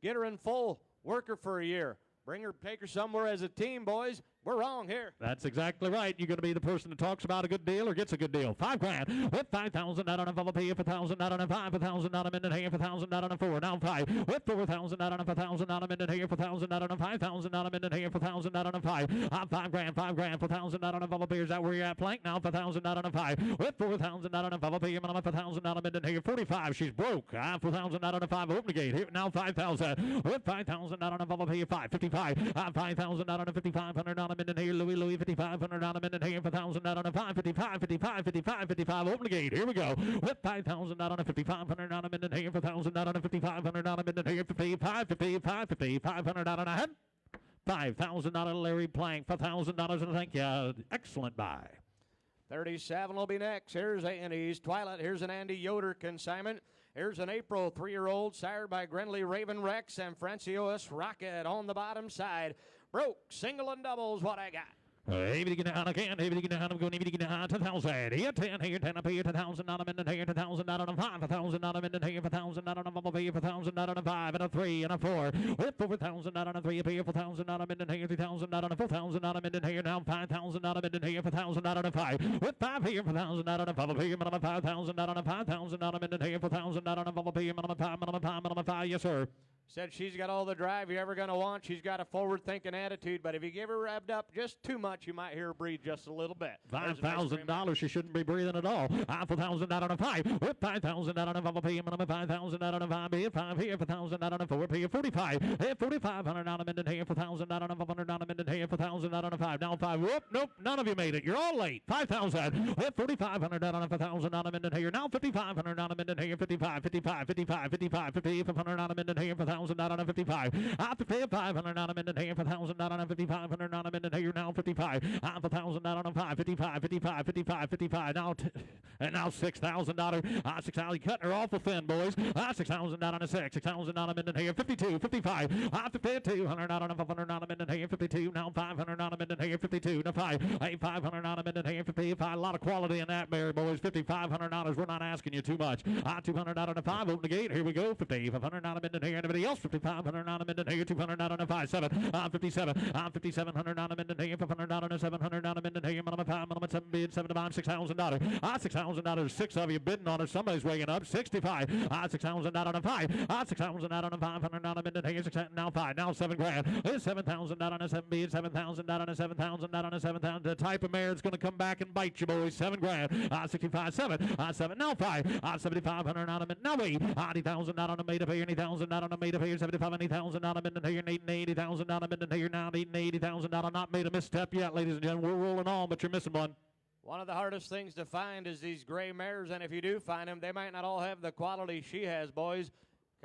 Get her in full. Work her for a year. Bring her, take her somewhere as a team, boys. We're wrong here. That's exactly right. You're going to be the person that talks about a good deal or gets a good deal. 5 grand with 5,000 out of FLP, 1,000 out of 5, 1,000 out of Minden here, 1,000 out of 4. Now 5 with 4,000 out of 1,000 out of Minden here, 1,000 out of 5,000 out of Minden here, 1,000 out of 5. 5 grand, 4,000 out of FLP. Is that where you're at, Plank? Now 1,000 out of 5 with 4,000 out of FLP, 1,000 out of Minden here, 45. She's broke. 4,000 out of 5. Open the gate here. Now 5,000 with 5,000 out of FLP, 555. 5,000 out of 5,500 out of Minden here, Louis 5,500 out of Minden here, 1,000 out of 5, 55, 55, 55, 55. Open the gate. Here we go. With 5,000 out of 5,500 out of Minden here, 1,000 out of 5,500 out of Minden here, 55, 55, 50, 500 out of 9. 5,000 out of Larry Plank. $5,000, and thank you. Excellent buy. 37 will be next. Here's A&E's Twilight. Here's an Andy Yoder consignment. Here's an April 3-year-old sired by Grenly Raven Rex and Francios Rocket on the bottom side. Broke, single and doubles, what I got. Maybe to get down again, maybe to get down, go, maybe to get down 10,000. Here, 10 here, 10 up here, 10,000 out of Minden here, 10,000 out of 5, 1,000 out of Minden here, 1,000 out of Bumble here, 1,000 out of 5, and a 3, and a 4. With 4,000 out of 3 up here, 4,000 out of Minden here, 3,000 out of 4,000 out of Minden here, now 5,000 out of Minden here, 4,000 out of 5. With 5 here, 4,000 out of Bumble here, minimum 5,000 out of 5,000 out of Minden here, 4,000 out of Bumble here, minimum 5, minimum 5, yes, sir. Said she's got all the drive you're ever going to want. She's got a forward-thinking attitude, but if you give her revved up just too much, you might hear her breathe just a little bit. $5,000, she shouldn't be breathing at all. 4,000 out of 5. With 5,000 out of 5, minimum 5,000 out of 5 here, 5 here, 4,000 out of 4 here, 45. Here, 4,500 out of Minden here, 4,000 out of 500 out of Minden here, 4,000 out of 5. Now 5. Whoop, nope, none of you made it. You're all late. 5,000. With 4,500 out of 1,000 out of Minden here. Now 5,500 out of Minden here, 55, 55, 55, 55, 500 out of Minden here, 4,000 out of 55. After 500 out of Minden here, 1,000 out of 5,500 out of Minden here, now 55. 1,000 out of 5, 55, 55, 55, 55. Now, and now $6,000. 6,000. Cutting her awful thin, boys. 6,000 out of 6. 6,000 out of Minden here, 52, 55. After 200 out of 500 out of Minden here, 52. Now 500 out of Minden here, 52. Now 5. 500 out of Minden here, 55. A lot of quality in that, Mary, boys. $5,500. We're not asking you too much. 200 out of 5. Open the gate. Here we go. 5,500 out of Minden here. Anybody else? 5,500 out of Minden here. 200 out of 5. 7. 57. 5,700 out of Minden here. 500 out of 700 out of Minden here. Minimum 5. Minimum 7 bid. 7 to 5. $6,000. $6,000. 6 of you bidding on it. Somebody's waking up. 65. 6,000 out of 5. 6,000 out of 500 out of Minden here. 6, now 5. Now 7 grand. 7,000 out of 7 bid. 7,000 out of 7,000 out of 7,000. The type of mare that's going to come back and bite you, boys. 7 grand. 65. 7. 7. Now 5. 7,500 out of Minden. Now 8. 80,000 out of the made up here. 80,000 out of the made up here. 75. 80,000 out of Minden here. 80,000 out of Minden here. Now 80,000 out of not made a misstep yet, ladies and gentlemen. We're rolling on, but you're missing one. One of the hardest things to find is these gray mares, and if you do find them, they might not all have the quality she has, boys.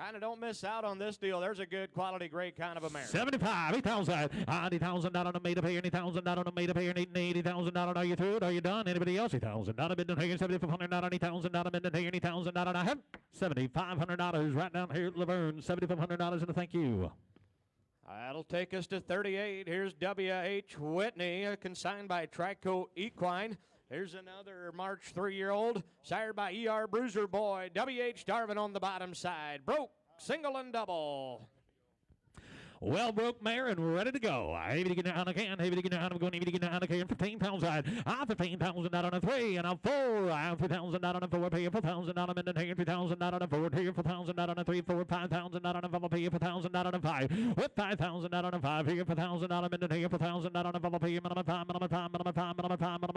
Kind of don't miss out on this deal. There's a good quality, great kind of a mare. 75, 8,000, 80,000 down on the made up here, 80,000 down on the made up here, 80,000 down. Are you through it? Are you done? Anybody else? 8,000 down a bid here, 7,500 down on 8,000 down a bid here, 80,000 down on a hemp, $7,500 right down here at Laverne, $7,500 and a thank you. That'll take us to 38. Here's W.H. Whitney, consigned by Trico Equine. Here's another March 3-year-old, sired by E.R. Bruiser Boy. W.H. Darvin on the bottom side. Broke, single and double. Well broke mare and we're ready to go. Heavy to get down again. Heavy to get down. I'm going to get down again. 15,000. 15,000 out on a 3 and a 4. 3,000 out on a 4. Pay 4,000 out on a here. 3,000 out on a 4. Here 4,000 out on a 3. 4. 5,000 out on a 5. Pay 4,000 out on a 5. With 5,000 out on a 5. Here 4,000 out on a here. 4,000 out on a 5. Pay minimum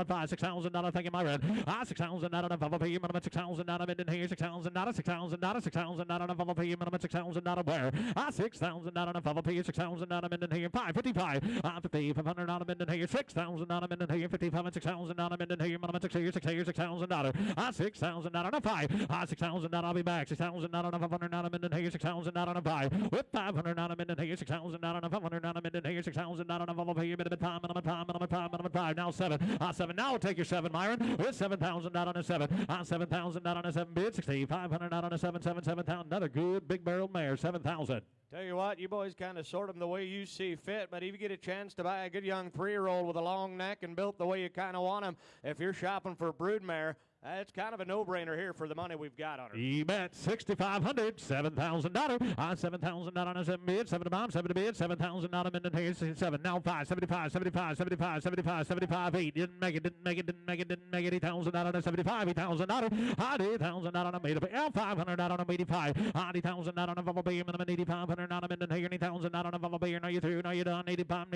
5. 6,000 out. Thank you, my red. 6,000 out on a 5. Pay minimum 6,000 out of it here. 6,000 out. 6,000 out. 6,000 out on a 5. Pay minimum 6,000 out of where? 6,000 out on a 5. Pay 6,000 out of here. 555. 5,500 out of here. 6,000 out of here. 55 and 6,000 out of here. Minimum 6 here. 6 here. 6,000 out. 6,000 out on a 5. 6,000 out. I'll be back. 6,000 out on a 500 out of here. 6,000 out on a 5. With 500 out of here. 6,000 out on a 500 out of here. 6,000 out on a 5 here. Minimum 5. Now 7. 7. Now take your 7, Myron. With 7,000 out on a 7. 7,000 out on a 7 bid. 6,500 out on a 7. 7,000. Another good big barreled mare. 7,000. Tell you what, you boys kind of sort them the way you see fit, but if you get a chance to buy a good young 3-year-old with a long neck and built the way you kind of want them, if you're shopping for a broodmare, it's kind of a no-brainer here for the money we've got on her. You bet. 6,500, $7,000. 7,000 out on a 7 bid. 7 to bomb, 7 to bid. 7,000 out of in here. 7. Now 5. 75, 75, 75, 75, 75, 8. Didn't make it. 8,000 out on a 75. 8,000 out. 8,000 out on a made up. 500 out on a 85. 80,000 out on a bubble bay. Minimum 8,500 out of in here. 8,000 out on a bubble bay. Now you're through. Now you're done. 85.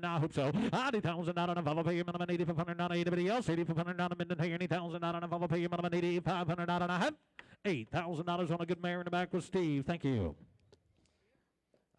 Now I hope so. 80,000 out on a bubble bay. Minimum 8,500 out of anybody else. 8,500 out of in here. 8,000 out on a bubble pay, minimum 8,500 out on a hemp. $8,000 on a good mare in the back with Steve. Thank you.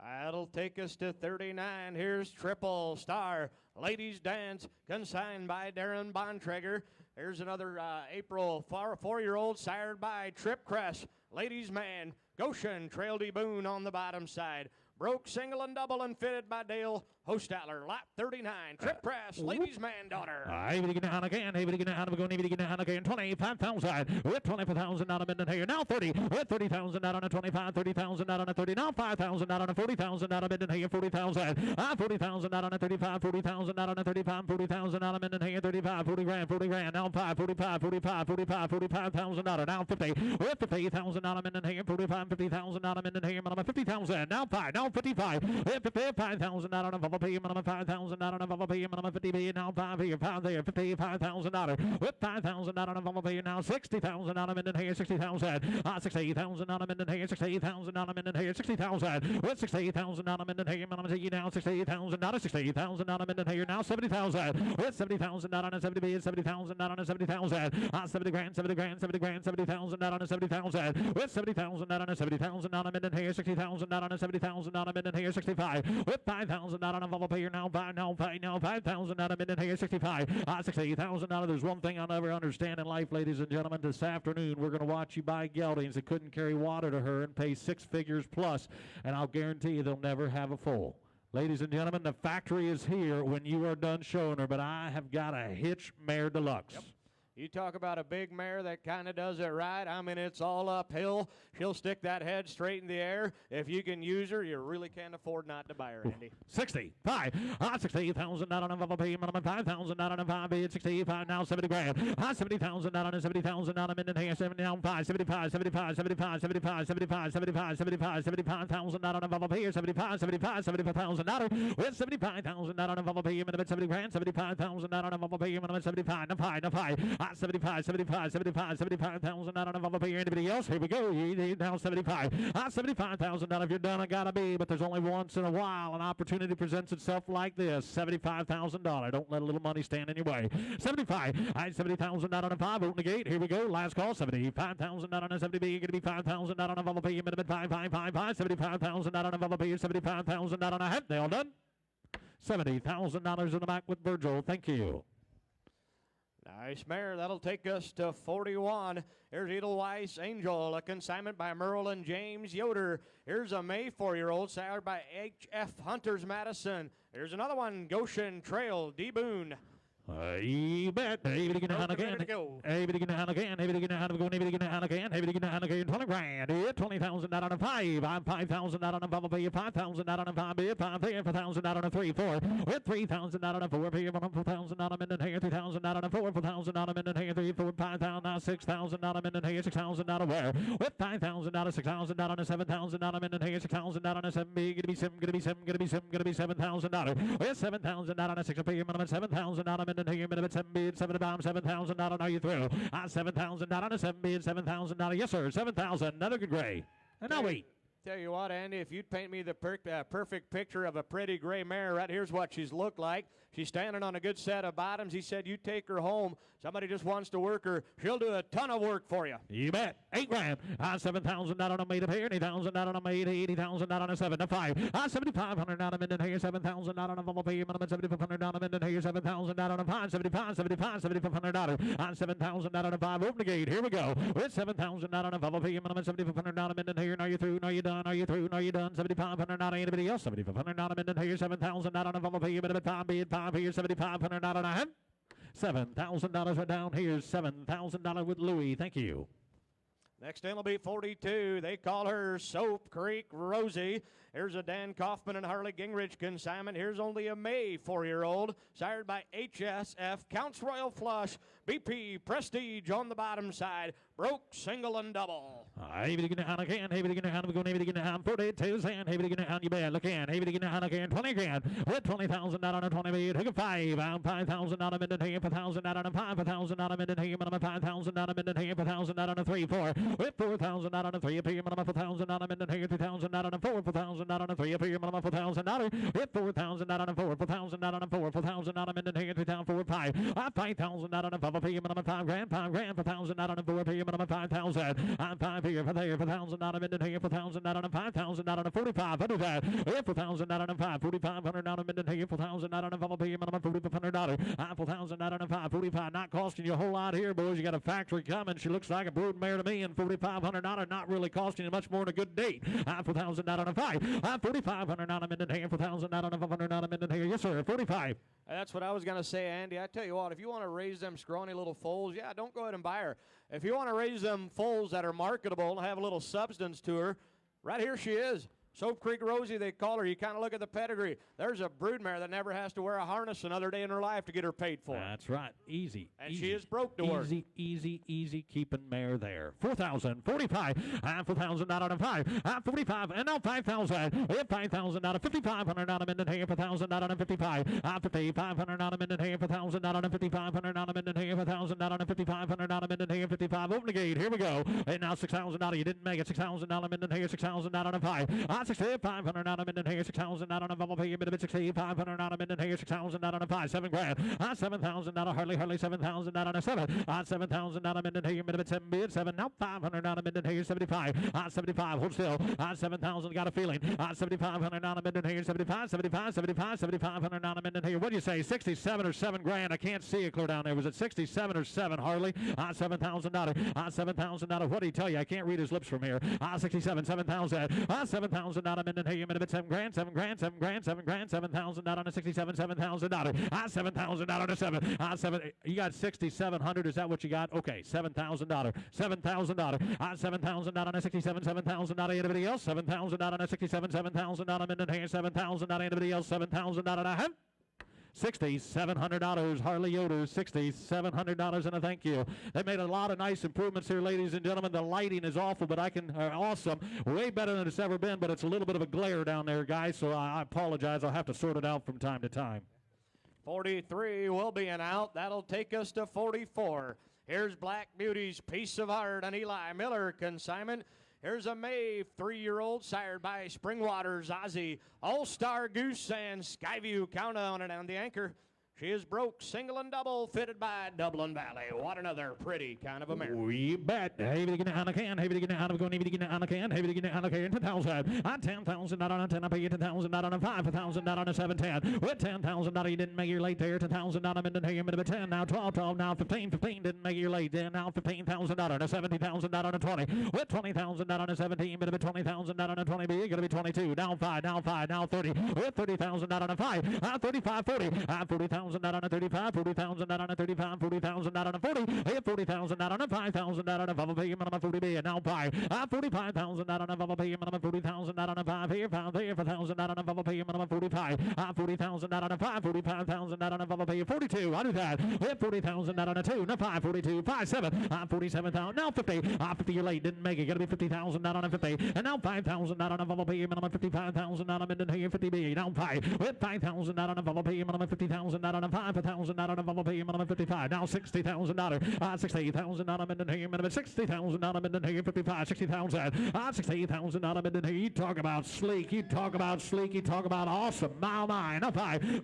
That'll take us to 39. Here's Triple Star Ladies Dance, consigned by Darren Bontrager. Here's another April 4-year-old, sired by Trip Crest. Ladies Man, Goshen Trail de Boone on the bottom side. Broke, single, and double, and fitted by Dale Hostatler. Lap 39. Trip Press, Ladies Man Daughter. Able to get down again. Able to get down. We're going to get down again. 25,000. With 25,000 out of minute here. Now 30. With 30,000 out on a 25. 30,000 out on a 30. Now 5,000 out on a 40,000 out of minute here. 40,000. 40,000 out on a 35. 40,000 out on a 35. 40,000 out of minute here. 35. 40 grand. 40 grand. Now 5. 45. 45. 45. 45,000 out. Now 50. With 50,000 out of minute here. 45. 50,000 out of minute here. Minimum 50,000. Now 5. Now 55. With 55,000 out on a bubble pay. Minimum 5,000 out on a bubble pay. Minimum 50 pay. Now 5 here. 5 there. 55,000 out. With 5,000 out on a bubble pay. Now 60,000 out of minute here. 60,000. 68,000 out of minute here. 68,000 out of minute here. 60,000. With 68,000 out of minute here. Minimum 60 now. 68,000 out of 68,000 out of minute here. Now 70,000. With 70,000 out on a 70 pay. 70,000 out on a 70,000. 70 grand. 70 grand. 70 grand. 70,000 out on a 70,000. With 70,000 out on a 70,000 out of minute here. 60,000 out on a 70,000 out of minute here. 65. With 5,000 out on a bubble pay. Now 5,000 out of minute here. 65. 68,000 out of. There's one thing I'll never understand in life, ladies and gentlemen. This afternoon, we're going to watch you buy geldings that couldn't carry water to her and pay 6 figures plus, and I'll guarantee you they'll never have a foal. Ladies and gentlemen, the factory is here when you are done showing her, but I have got a Hitch Mare Deluxe. Yep. You talk about a big mare that kind of does it right. I mean, it's all uphill. She'll stick that head straight in the air. If you can use her, you really can't afford not to buy her, Andy. 65. 60,000 out on a bubble pay. Minimum 5,000 out on a 5 bid. 65 now 70 grand. 70,000 out on a 70,000 out of minute here. 70 now 5. 75. 75. 75. 75. 75. 75. 75. 75,000 out on a bubble pay. 75. 75. 75,000 out. With 75,000 out on a bubble pay. Minimum 70 grand. 75,000 out on a bubble pay. Minimum 75. Now 5. Now 5. 75, 75, 75, 75,000 out on a bubble pay. Anybody else? Here we go. Now 75. 75,000 out if you're done. I gotta be, but there's only once in a while an opportunity presents itself like this. $75,000. Don't let a little money stand in your way. 75. 70,000 out on a 5. Open the gate. Here we go. Last call. 75,000 out on a 70B. Gonna be 5,000 out on a bubble pay. Minimum 5, 5, 5, 5. 75,000 out on a bubble pay. 75,000 out on a head. They all done. $70,000 in the back with Virgil. Thank you. Nice mare. That'll take us to 41. Here's Edelweiss Angel, a consignment by Merlin James Yoder. Here's a May 4-year-old, sired by H.F. Hunters Madison. Here's another one, Goshen Trail, D. Boone. You bet. Hey, we get a hand again. Ready to go. Hey, we get a hand again. Hey, we get a hand again. Hey, we get a hand again. Hey, we get a hand again. 20 grand. Yeah, 20,000 out on a 5. I'm 5,000 out on a bubble pay. 5,000 out on a 5. 5,000 out on a 3. 4. With 3,000 out on a 4. 4,000 out on a minute here. 3,000 out on a 4. 4,000 out on a minute here. 3, 4, 5,000 out. 6,000 out on a minute here. 6,000 out of where? With 5,000 out of 6,000 out on a 7,000 out on a minute here. 6,000 out on a 7. Gonna be 7. Gonna be 7. Gonna be 7. Gonna be 7,000 out. With 7,000 out on a 6. 7,000 out on a minute here. Minute 7. Bid 7 bomb 7,000 out. Are you through? 7,000 out on a 7 bid 7,000 out. Yes, sir. 7,000. Another good gray. And now wait. Tell you what, Andy, if you'd paint me the perfect picture of a pretty gray mare, right here's what she's looked like. She's standing on a good set of bottoms. He said, you take her home. Somebody just wants to work her. She'll do a ton of work for you. You bet. 8 grand. 7,000 out on a made up here. 80,000 out on a made. 80,000 out on a 7 to 5. 7,500 out on a minute here. 7,000 out on a bubble pay. 7,500 out on a minute here. 7,000 out on a 5. 7,500 out on 7,000 out on a 5. Open the gate. Here we go. With 7,000 out on a bubble pay. 7,500 out a minute here. Are you through? Are you done? Are you through? Are you done? 7,500 out on anybody else. 7,500 out a minute here. 7,000 out on a bubble pay. 5 bid 5 here. 7,500 out on a hand. $7,000 are down here. $7,000 with Louie. Thank you. Next in will be 42. They call her Soap Creek Rosie. Here's a Dan Kaufman and Harley Gingrich consignment. Here's only a May 4-year-old, sired by HSF, Counts Royal Flush, BP Prestige on the bottom side, broke single and double. Hey, we get a hand again. Hey, we get a hand. We're going to get a hand. 42 cents. Hey, we get a hand. You bet. Look in. Hey, we get a hand again. 20 grand. With 20,000 out on a 20 million. Take a 5. I'm 5,000 out of minute here. 5,000 out on a 5. 5,000 out of minute here. 5,000 out of minute here. 5,000 out on a 3. 4. With 4,000 out on a 3. Up here. 4,000 out of minute here. 3,000 out on a 4. 4,000 out on a 3. Up here. 4,000 out. With 4,000 out on a 4. 4,000 out on a 4. 4,000 out of minute here. 3,000 4 5. 5,000 out on a 5. Up here. 5 grand. 5 grand. 4,000 out on a 4. Up here. 5,000. I'm 5 here. 4,000 out of minute here. 4,000 out on a 5,000 out on a 45. 100. 4,000 out on a 5. 4,500 out of minute here. 4,000 out on a 5. Up here. 4,500. 4,000 out on a 5. 45. Not costing you a whole lot here, boys. You got a factory coming. She looks like a brood mare to me. And $4,500 not really costing you much more than a good date. 4,000 out on a 5. 4,500 out of minute here. 4,000 out on a 500 out of minute here. Yes, sir. 45. That's what I was going to say, Andy. I tell you what, if you want to raise them scrawny little foals, yeah, don't go ahead and buy her. If you want to raise them foals that are marketable and have a little substance to her, right here she is. Soap Creek Rosie, they call her. You kind of look at the pedigree. There's a broodmare that never has to wear a harness another day in her life to get her paid for. That's right. Easy. And easy. she is broke to work. Easy keeping mare there. 4,000, 45, 4,000 out of 5, 45, and now 5,000. We have 5,000 out of 5,500 out of minute here, 4,000 out of 55, 5,500 out of minute here, 4,000 out of 5,500 out of minute here, 4,000 out of 5,500 out of minute here, 55. Open the gate. Here we go. And now 6,000 out of you didn't make it. 6,000 out of minute here, 6,000 out of 5. 6,500 out of minute here, 6,000 out of bubble pay, a bit of 6,500 out of minute here, 6,000 out of 5, 7 grand. 7,000 out of Harley, 7,000 out of 7. 7,000 out of minute here, bit of 7 bid, 7. Now 500 out of minute here, 75. 75, hold still. 7,000, got a feeling. 7,500 out of minute here, 75, 7,500 out of minute here. What do you say, 67 or 7 grand? I can't see it clear down there. Was it 67 or 7, Harley? 7,000 out of 7,000 out of, what did he tell you? I can't read his lips from here. 67, 7,000. 7,000 out of minute here, minute 7 grand, 7 grand, 7 grand, 7 grand, 7,000 out on a 67, 7,000 out of 7,000 out on a 7. 7. You got 6,700. Is that what you got? Okay, $7,000. $7,000. 7,000 out on a 67, 7,000 out of anybody else. 7,000 out on a 67, 7,000 out of minute here, 7,000 out of anybody else. 7,000 out on a $6,700. Harley Yoder, $6,700 and a thank you. They made a lot of nice improvements here, ladies and gentlemen. The lighting is awful, but awesome. Way better than it's ever been, but it's a little bit of a glare down there, guys, so I apologize. I'll have to sort it out from time to time. 43 will be an out. That'll take us to 44. Here's Black Beauty's Piece of Art, an Eli Miller consignment. Here's a May 3-year-old, sired by Springwater's Ozzy, All-Star Goose, and Skyview. Count on it on the anchor. She is broke, single and double, fitted by Dublin Valley. What another pretty kind of a mare. We bet. Hey, to get out of can. Hey, to get out of going. To get out of can. Hey, to get out of can. 10,000. 10,000. Not on a 10. I pay you 10,000. Not on a 5,000. Not on a 710. With 10,000. Not you didn't make your late there. 10,000. Not I'm in the minute of 10. Now 12. 12. Now 15. 15. Didn't make your late there. Now 15,000. Not on a 70,000. Not on a 20. With 20,000. Not on a 17. Minute of 20,000. Not on a 20. You're gonna be 22. Down 5. Down 5. Now 30. With 30,000. Not on a 5. 35. 40. 40,000. Not on a 35. 40,000 not on a 35, 40,000 not on a 40, 40,000 not on a 5,000 not on a 5, pay minimum 40 B, and now 45,000 not on a 5, pay minimum 40,000 not on a 5, here 5,000 not on a 5, pay minimum 45, 40,000 not on a 5, 45,000 not on a 5, pay 42, I do that, 40,000 not on a 2, no 5, 42, 57, 47,000, now 50, 50 you're late, didn't make it, gotta be 50,000 not on a 50, and now 5,000 not on a 5, pay minimum 55,000 not on a here 50 B, now 5, with 5,000 not on a 5, pay minimum 50,000 not on a 5,000 not on a 5, pay minimum 55, now $60,000, 60,000 not on a here minimum 60,000 not on a here 55, 60,000, 60,000 not on a here, you talk about sleek, you talk about sleek, you talk about awesome, mile 9, now 5,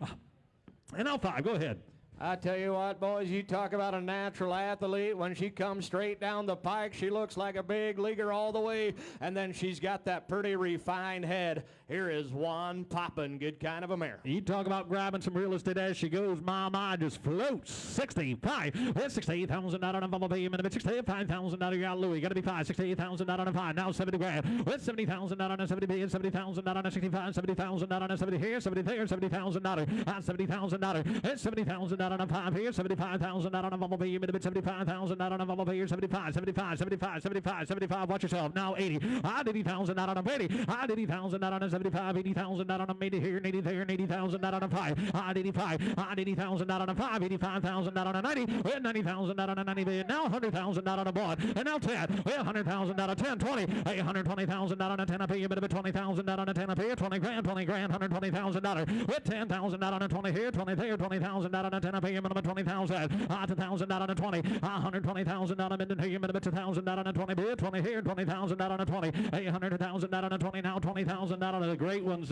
and now 5, go ahead. I tell you what, boys, you talk about a natural athlete. When she comes straight down the pike, she looks like a big leaguer all the way, and then she's got that pretty refined head. Here is one poppin', good kind of a mare. You talk about grabbing some real estate as she goes. My just floats. 65. With 68,000 out on a bubble pay minute. 65,000 out of your Louis. Got to be 5. 68,000 out on a 5. Now 70 grand. With 70,000 out on a 70 B and 70,000 out on a 65. 70,000 out on a 70 here. 70 there. 70,000 out. 70,000 out. It's 70,000 out on a 5 here. 75,000 out on a bubble pay minute. 75,000 out on a bubble pay here. 75. 75. 75. 75. 75. Watch yourself. Now 80. 80,000 out on a 80. 80,000 out on a 75, 80,000 out on a 80 here, and 80 there, and 80,000 out on a 5, 85, 80,000 out on a 5, 85,000 out on a 90, 90,000 out on a 90, now 100,000 out on a board, and now 10, 100,000 out of 10, 20, 120,000 out on a 10 up here, but 20,000 out on a 10 up here, 20 grand, 120,000 out with 10,000 out on a 20 here, 20 there, 20,000 out on a 10 up here, minimum 20,000, 2,000 out on a 20, 120,000 out on a minute here, minimum 2,000 out on a 20 here, 20 here, 20,000 out on a 20, 800,000 out on a 20, now 20,000 out on a the great ones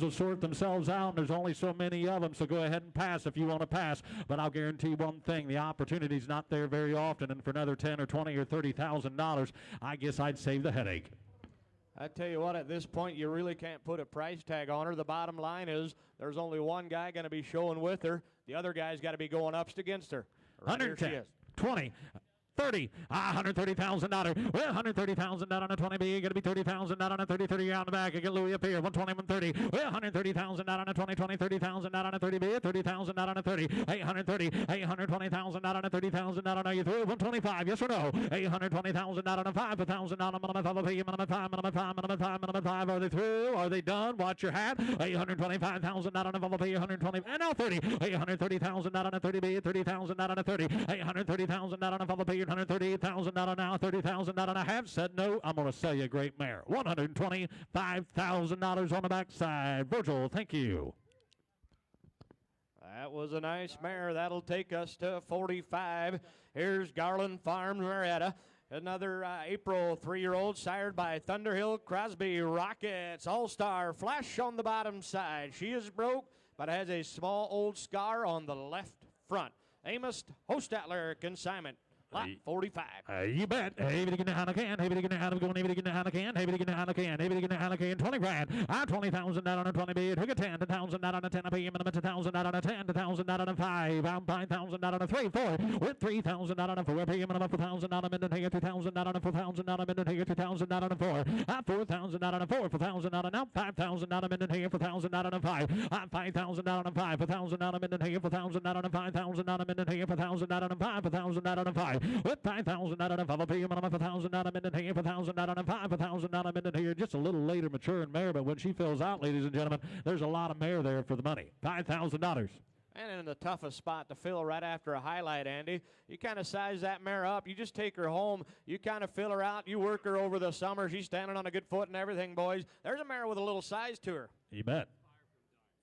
will sort themselves out, and there's only so many of them, so go ahead and pass if you want to pass. But I'll guarantee one thing, the opportunity's not there very often, and for another 10 or 20 or $30,000, I guess I'd save the headache. I tell you what, at this point, you really can't put a price tag on her. The bottom line is there's only one guy going to be showing with her. The other guy's got to be going up against her. Right, 110, 20, 30, $130,000. Well, $130,000 on a 20B. Going to be $30,000 on a 30, 30 out the back. I get Louis up here. 120, 130. Well, $130,000 on a 20, 20, $30,000 on a 30B. $30,000 on a 30. 830, $820,000 on a 30,000 on a you through. 125. Yes or no? $820,000 on a 5,000 on a minimum 5, minimum 5, minimum 5, minimum 5, minimum 5. Are they through? Are they done? Watch your hat. $825,000 on a 120, and now 30. $830,000 on a 30B. $30,000 on a 30. $830,000 on a 1 $138,000 not an hour, $30,000 not a half. Said no, I'm going to sell you a great mare. $125,000 on the backside. Virgil, thank you. That was a nice mare. That'll take us to 45. Here's Garland Farms Marietta. Another April 3-year-old sired by Thunderhill Crosby Rockets. All-Star Flash on the bottom side. She is broke, but has a small old scar on the left front. Amos Hostatler consignment. Lot 45. You bet. Hey, get the Hanacan. Hey, get the Hanacan. Hey, get the Hanacan. Hey, get the Hanacan. Hey, get the Hanacan. 20 grand. 20,000 out on a 20 bid. Took a 10. 10,000 out on a 10. I pay minimum 2,000 out on a 10. 2,000 out on a 5. 5,000 out on a 3. 4. With 3,000 out on a 4. I pay minimum 4,000 out on a minute here. 3,000 out on a 4,000 out on a minute here. 3,000 out on a 4. 4,000 out on a 4. 4,000 out on a 5,000 out on a minute here. 4,000 out on a 5. 5,000 out on a 5. 4,000 out on a minute here. 4,000 out on a 5,000 out on a minute here. 4,000 out on a 5. 4,000 out on a 5. With 5,000 out on a 5, I'll pay you minimum 4,000 out a minute here, 4,000 out on a 5, 4,000 out a minute here. Just a little later maturing mare, but when she fills out, ladies and gentlemen, there's a lot of mare there for the money. $5,000. And in the toughest spot to fill right after a highlight, Andy. You kind of size that mare up. You just take her home. You kind of fill her out. You work her over the summer. She's standing on a good foot and everything, boys. There's a mare with a little size to her. You bet.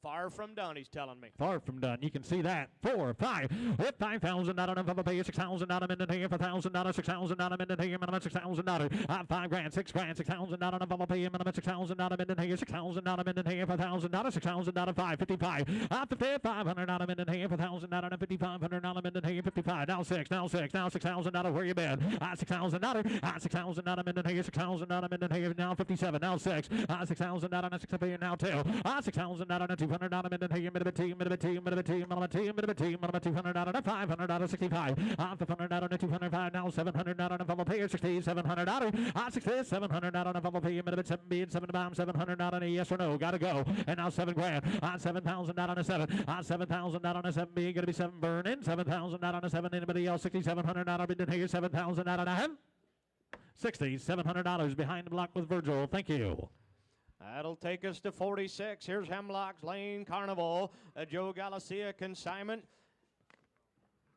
Far from done, he's telling me. Far from done. You can see that. 4, 5. With $5,000 and Bubba pay $6,000 minute here for $1,000, $6,000 minute here, minimum $6,000. $5 grand, $6 grand, $6,000 and Bubba pay minimum $6,000 minute here, $6,000 minute here for $1,000, $6,000, $555. $500 minute here for $1,000 and $5,500 minute here, 55. Now 6, now $6,000. Where you been? $6,000. $6,000 minute here, $6,000 minute here, now 57. Now 6. $6,000 and 6 now 2. $6,000 and 2. $200 minute here, minute $200 $500 65. $500 and 205 now $700 and bubble payer $6700. $700 and bubble payer minute 7 being 7 bomb $700 and a yes or no. Gotta go. And now 7 grand. $7,000 on a 7. $7,000 on a 7 being gonna be 7 burning. $7,000 on a 7. Anybody else? $6,700 minute here. $7,000 on a half. $6,700 behind the block with Virgil. Thank you. That'll take us to 46. Here's Hemlock's Lane Carnival, a Joe Galicia consignment.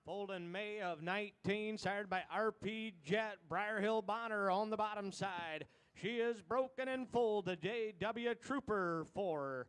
Foaled in May of 19, sired by RP Jet, Briar Hill Bonner on the bottom side. She is broken in full, the JW Trooper for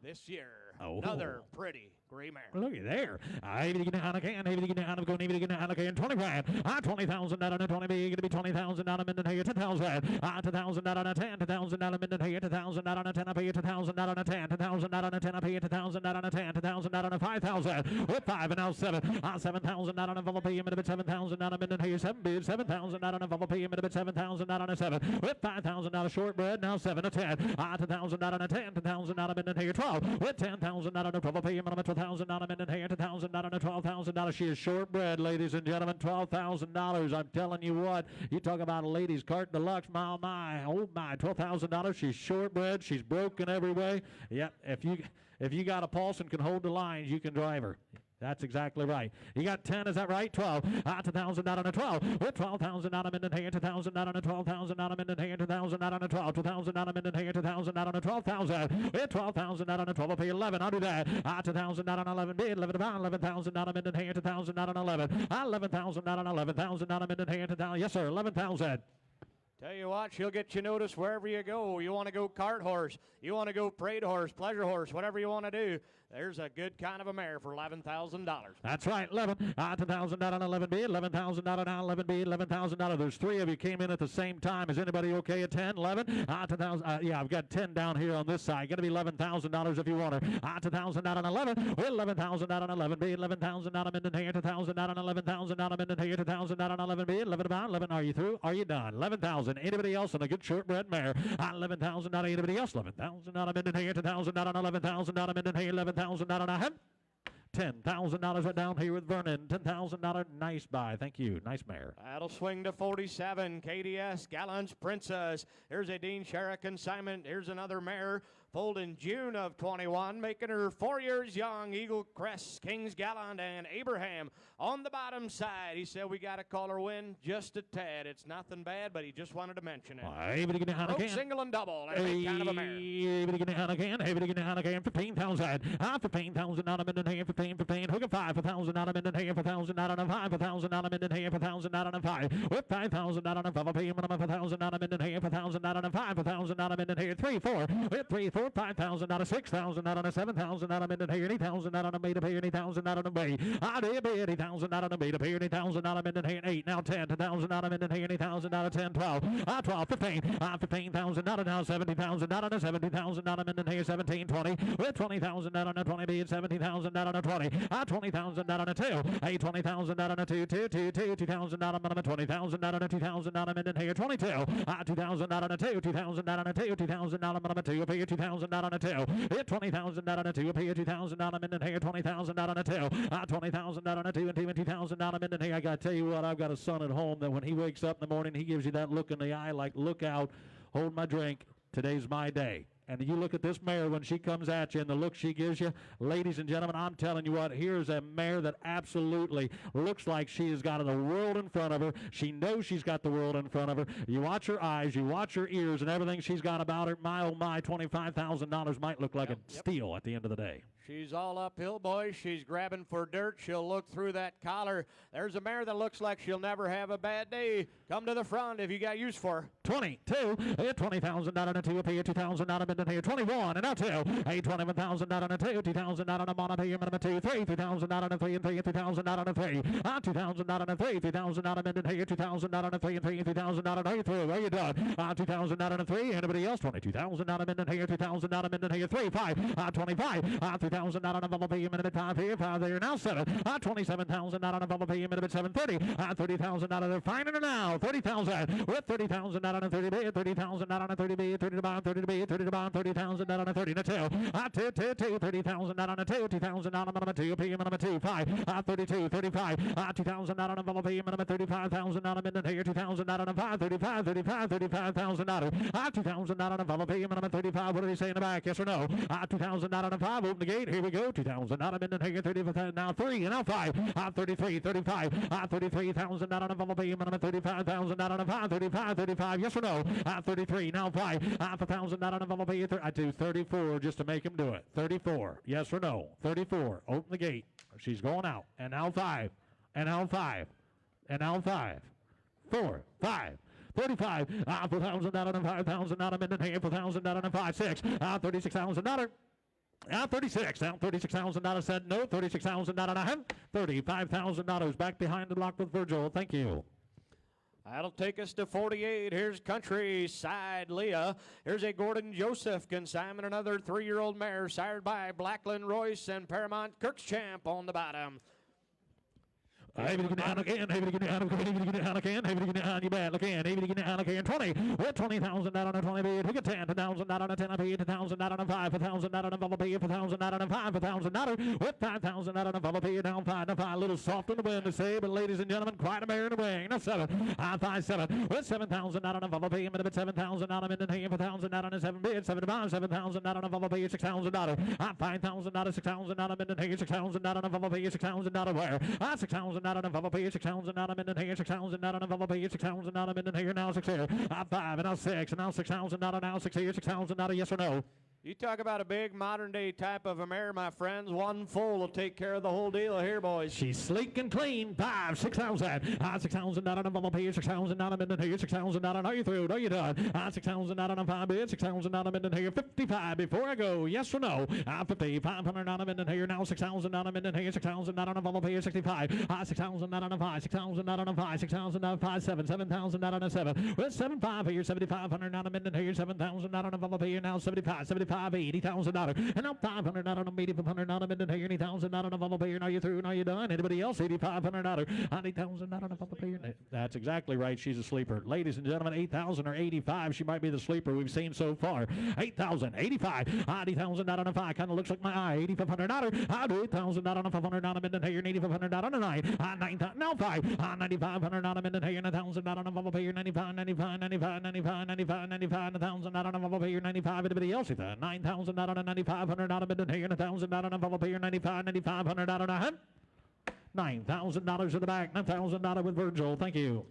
this year. Oh. Another pretty gray mare. Look at there. Maybe to get down again. Maybe to get down again. Maybe to get down again. 20 grand. $20,000 on a 20. Going to be $20,000 on a minute here. 10,000. $2,000 on a 10. $2,000 on a minute here. $2,000 on a 10. I pay you $2,000 on a 10. $2,000 on a 10. I pay you $2,000 on a 10. $2,000 on a 5,000. With 5 and now 7. $7,000 on a bubble pay. Minute 7,000 on a minute here. 7 bids. $7,000 on a bubble pay. Minute 7,000 on a 7. With $5,000 shortbread. Now 7 a 10. $2,000 on a 10. $2,000 on a minute here. 12. With $10,000 on a bubble pay. Minute $12,000 on a minute here. $2,000 on a $12,000. She is shortbread, ladies and gentlemen. $12,000. I'm telling you what. You talk about a ladies cart deluxe. My, oh my. $12,000. She's shortbread. She's broken every way. Yep. If you got a pulse and can hold the lines, you can drive her. That's exactly right. You got 10, is that right? 12. $2,000 on a 12. With $12,000 on a minute here. $2,000 on a 12,000 on a minute here. $2,000 on a 12. $2,000 on a minute here. $2,000 on a 12,000. With $12,000 on a 12. I'll pay 11. I'll do that. $2,000 on 11 bid. 11 about $11,000 on a minute here. $2,000 on 11. $11,000 on 11,000 on a minute here. $2,000. Yes, sir. 11,000. Tell you what, she'll get you noticed wherever you go. You want to go cart horse, you want to go parade horse, pleasure horse, whatever you want to do. There's a good kind of a mare for $11,000. That's right, 11. $2,000 on 11 bid, $11,000 on 11 bid, $11,000. There's 3 of you came in at the same time. Is anybody okay at 10, 11? $2,000. Yeah, I've got 10 down here on this side. Going to be $11,000 if you want her. $2,000 on 11. With $11,000 on 11 bid, $11,000 on a minute here, $2,000 on 11,000 on a minute here, $2,000 on 11 bid, 11 about 11. Are you through? Are you done? 11,000. Anybody else on a good shortbread mare? 11,000 on anybody else? 11,000 on a minute here, 2,000 on 11,000 on a minute here, 11,000 on a half. $10,000 right down here with Vernon. $10,000. Nice buy. Thank you. Nice mare. That'll swing to 47. KDS Gallant's Princess. Here's a Dean Shara consignment. Here's another mare. Foaled in June of 21, making her 4 years young. Eagle Crest, Kings Gallant, and Abraham on the bottom side. He said we got to call her win just a tad. It's nothing bad, but he just wanted to mention it. Broke single and double. That's kind of a mare. $15,000. $15,000 on a minute here. 15. Hook a 5. $1,000 on a minute here. $1,000 on a 5. $1,000 on a minute here. $1,000 on a 5. With $5,000 on a 5. Pay minimum $1,000 on a minute here. $1,000 on a 5. $1,000 on a minute here. 3, 4. With 3, 4. $5,000 out of $6,000 out of $7,000 out of minute here, $80,000 out of made up here, $80,000 out of bay. I did $80,000 out of made up here, $80,000 out of minute here, 8, now 10, $10,000 out of minute here, $80,000 out of 10, 12, 12, 15, 15,000 out of now, $70,000 out of $70,000 out of minute here, 17, 20, with $20,000 out of 20, being $70,000 out of 20, $20,000 out of 2, $20,000 out of 2, 2,000 out of minimum, $20,000 out of 2,000 out of minute here, 22, 2,000 out of 2, 2,000 out of 2, 2,000 out of minimum 2, pay you 2,000 out on a 2. Hit 20,000 out on a 2. Pay you 2,000 out on a minute here. 20,000 out on a 2. 20,000 out on a 2 and 2,000 out on a minute here. I got to tell you what, I've got a son at home that when he wakes up in the morning, he gives you that look in the eye like, look out, hold my drink. Today's my day. And you look at this mare when she comes at you and the look she gives you. Ladies and gentlemen, I'm telling you what, here's a mare that absolutely looks like she has got the world in front of her. She knows she's got the world in front of her. You watch her eyes, you watch her ears, and everything she's got about her. My, oh my, $25,000 might look like a steal at the end of the day. She's all uphill, boys. She's grabbing for dirt. She'll look through that collar. There's a mare that looks like she'll never have a bad day. Come to the front if you got use for her. 22, $20,000 and a 2 up here, 2,000 out of minute here, 21 and a 2, $21,000 out and a 2, 2,000 out and a money here, minimum 2, 3, 3,000 out and a 3 and 3, 3,000 out and a 3, 2,000 out and a 3, 3,000 out of minute here, 2,000 out and a 3 and 3, 3,000 out and a 3, are you done? 2,000 out and a 3, anybody else? 22,000 out of minute here, 2,000 out of minute here, 3, 5, 25, 3,000 out and a bubble pay, minute 5 here, 5 there, now 7, 27,000 out and a bubble pay, minute 7, 30, 30,000 out of there, fine and now, 30,000, with 30,000 out on a 30 B, 30,000 out on a 30 B, 30 to bond, 30 to B, 30 to bond, 30,000 out on a 30 and a 2, 2, 30,000 out on a 2, 2,000 out on a 2, P, minimum 2, 5, 32, 35, 2,000 out on a bubble P, minimum 35,000 out of minute here, 2,000 out on a 5, 35, 35, 35,000 out of 2,000 out on a bubble P, minimum 35, what do they say in the back, yes or no? 2,000 out on a 5, open the gate, here we go, 2,000 out of minute here, 35, now 3, and now 5, 33, 35, 33,000 out on a bubble P, minimum 35,000 out on a 5, 35, 35, yes or no? 33, now 5, 1,000 out on a bubble P, I do 34 just to make him do it, 34, yes or no? 34, open the gate, she's going out, and now 5, and now 5, and now 5, 4, 5, 35, 4,000 out on a 5,000 out of minute here, 4,000 out on a 5, 6, 36,000 out. 36, now $36,000 said no, $36,000 out of $35,000 back behind the block with Virgil. Thank you. That'll take us to 48. Here's Countryside Leah. Here's a Gordon Joseph consignment, another 3-year-old mare sired by Blackland Royce and Paramount Kirkchamp on the bottom. Even again, again, even again, again, even again, you bet, again, even again, 20, with 20,000 out on a 20 B, took a 10,000 out on a 10 B, 2,000 out on a 5, 1,000 out on a bubble B, 1,000 out on a 5, 1,000 out with 5,000 out on a bubble B, down 5, now 5, a little soft in the wind to say, but ladies and gentlemen, quite a mare in the wing, now 7, 5, 7, with 7,000 out on a bubble B, a minute 7,000 out on a minute, 4,000 out on a 7 B, 7 to 5, 7,000 out on a bubble B, 6,000 out, 5,000 out of 6,000 out on a minute, 6,000 out on a bubble B, 6,000 out of where, 6,000 out on a bubble B, 6,000 out of minute here, 6,000 out on a bubble B, 6,000 out of minute here, now 6 here, 5, and now 6, and now 6,000 out of now 6 here, 6,000 out of yes or no? You talk about a big modern-day type of a mare, my friends. One full will take care of the whole deal here, boys. She's sleek and clean. 5, 6,000. 6,000 out on a bubble pay. 6,000 out of minute here. 6,000 out on. Are you through? Are you done? 6,000 out on a 5 bid. 6,000 out of minute here. 55 before I go. Yes or no? 50. 500 out of minute here. Now 6,000 out of minute here. 6,000 out on a bubble pay. 65. 6,000 out on a 5. 6,000 out on a 5. 6,000 out of 5. 7. 7,000 out on a 7. With 7,5 here. 7,500 out of minute here. 7,000 out on a bubble pay. Now 75. 75. 80,000. And now 500 out on them, 8,500 out on them, and 80,000 out on a bubble payer. Now you're through, now you're done. Anybody else? 8,500 out of 80,000 out on a bubble payer. That's exactly right. She's a sleeper. Ladies and gentlemen, 8,000 or 85. She might be the sleeper we've seen so far. 8,000, 85, 80,000 out on a 5. Kind of looks like my eye. 8,500 out of 8,000 out on a 500 out of minute here, 8,500 out on a 9. 9,000, now 5. 9,500 out of minute here, 1,000 out on a bubble payer. 95, 95, 95, 95, 95, 95, 1,000 out on a bubble payer. 95. Anybody else? 9,000 out on a 9,500 out of minute here, 1,000 out on a bubble payer. 95, 9,500 out on a $9,000 in the back. $9,000 with Virgil. Thank you.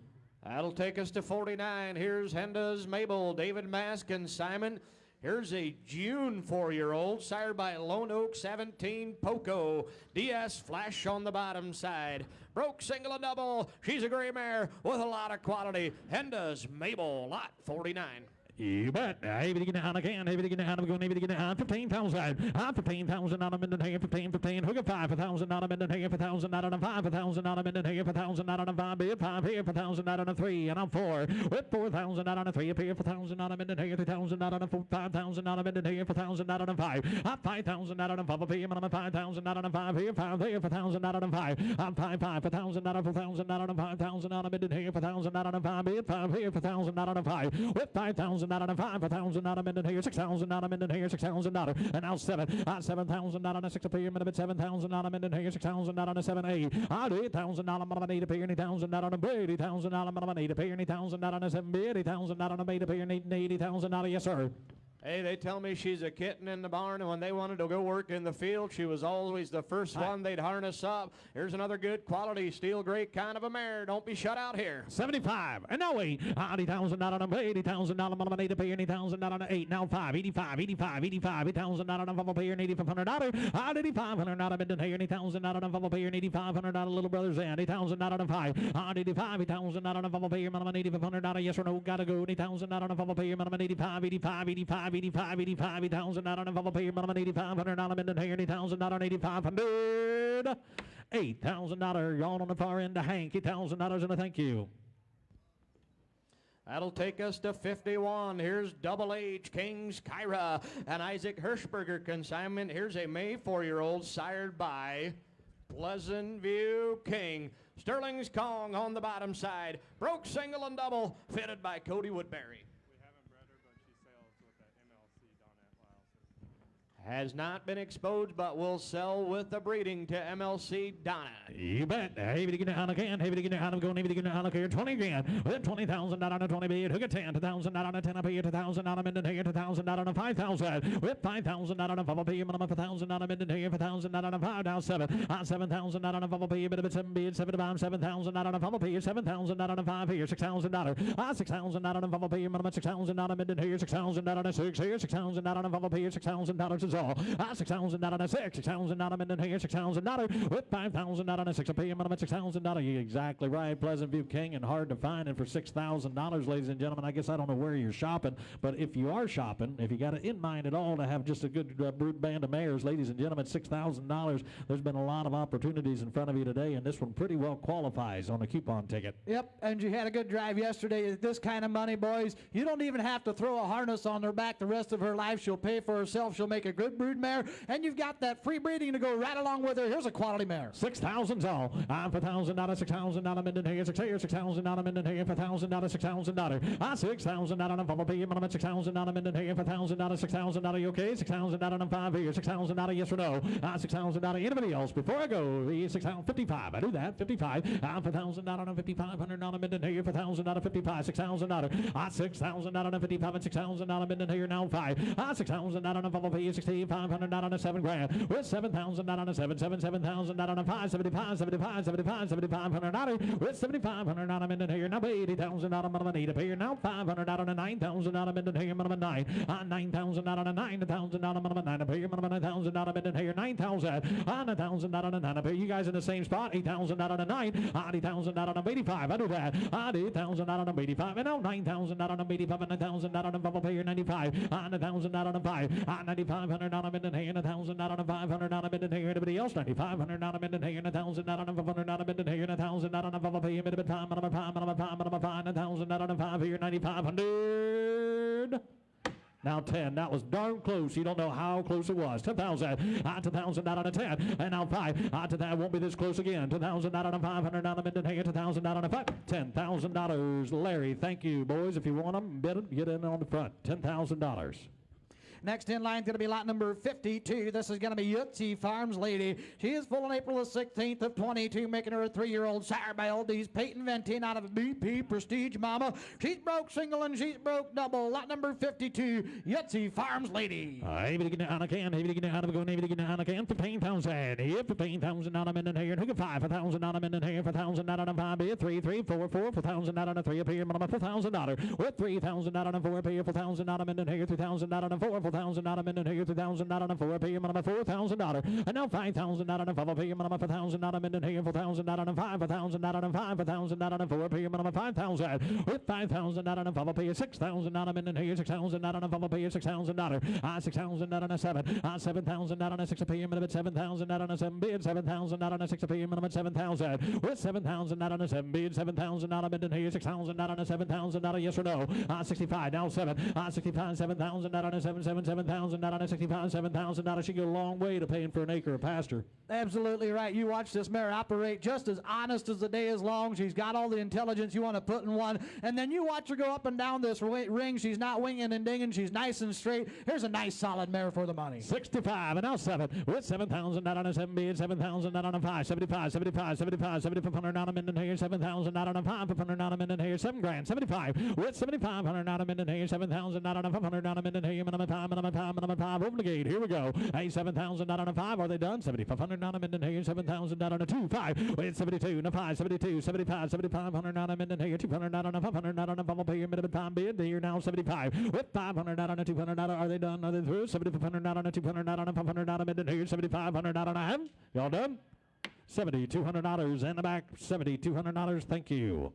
That'll take us to 49. Here's Henda's Mabel, David Mask, and Simon. Here's a June 4-year-old, sired by Lone Oak 17 Poco. DS Flash on the bottom side. Broke single and double. She's a gray mare with a lot of quality. Henda's Mabel, lot 49. You bet. Maybe to get down again. Maybe to get down. I'm going to get down. 15,000. 15,000 out of minute here. 15. Hook at 5. 1,000 out of minute here. 1,000 out of 5. 1,000 out of minute here. 1,000 out of 5. 5 here. 1,000 out of 3. And I'm 4. With 4,000 out of 3 up here. 4,000 out of minute here. 3,000 out of 4. 5,000 out of minute here. 4,000 out of 5. 5,000 out of 5 up here. 5,000 out of 5 here. 5 here. 4,000 out of 5. 5, 5. 4,000 out of 4,000 out of 5,000 out of minute here. 4,000 out of 5 here. 5 here. 4,000 out of 5. With 5,000 out of 5, 1,000 out of minute here, 6,000 out of minute here, 6,000 out of, and now 7, 7,000 out on a 6 up here, minute 7,000 out of minute here, 6,000 out on a 7, 8, 8,000 out on an 8 up here, 8,000 out on a 80,000 out on an 8 up here, 8,000 out on a 7, 80,000 out on a 8 up here, 80,000 out of, yes sir. Hey, they tell me she's a kitten in the barn, and when they wanted to go work in the field, she was always the first one they'd harness up. Here's another good quality steel gray kind of a mare. Don't be shut out here. 75, and now 8, $80,000, $80,000, $80 pay, $80,000, 8, now 5, 85, 85, 85, $8,000, pay, $8,500, $8,500, bid here, $80,000, pay, $8,500, little brothers, and $8,000, 5, $85, $8,000, pay, $8,500, yes or no, gotta go, $8,000, pay, $85, 85, 85, 85, 85, $8,000, pay, $8,500, bid here, $80,000, $8,500, $8,000, yawn on the far end, Hank, $8,000, and a thank you. That'll take us to 51. Here's Double H, King's Kyra, and Isaac Hirschberger consignment. Here's a May 4-year-old sired by Pleasant View King. Sterling's Kong on the bottom side. Broke single and double, fitted by Cody Woodbury. We haven't bred her, but she sails with that MLC Donette Lyles. Has not been exposed, but will sell with the breeding to MLC Donna. You bet. Heavy to get down again. Heavy to get down. Go. Heavy to get down here. 20 again. With $20,000 20 bid. Hook at 10. $2,000 10 up here. $2,000 mid here. $2,000 5,000. With $5,000 5 up here. Minimum $1,000 mid here. $5,000 5 down 7. $7,000 5 up here. Bit of 7 bid. 7 to bomb. $7,000 5 up here. $7,000 5 here. $6,000. $6,000 5 up here. Minimum $6,000 mid here. $6,000 6 here. $6,000 5 up here. $6,000 is all. $6,000 6. $6,000 mid here. $6,000 with $5,000 6 up here. Minimum $6,000. You're exactly right. Pleasant View King, and hard to find. And for $6,000, ladies and gentlemen, I guess I don't know where you're shopping, but if you are shopping, if you got it in mind at all to have just a good brood band of mares, ladies and gentlemen, $6,000. There's been a lot of opportunities in front of you today, and this one pretty well qualifies on a coupon ticket. Yep, and you had a good drive yesterday. This kind of money, boys, you don't even have to throw a harness on her back the rest of her life. She'll pay for herself. She'll make a good brood mare, and you've got that free breeding to go right along with her. Here's a quality mare. $6,000's all. $4,000, $6,000 mid here, $6,000 mid here, $4,000, $6,000. $6,000 follow pay, minimum $6,000 mid here, $4,000, $6,000. You okay? $6,000 5 here, $6,000 yes or no? $6,000. Anybody else? Before I go, $6,055. I do that. 55. $4,000 $5,500 mid here, $4,000 55. $6,000. $6,000 55 and $6,000 mid here now 5. $6,000 follow pay, $6,500 7 grand. With $7,000 $7,000 5 75 75 75 $7,500 with $7,500 minute here now $80,000 minimum need up here now $500 $9,000 minute here minimum 9 $9,000 $9,000 minimum 9 up here minimum $9,000 minute here 9,000 $9,000 9 up here. You guys in the same spot. $8,000 9 $80,000 85. I do that. $80,000 85 and now $9,000 85 and $9,000 up here 95 $9,000 5 $9,500 minute here $1,000 minute here. Anybody else? $9,500 minute here $1,500 minute here $1,000 pay minute of time minimum 5 here 9,500. Now 10. That was darn close. You don't know how close it was. 10,000. $10,000 10. And now 5. To that won't be this close again. $10,500 minute here. $10,000 5. $10,000. Larry, thank you, boys. If you want them, bid them. Get in on the front. $10,000. Next in line is going to be lot number 52. This is going to be Yutzi Farms Lady. She is full on April the 16th of 22, making her a 3-year-old sire by Oldies. Peyton Ventin out of BP Prestige Mama. She's broke single and she's broke double. Lot number 52, Yutzi Farms Lady. Able to get down again. Able to get down again. Able to get down again. 15,000. Here, $15,000 minute here. Who can 5,000 minute here. 4,000 5 bid. 3 3 4 4 4,000 3 up here. Minimum $4,000 with $3,000 4 up here. 4,000 minute here. 3,000 4 $4,000 minute here, $3,000 4 up here, minimum $4,000. And now $5,000 5 up here, minimum $4,000 minute here, $4,000 5, $4,000 5, $4,000 4 up here, minimum $5,000. With $5,000 5 up here, $6,000 minute here, $6,000 5 up here, $6,000. $6,000 7, $7,000 6 up here, minimum $7,000 7 bid, $7,000 6 up here, minimum $7,000. With $7,000 7 bid, $7,000 minute here, $6,000 $7,000 yes or no? 65 now 7, 65 $7,000 7 7 $7,000, 65, $7,000. She go a long way to paying for an acre of pasture. Absolutely right. You watch this mare operate just as honest as the day is long. She's got all the intelligence you want to put in one. And then you watch her go up and down this ring. She's not winging and dinging. She's nice and straight. Here's a nice solid mare for the money. 65 and now 7 with $7,000, 7 bid, $7,000, 5, 75, 75, 75, 7,500 on a minute here, $7,000, 500 on a minute here, 7 grand, 75 with 7,500 on a minute here, 7,000 500 on a minute here, minimum five, over the gate. Here we go. Hey, 7,000 on a 5. Are they done? 7,500 on a minute here, 7,000 on a 2, 5 with 72 and a 5, 72, 75, 7,500 on a minute here, 200 on a 500 on a bubble pay, minimum time bid. Here now 75 with 500 on a 200. Are they done? Are they through? 7,500 on a 200 on a 500 on a minute here, 7,500 on a half. Y'all done? $7,200 in the back. $7,200. Thank you.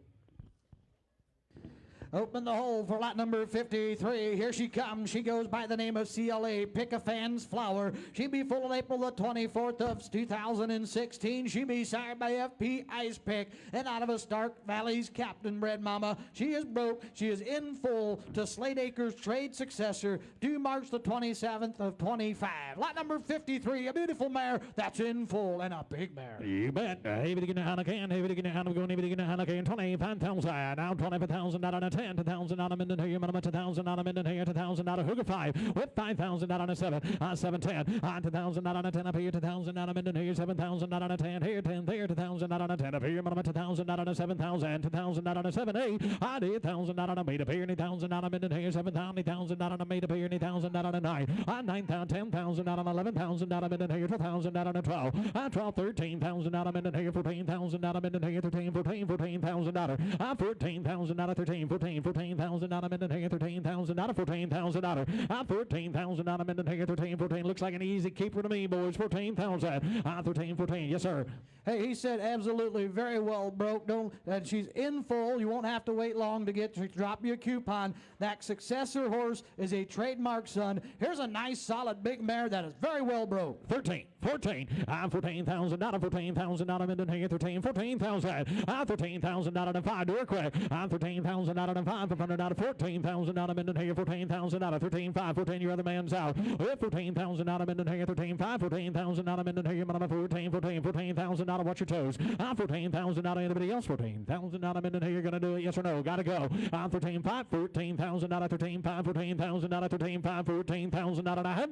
Open the hole for lot number 53. Here she comes. She goes by the name of CLA Pick a Fan's Flower. She be full on April the 24th of 2016. She be sired by FP Ice Pick and out of a Stark Valley's Captain Bred Mama. She is broke. She is in full to Slade Acres trade successor due March the 27th of 25. Lot number 53, a beautiful mare that's in full and a big mare. You bet. Hey, we get a Hanacan. Hey, we get a Hanacan. Hey, we get a Hanacan. 25,000. Now 25,000 out of 10,000 on a minute here, minimum 2,000 on a minute here, 2,000 out of hook of 5 with 5,000 out on a 7, 710, 2,000 out on a 10 up here, 2,000 out on a minute here, 7,000 out on a 10 here, 10 there, 2,000 out on a 10 up here, minimum 2,000 out on a 7,000, 2,000 out on a 7, 8, 8,000 out on a made up here, 8,000 out on a minute here, 7,000 out on a made up here, 8,000 out on a 9, 9,000, 10,000 out on 11,000 out on a minute here, 12,000 out on a 12, 12, 13,000 out on a minute here, 14,000 out on a minute here, 13, 14,000 out of 14,000 out of 13, 14,000 out of minute here, 13,000 out of 14,000 out of 14,000 out of minute here, 13, 14. Looks like an easy keeper to me, boys. 14,000. 13, 14. Yes, sir. Hey, he said absolutely very well broke. Don't, and she's in full. You won't have to wait long to get to drop your coupon. That successor horse is a trademark son. Here's a nice solid big mare that is very well broke. 13, 14. 14,000 out of 14,000 out of minute here, 13, 14,000. 13,000 out of 5. Do it quick. 13,000 out of 5. 500 out of 14,000 out of minute here, 14,000 out of 13, 5, 14. Your other man's out. 14,000 out of minute here, 13, 5, 14,000 out of minute here, 14, 14, 14,000 out of watch your toes. 14,000 out of anybody else. 14,000 out of minute here. You're gonna do it? Yes or no? Gotta go. 13, 5, 14,000 out of 13, 5, 14,000 out of 13, 5, 14,000 out of a head.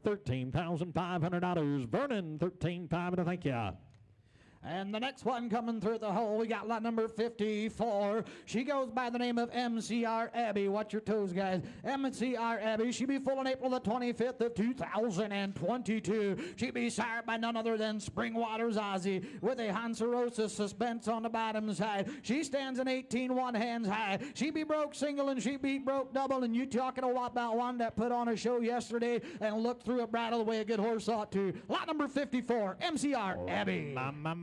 $13,500. Vernon, 13,500. Thank you. And the next one coming through the hole, we got lot number 54. She goes by the name of MCR Abby. Watch your toes, guys. MCR Abby. She be full on April the 25th of 2022. She be sired by none other than Springwater's Ozzy with a Hansarosa suspense on the bottom side. She stands an 18 one hands high. She be broke single and she be broke double. And you talking about one that put on a show yesterday and looked through a bridle the way a good horse ought to. Lot number 54, MCR Abby.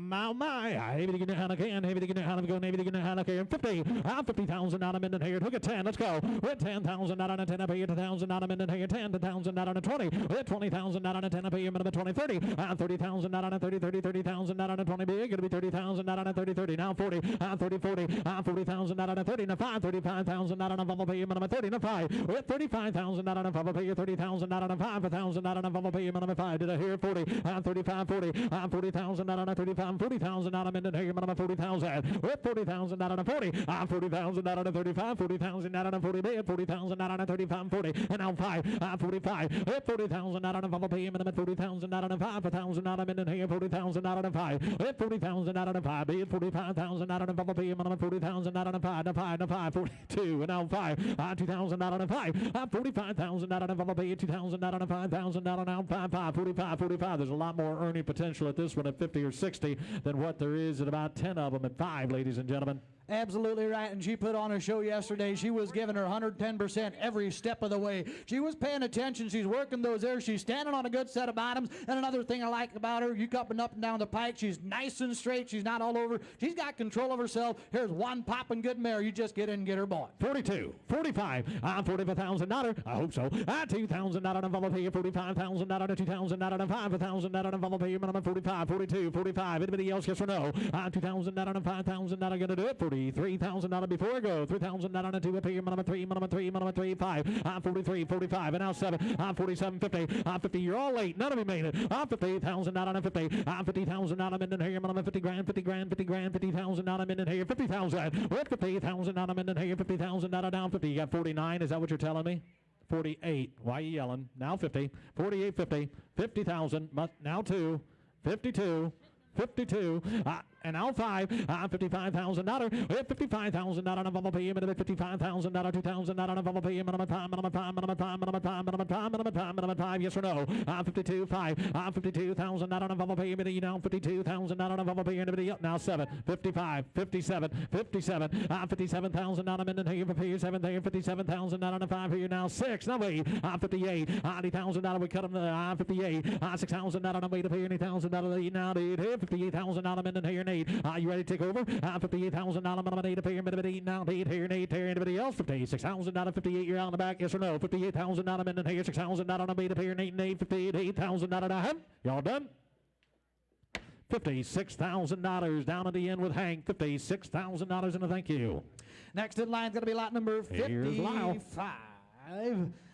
My, heavy to get a Hanacan, heavy to get a Hanacan, heavy to get a Hanacan, 50, 50,000 out of minute here, hook at 10, let's go, with 10,000 out on a 10 up here, 2,000 out of minute here, 10,000 out on a 20, with 20,000 out on a 10 up here, minimum 20, 30, 30,000 out on a 30, 30,000 out on a 20, big, it'll be 30,000 out on a 30, 30, now 40, 40, 40,000 out on a 30, now 5, 35,000 out on a bubble pay, minimum 30, now 5, with 35,000 out on a bubble pay, 30,000 out on a 5,000 out on a bubble pay, minimum 5, did I hear 40, 35, 40, 40,000 out on a 35, 40,000 out of minute here, minimum 40,000. With 40,000 out on a 40. 40,000 out on a 35. 40,000 out on a 40 bid. 40,000 out on a 35, 40. And now 5. 45. With 40,000 out on a bubble pay, minimum 40,000 out on a 5. 1,000 out of minute here. 40,000 out on a 5. With 40,000 out on a 5 bid. 45,000 out on a bubble pay, minimum 40,000 out on a 5. Now 5. Now 5. 42. And now 5. 2,000 out on a 5. 45,000 out on a bubble pay. 2,000 out on a 5,000 out on a 5. 5. 45. 45. There's a lot more earning potential at this one at 50 or 60 than what there is at about 10 of them at 5, ladies and gentlemen. Absolutely right, and she put on a show yesterday. She was giving her 110% every step of the way. She was paying attention. She's working those airs. She's standing on a good set of bottoms. And another thing I like about her, you coming up and down the pike, she's nice and straight. She's not all over. She's got control of herself. Here's one popping good mare. You just get in and get her bought. 42, 45, $45,000. I hope so. 2,000 out on a bubble pay, 45,000 out on a 2,000 out on a 5,000 out on a bubble pay, minimum 45, 42, 45. Anybody else, yes or no? 2,000 out on a 5,000 out. I'm going to do it. $43,000 before I go. $3,902 up here. Number three, 5. I'm 43, 45, and now 7. I'm 47, 50. I'm 50. You're all late. None of you made it. I'm 50,950. I'm 50,000 out. I'm in here. I'm 50 grand, 50 grand, 50 grand, 50,000 out. I'm in here. 50,000. With 50,000 out. I'm in here. 50,000 out. Down 50. You got 49. Is that what you're telling me? 48. Why are you yelling? Now 50. 48, 50. 50,000. Now 2. 52. 52, and now 5, $55,000. We have $55,000 on a bubble pay, and $55,000, $2,000 on a bubble pay, minimum time, yes or no? 52, 5, $52,000 on a bubble pay, now $52,000 on a bubble pay, and up now 7, 55, 57, 57, $57,000 on a minute here, for 7 there, $57,000 on a 5 here, now 6, now wait, 58, $80,000, we cut them to 58, $6,000 on a way to pay, $80,000 now, $58,000 minute here, Nate. Are you ready to take over? $58,000 minimum 8 up here, minute 8 now, Nate here, Nate here, anybody else? $56,000, 58, you're on the back, yes or no? $58,000 minute here, $6,000 on a 8 up here, Nate, $58,000 down. Y'all done? $56,000 down at the end with Hank. $56,000 and a thank you. Next in line is going to be lot number 55.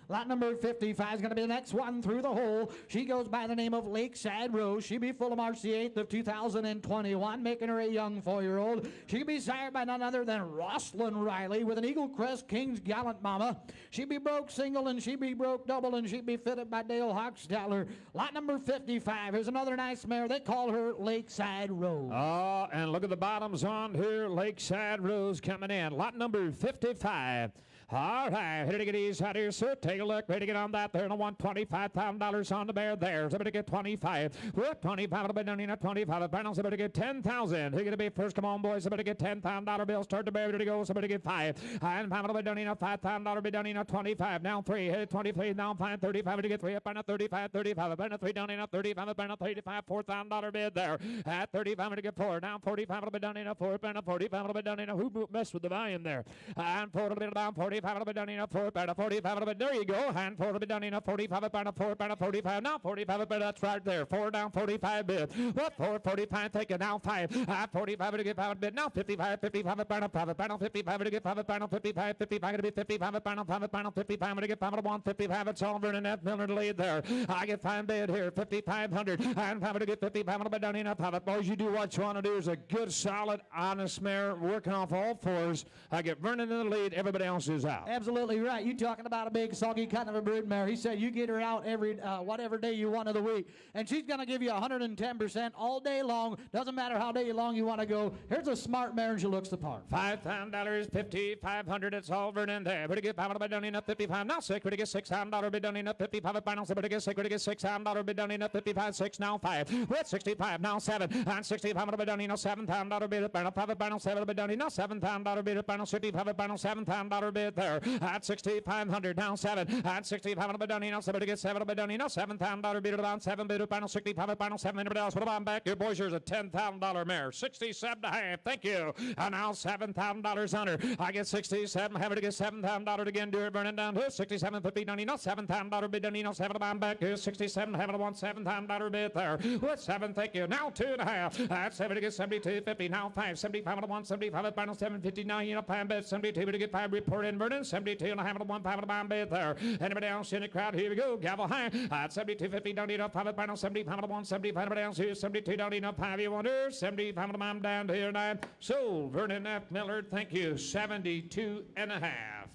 Lot number 55 is going to be the next one through the hole. She goes by the name of Lakeside Rose. She'll be full of March the 8th of 2021, making her a young 4-year-old. She'll be sired by none other than Rosslyn Riley with an Eagle Crest King's Gallant Mama. She'll be broke single and she'll be broke double, and she'll be fitted by Dale Hochstetler. Lot number 55. Here's another nice mare. They call her Lakeside Rose. Oh, and look at the bottoms on here. Lakeside Rose coming in. Lot number 55. All right, here to get easy out here, sir. Take a look. Ready to get on that there. And I want $25,000 on the bear there. Somebody get 25. What? 25 will be done in at 25. Brown, somebody get 10,000. Who's going to be first? Come on, boys. Somebody get $10,000 bills. Start the bear. Ready to go. Somebody get 5. And 5 will be done in at $5,000 be done in at 25. Now 3. Hit 23. Now 5. 35. To get 3 up on a 35. 35. Up on a 3 down in at 35. Up on a 35. $4,000 bid there. At 35 to get 4. Now 45 will be done in at 4. Up on a 45 will be done in a who messed with the volume there. And 4 will be down 45. Will be done in a 4, about a 45, but there you go. And 4 will be done in a 45, about a 4, about a 45. Now 45, but that's right there. 4 down, 45 bid. What? 4, 45, take it now 5. 45 to get 5 bid. Now 55, 55, about a 5, about 55 to get 5, about 55, 55 to be 55, about 5, about 55 to get 5, about 155. It's all Vernon F. Miller to lead there. I get 5 bid here, 5,500. And 5 to get 55, will be done in a 5. Boys, you do what you want to do. Is a good, solid, honest mare working off all fours. I get Vernon in the lead. Everybody else is out. Absolutely right. You talking about a big soggy kind of a brood mare. He said you get her out every whatever day you want of the week, and she's going to give you 110% all day long. Doesn't matter how day long you want to go. Here's a smart mare, and she looks the part. $5,000, 5,500. It's all Vernon there. But to get 5 done in up 55. Now 6. But to get $6,000 bid done in up 55. Final. But to get 6. But to get $6,000 bid done in up 55. 6 now 5. With 65 now 7. And 65 bid done in up $7,000 bid up. Final. 5 final 7 bid done in up $7,000 bid up. Final 65 final $7,000 bid there. At 6,500 down 7. At 65 bid done in up 7 to get 7 bid done in up $7,000 bid about 7 bid up. Final 65 final 7. Anybody else? What about back? Your boys, here's a $10,000 mare. 67.5. Thank you. And now $7,000 on her. I get 67. Having to get $7,000 again. Do it burning down to 67.50 done in up $7,000 bid done in up 7 about back here. 67. Having to want $7,000 bid there. With 7. Thank you. Now 2.5. At 7 to get 72.50. Now 5. 75 to 175. Final 7.59. You know, 5 bid 72 to get 5 report in Vernon. 72 and a half to 1 5 to bomb bid there. Anybody else in the crowd? Here we go. Gavel high. At 72.50 don't need up 5 final 75 to 175. Anybody else here? 72 don't need up 5 you wonder. 75 to bomb down to here 9. So Vernon F. Miller, thank you. 72 and a half.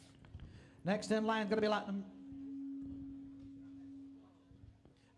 Next in line is going to be lot number.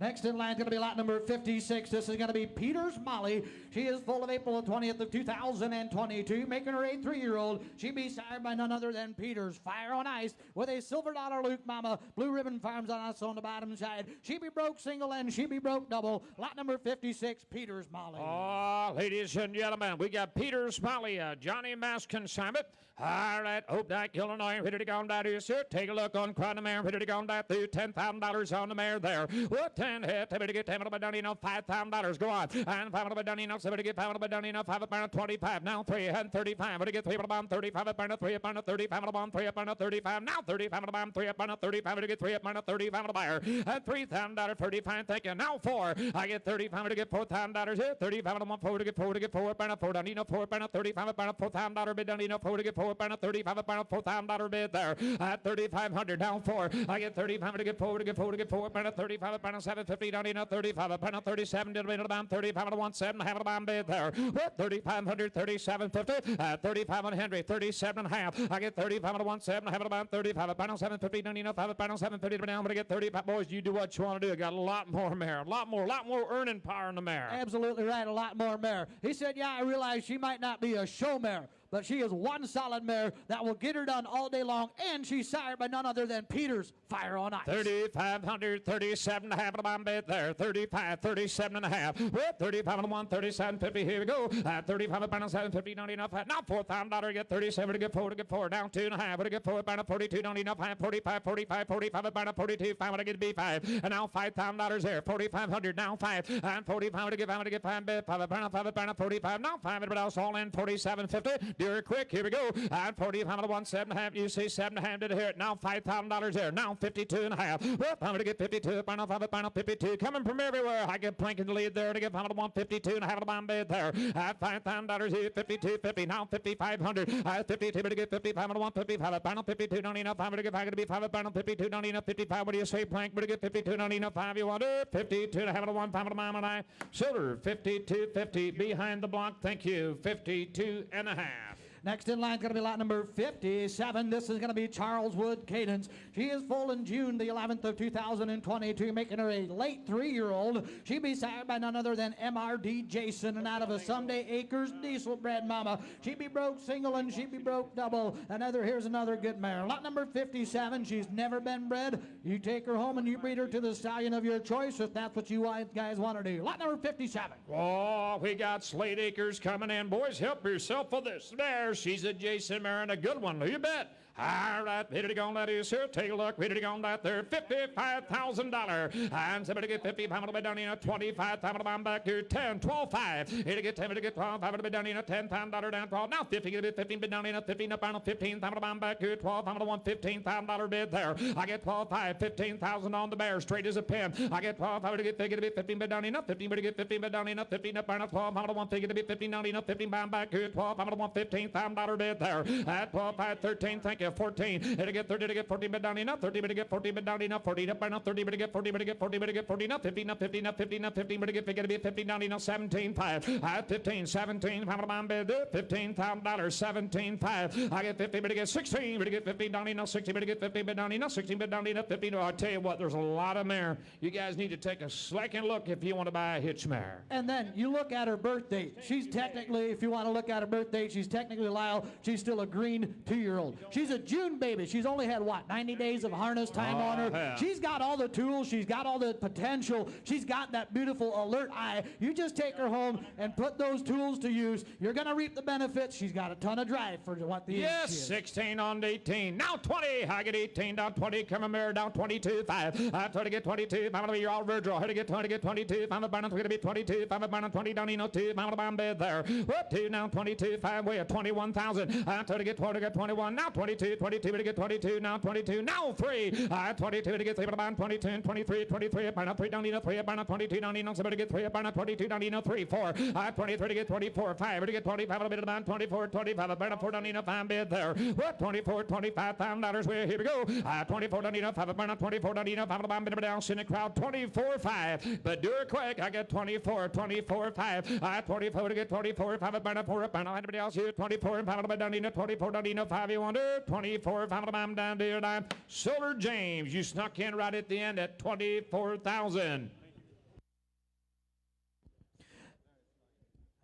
Next in line is going to be lot number 56. This is going to be Peters Molly. She is full of April 20th of 2022, making her a 3-year-old. She be sired by none other than Peters Fire on Ice with a Silver Dollar Luke Mama. Blue Ribbon Farms on us on the bottom side. She be broke single and she be broke double. Lot number 56, Peters Molly. Oh, ladies and gentlemen, we got Peters Molly, Johnny Mass consignment. All right, Hope Dyke, Illinois, ready to go down here, sir. Take a look on Crown the Mare, ready to go down through $10,000 on the mare there. What? 10 hit. Somebody get 10 by down enough. $5,000. Go on. And 5 by down enough. Somebody get 5 by down enough. 5 by 25. Now 3 and 35. Somebody get 3 by bomb 35 up on 3 up on 35 on bomb 3 up on 35. Now 35 on bomb 3 up on 35. Somebody get 3 up on 35 on the buyer. And $3,000 35. Thank you. Now 4. I get 35 to get $4,000 here. 35 on 1 4 to get 4 to get 4 up on 4 down enough 4 up on 35 up on $4,000 bid down enough 4 to get 4 up on 35 up on $4,000 bid there. At 3,500 down 4. I get 35 to get 4 to get 4 to get 4 up on 35 up on 750 down enough 35 up on 37 to the bomb 35 on 1 7 half of the bomb bid there. With 3,500 3750 at 35 on Henry 37 and a half. I get 35 on 1 7 half of the bomb 35 up on 750 down enough 5 up on 750 down. But I get 35 boys. You do what you want to do. I got a lot more mare, a lot more earning power in the mare. Absolutely right, a lot more mare. He said, yeah, I realize she might not be a show mare, but she is one solid mare that will get her done all day long, and she's sired by none other than Peter's Fire on Ice. 3,537 and a half of the bomb bid there. 35, 37 and a half. With 35 on 1, 37.50. Here we go. 35 up on 7.50. Not enough. Now $4,000 to get 37 to get 4 to get 4. Down 2.5 to get 4 up on 42. Not enough. 45, 45, 45 up on 42. 5 to get B5. And now $5,000 there. 4,500. Now 5. And 45 to get 5 to get 5 bid. 5 up on 45. Now 5 but else all in 47.50. Do it quick. Here we go. And 45 to 1, 7.5. You see 7.5 to hear it. Now $5,000 there. Now 52 and a half. Well, I'm going to get 52. Final 52. Coming from everywhere. I get planking the lead there to get final 152 and a half of the bomb bid there. At $5,000 here. 52.50. Now 5,500. At 52 to get 55 and 155. Final 52. Don't enough. I'm going to get 5 to be 5 final 52. Don't enough. 55. What do you say, Plank? But to get 52. Don't enough. 5 you want to. 52 and a half of the 1. 5 of the bomb and I. Silver 52.50 behind the block. Thank you. 52 and a half. Next in line is going to be lot number 57. This is going to be Charles Wood Cadence. She is full in June the 11th of 2022, making her a late 3-year-old. She be sired by none other than MRD Jason, and out of a Someday Acres diesel bred mama. She be broke single and she be broke double. Here's another good mare. Lot number 57. She's never been bred. You take her home and you breed her to the stallion of your choice if that's what you guys want to do. Lot number 57. Oh, we got Slade Acres coming in. Boys, help yourself for this. There, she's a Jason mare and a good one. You bet. All right, ready to go on that is here. Take a look. Ready to go on that there. $55,000. And somebody get 50. I'm going to be down in 25. I'm going to back here. 10, 12, 5. Here to get 10. To get 12. I'm going to be down in $10,000 down 12. Now 50. Get 15. Bid down in 15 up on 15. I'm going to back here. 12. I'm going to want $15,000 bid there. I get 12, 5. 15,000 on the bear. Straight as a pin. I get 12. I'm going to get 15. Bid down in 15. Bid get 15. Bid down in 15 up on 12. I'm going to want figure to be 15 down in 15. Back here. 12. I'm going to want $15,000 bid there. At 12, 5, 13. Thank you. 14. It'll get 30 to get 40 bid down enough. 30 to get 40 bid down enough. 40 up enough. 30 to get 40 to get 40 to get 40 enough. 15 up 15 up 15 up 15 to get to be 15 down enough. 17 5 at 15 17 how about bid $15,000 17 5 I get 50 to get 16 to get 15 down enough. 16 to get 15 bid down enough. 16 bid down enough. 15. I'll tell you what, there's a lot of mare. You guys need to take a second look if you want to buy a hitch mare. And then you look at her birth date. She's technically, if you want to look at her birth date, she's technically Lyle. She's still a green 2-year-old. She's a June baby. She's only had what, 90 days of harness time on her? Yeah. She's got all the tools. She's got all the potential. She's got that beautiful alert eye. You just take her home and put those tools to use. You're going to reap the benefits. She's got a ton of drive for what the age Yes, she is. 16 on 18. Now 20. I get 18 down 20. Come on, Mare down 22. 5. I try to get 22. I'm going to be your all Virgil. How to get 20 to get 22. I'm going to be 22. I'm going to 20 down 2. I'm going to bomb bed there. What 2 now 22. 5 way at 21,000. I try to get 20 to get 21. Now 22. 22 to get 22. Now 22. Now 3. 22 to get 3. About 22 and 23. 23. About 3 down 3. About 22 down. Somebody get 3. About 22 down 3. 4. 23 to get 24. 5 to get 25. A bit about 24. 25. About 4 down 5 bid there. What 24. $25,000. Where here we go. 24 down 5. About 24 down 5. About bit down. In the crowd 24 5. But do it quick. I get 24. 24 5. 24 to get 24. 5 about 4. About anybody else here. 24 and 5 about down 24 down 5. You want it? 24 5 about down to 9. Silver James, you snuck in right at the end at 24,000.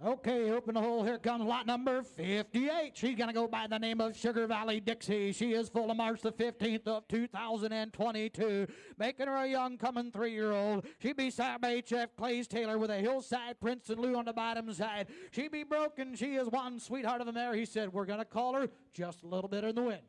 Okay, open the hole. Here comes lot number 58. She's going to go by the name of Sugar Valley Dixie. She is full of March the 15th of 2022, making her a young coming 3-year-old. She be sired by H.F. Clays Taylor with a Hillside Princeton Lou on the bottom side. She be broken. She is one sweetheart of a mare. He said, we're going to call her just a little bit in the wind.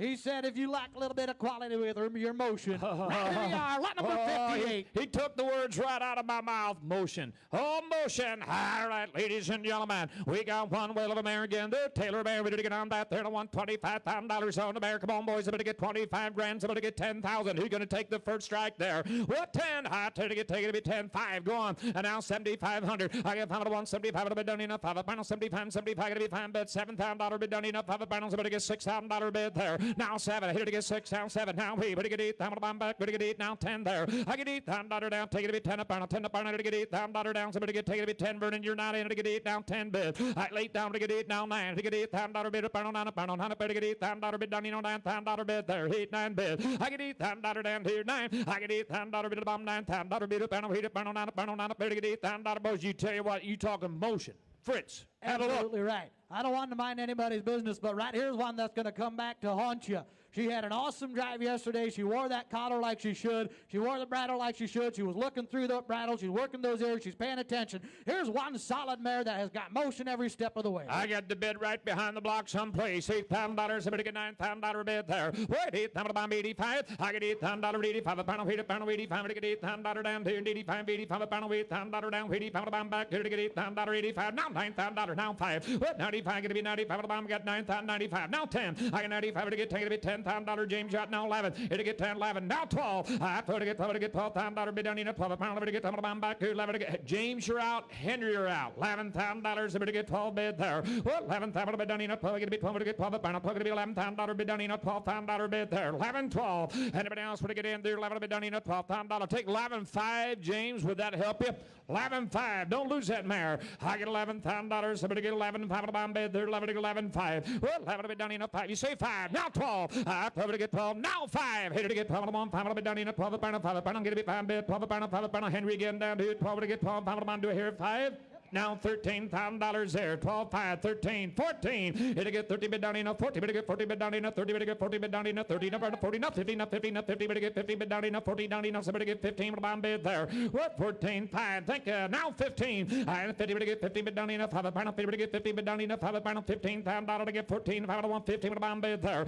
He said if you lack a little bit of quality with your motion. Right here we are, lot number 58. He took the words right out of my mouth. Motion. Oh, motion. All right, ladies and gentlemen, we got one whale of a mare again. The Taylor Bear, ready to get on that there to $125,000 on the bear. Come on, boys, I'm going to get 25 grand. I'm going to get 10,000. Who's going to take the first strike there? What 10? I tell you to take it to be 10, 5. Go on. And now 7,500. I get 5 to 175. It'll be done enough. 5 final 75, 75. Going to be fine bid. $7,000 bid done enough. 5 finals. I'm going to get $6,000 bid there. Now 7. Here to get 6 down 7. Now we. But to get 8. I'm going to back. But to get 8. Now 10 there. I get $8,000 down. Take it to be 10 up. 10 up. To get $8,000 down. Somebody get take it to be 10. Vernon, you're not in. To get 8 down 10 bid. I late down to get 8 now 9. To get $8,000 bid up. 9 up. 9 up. To get $8,000 bid down. $9,000 bid there. 8 9 bid. I get $8,000 down here 9. I get $8,000 bid up. $9,000 bid up. 9 up. 9 up. 9 up. To get $8,000 boys. You tell you what. You talking motion. Fritz. Have a look. Absolutely right. I don't want to mind anybody's business, but right here's one that's going to come back to haunt you. She had an awesome drive yesterday. She wore that collar like she should. She wore the bridle like she should. She was looking through the bridle. She's working those ears. She's paying attention. Here's one solid mare that has got motion every step of the way. I got the bid right behind the block someplace. $8,000. Somebody get $9,000 bid there. Wait, $8,000 85. I get $8,000 85. A pound of 85. I get $8,000 down here. 85. A pound of $8,000 down. 85 back here to get $8,000 85. Now $9,000. Now 5. What 95? Going to be 95. I got $9,095. Now 10. I got 95 to get taken to be $10,000. James shot now 11. It'll get 10, 11. Now 12. I thought to get $12,000 bid down in 12. Pound to get back to 11 to get James, you're out. Henry, you're out. $11,000 to get 12 bid there. Well, $11,000 bid down in 12. Going to be 12 to get 12. Pound to be $11,000 bid down in $12,000 bid there. 11, 12. Anybody else want to get in there? 11 bid down in $12,000. Take 11.5, James. Would that help you? 11.5. Don't lose that mare. I get $11,000. Somebody get 11.5 to bomb bid there. 11 to get 11.5. Well, 11 bid down in 5. You say 5. Now 12. 12 to get 12. Now 5. Here to get 12 to 1. 5 to be down in 12. 5 I'm going to be 5 bid. 12 5 Henry again down to 12 to get 12. 5 to here 5. Now $13,000 there. 12, 5, 13, 14. It'll get 30 bid down in 40. But get 40 bid down in 30. But get 40 bid down in 30. Number 40, not 50, not 50, not 50. But get 50 bid down in 40 down in. Somebody get 15 bomb bid there. What 14, 5. Thank you. Now 15. 50 but get 50 bid down in 5. 50 but get 50 bid down in 5. $15,000 to get 14. 5 to 1 15 bomb bid there.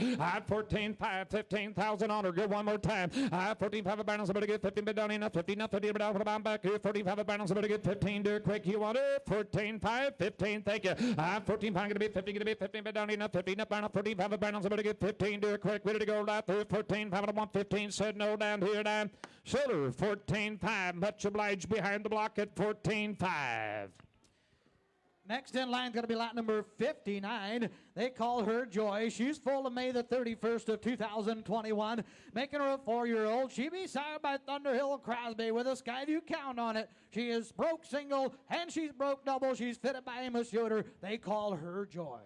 14, 5, 15,000 on her. Good one more time. 14, 5 balance. Somebody get 15 bid down in 50. Not 50 but down for the bomb back here. 45 balance. Somebody get 15. Do it quick. You want it? 14, 5, 15, thank you. 14 pound, going to be 50, going to be 15, but down enough, 15, up, down, 14, 5, balance, somebody get 15, do it quick, ready to go, right through, 14, 5, 1, 15, said no, down here, down, shoulder, 14, 5, much obliged behind the block at 14, 5. Next in line is going to be lot number 59. They call her Joy. She's full of May the 31st of 2021, making her a 4-year-old. She be sired by Thunderhill Crosby with a Skyview count on it. She is broke single, and she's broke double. She's fitted by Amos Yoder. They call her Joy.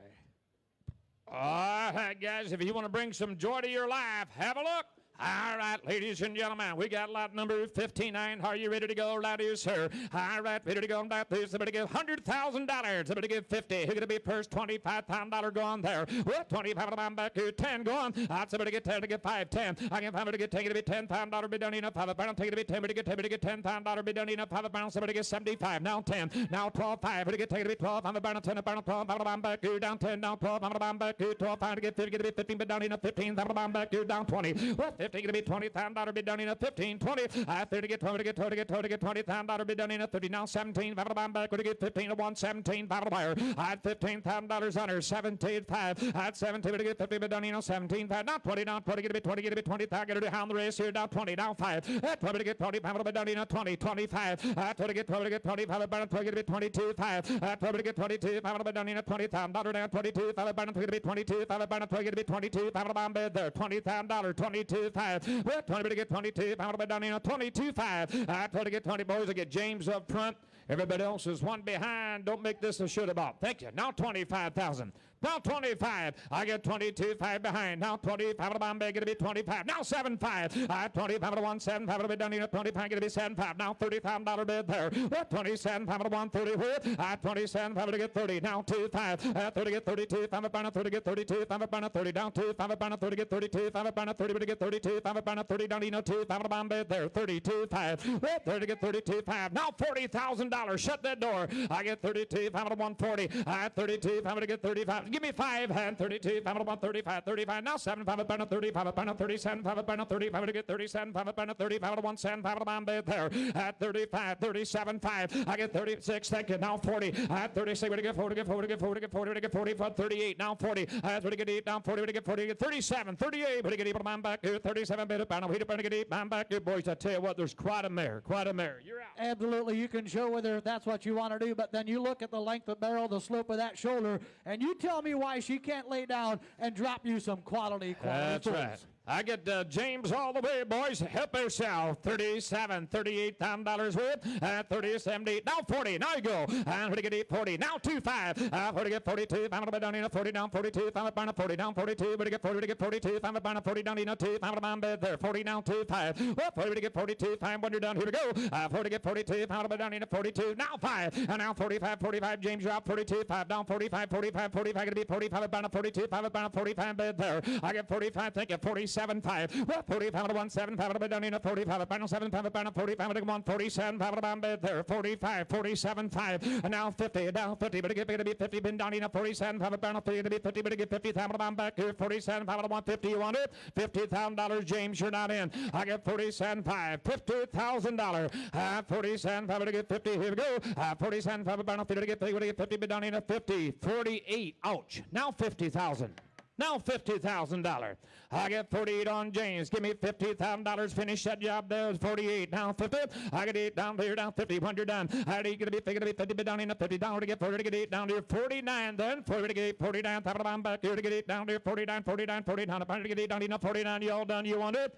All right, guys, if you want to bring some joy to your life, have a look. All right, ladies and gentlemen, we got lot number 59. Are you ready to go? Right here, sir. All right, ready to go. About this, somebody give $100,000. Somebody give 50. Who's going to be first? $25,000 go on there. What? 25 I'm back here. 10 go on. Somebody get 10 to get 5. 10. I can find to get taken to be $10,000 be done enough. 5 pound take it to be 10 to get 10 to get $10,000 be done enough. 5 pound somebody get 75. Now 10. Now 12. 5 to get taken to be 12. I'm about 10 pound 12. I'm back here down 10. Down 12. I'm back here 12. 5 to get 50 to be 15 but down enough. 15. I'm back here down 20. What? 15 to be $20,000 bid down in a 15, 20. 30 to get 20 to get 20 to get 20 to get $20,000 bid down in a 30. Now 17. 5 I'm back to get 15 to 1. 17. 5 buyer. At $15,000 on her. 17. 5. At 17 to get 50 bid down in a 17. 5. Now 20. Now 20 get to be 20 get to be 20. Get to behind the race here. Now 20. Now 5. At 20 to get 20. 5 bid down in a 20. 25. At 20 to get 20 to get 20. 5 about 20 get to be 22. 5. At 20 to get 22. 5 bid down in a $20,000 down 22. 5 about 20 to be 22. 5 about 20 get to be 22. 5 about bid there. $20,000. 22. 5. Well, 20 to get 22. 5 bid down in a 22. 5. At 20 to get 20 boys. I get James up front. Everybody else is one behind. Don't make this a should about. Thank you. Now 25,000. Now 25. I get 22, 5 behind. Now 25 to Bombay, get to be 25. Now 7, 5. 25 to 1, 7, 5 to be done in 25, get to be 7, 5. Now $30,000 bid there. 27, 5 to 1, 30 with. 27, 5 to get 30. Now 2, 5. 30 get 32, 5 to 30 get 32, 5 to 30. Down 2, 5 to 30 get 32, 5 to 30 to get 32, 5 to 30 down in 2, 5 to Bombay there. 32, 5. 30 get 32, 5. Now $40,000. Shut that door. I get 32, 5 to 140. 32, 5 to get 35. Give me 5 and 32, 5 1, 35, 35. Now 7, 5 up, 35 up, 37, 5 up, 35 to get 37, 5 up, 35 1, 7, 5 up, I'm there. At 35, 37, 5. I get 36, thank you. Now 40. At 36, we get 40, get 40, get 40, get 40, we get 40, 38. Now 40. At 30, get 8, down 40, we get 40, get 37, 38. We get 8, I'm back here. 37, bit up, I'm here, get 8, I'm back here, boys. I tell you what, there's quite a mare, quite a mare. You're out. Absolutely, you can show whether that's what you want to do, but then you look at the length of barrel, the slope of that shoulder, and you tell me why she can't lay down and drop you some quality That's fools. right. I get James all the way, boys. Help yourself. 37, $38,000 worth. 30, 78. Now 40. Now you go. And 40. Now 25. 40 get 42. I'm down in a 40 down 42. I'm down 40 down 42. But get 40 to get 42. I'm down 40 down in a 2. I'm down bed there. 40 down 2 5. Well, 40 to get 42. 5 when you're done. Here we go. 40 get 42. I'm down in a 42. Now 5. And now 45. 45. James, you're out 42. 5 down 45. 45. 45. Going to be 45. Down 42. 5 down 45 bed there. I get 45. Thank you. 47. 5. Well, 45 to 1 7 5 down in a 45 final 7 5 45 to 1 47 5 down bed there 45 47 5 and now 50 down 50 but it be 50 been down in a 47 5 down 50 to be 50 but it get 50 down back here 47 5 to 150 you want it $50,000 James you're not in I get 47 5 $50,000 47 5 to get 50 here we go 47 5 down 50 to get 50 to get 50 but down in a 50 48 ouch now 50,000 Now $50,000. I get 48 on James. Give me $50,000. Finish that job there. It's 48. Now 50. I get 8 down here. Down 50. When you're done. I need to be 50. But down in the 50. Down to get 40 to get 8. Down to 49. Then 40 to get 8. 49. Top of the back here to get 8. Down to 49. 49. 49. Down to get 8. Down to 49. You all done? You want it?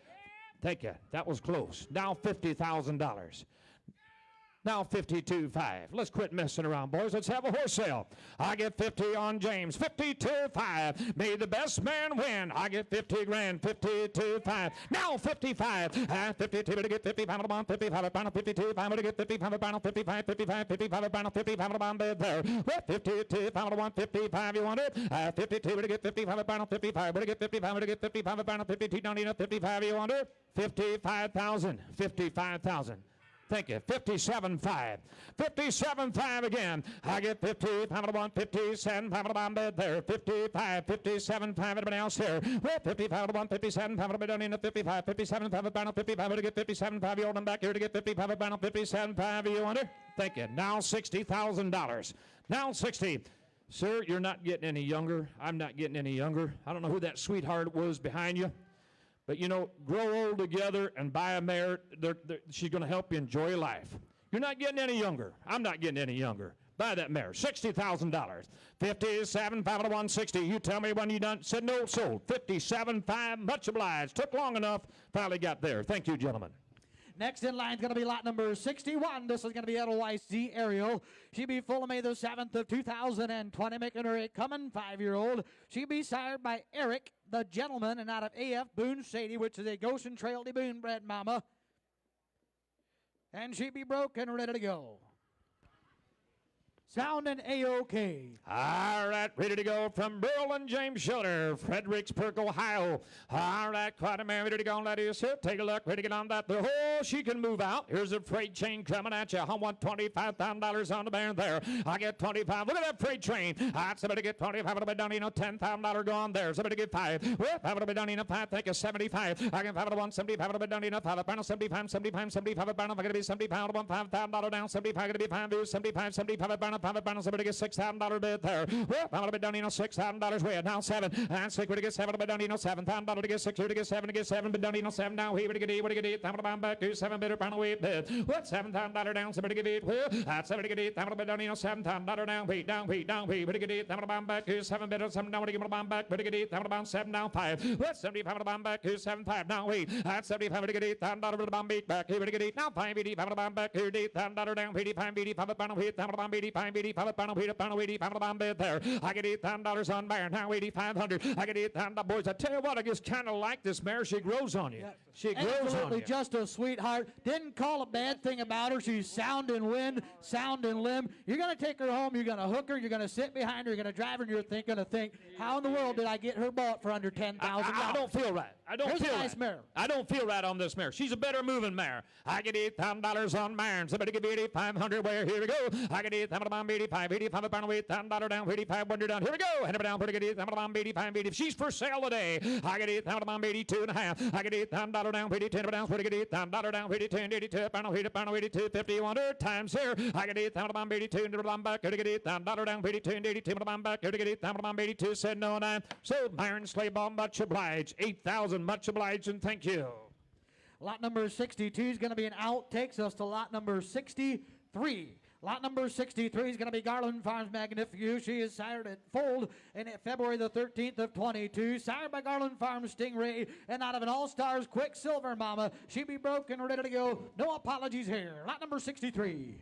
Thank you. That was close. Now $50,000. Now 52.5. Let's quit messing around, boys. Let's have a horse sale. I get 50 on James. 52.5. May the best man win. I get 50 grand. 52.5. Now 55. 52 to get 55 on 55 final 52. I'm to get 55 final 55 55 55 final 55 on bed there. Well, 52 final 155. You want it? 52 to get 55 final 55. To get 55 to get 55 final 52 down in 55. You want it? 55,000. 55,000. Thank you. 57.5. 57.5 again. I get 50. Pound 1, 57. Pound on bed there. 55. 57.5. Everybody else here. Well, 50. Pound 1, 57. Pound down in the 55. 57. Pound 55. To get 57.5. You hold them back here to get 55. Pound 57.5. You want it? Thank you. Now $60,000. Now 60. Sir, you're not getting any younger. I'm not getting any younger. I don't know who that sweetheart was behind you. But, you know, grow old together and buy a mare. She's going to help you enjoy life. You're not getting any younger. I'm not getting any younger. Buy that mare. $60,000. 57, 5 to 160. You tell me when you done. Said no, sold. 57.5. Much obliged. Took long enough. Finally got there. Thank you, gentlemen. Next in line is going to be lot number 61. This is going to be Edelweiss Z Ariel. She be full of May the 7th of 2020, making her a coming 5-year-old. She be sired by Eric, the gentleman, and out of AF Boone Sadie, which is a Goshen Trail de Boone bred mama. And she be broke and ready to go. Sounding A-OK. All right, ready to go from Burl and James Schiller, Fredericksburg, Ohio. All right, quite a man ready to go on that is here. Take a look, ready to get on that. Oh, she can move out. Here's a freight train coming at you. I want $25,000 on the band there. I get 25. Look at that freight train. Somebody get 25. It'll be down, $10,000 gone there. Somebody get 5. Well, it'll be down, 5. Take a 75. I get 5 to 175. It'll be down, 5. Pound 75, 75, 75. Pound. I'm going to be 70 pound, $5,000 down. 75. Going to be 5. 75, 75. Pound. Somebody get $6,000 bid there. Well, I'm going to be down, $6,000 way. Now 7. And 6. To get 7. I'll be down, $7,000 to get 6. To get 7. To get 7. But down, 7. Now here to get 8. What to get 8. I'm going to back to 7 bidder. Pound away bid. What? $7,000 down. Somebody get 8. Well, that's 7 to get 8. I'm going to be down, $7,000 down. Wait, down. What to get 8. I'm going to back to 7 bidder. 7 down. What to get back. What to get 8. I'm going to bound 7 down 5. What? 75. I'm going to back to 7 5. Now wait. That's 75 to get 8. I'm going to bound 8 back. Here to get 8. Now 5 80. I'm going to bound back here. $8,000 down. 85 80. I'm going to bound 85 80. I'm going to bound 80. I'm going to bid there. I get $8,000 on mare. Now 8,500. I get $8,000. Boys, I tell you what, I just kind of like this mare. She grows on you. Yeah. She grows on Absolutely, you. just a sweetheart. Didn't call a bad thing about her. She's sound in wind, sound in limb. You're going to take her home. You're going to hook her. You're going to sit behind her. You're going to drive her. And you're going to think, how in the world did I get her bought for under $10,000? I don't feel right. I don't Here's feel a nice right. mare. I don't feel right on this mare. She's a better moving mare. I get $8,000 on mare. Somebody give me $8,500. Where here we go. I get $8,000 bomb 85, 85 a pound weight, $10 down, 85 when you're down. Here we go. Head down, put a good $10 85, 80. She's for sale today. I get $8 82 and a half. I get $10 down, 80, 10 down, put a good $10 down, 80, 10, 82, pound 82, 50, 100 times here. I get $8 82 and the back, get $10 down, 82, 82, back, get $10 82, said no and I. So Myron Slayball, much obliged. 8,000, much obliged, and thank you. Lot number 62 is going to be an out. Takes us to lot number 63. Lot number 63 is going to be Garland Farms Magnificue. She is sired at foaled in February the 13th of 22. Sired by Garland Farms Stingray and out of an All-Stars Quicksilver Mama. She be broken, ready to go. No apologies here. Lot number 63.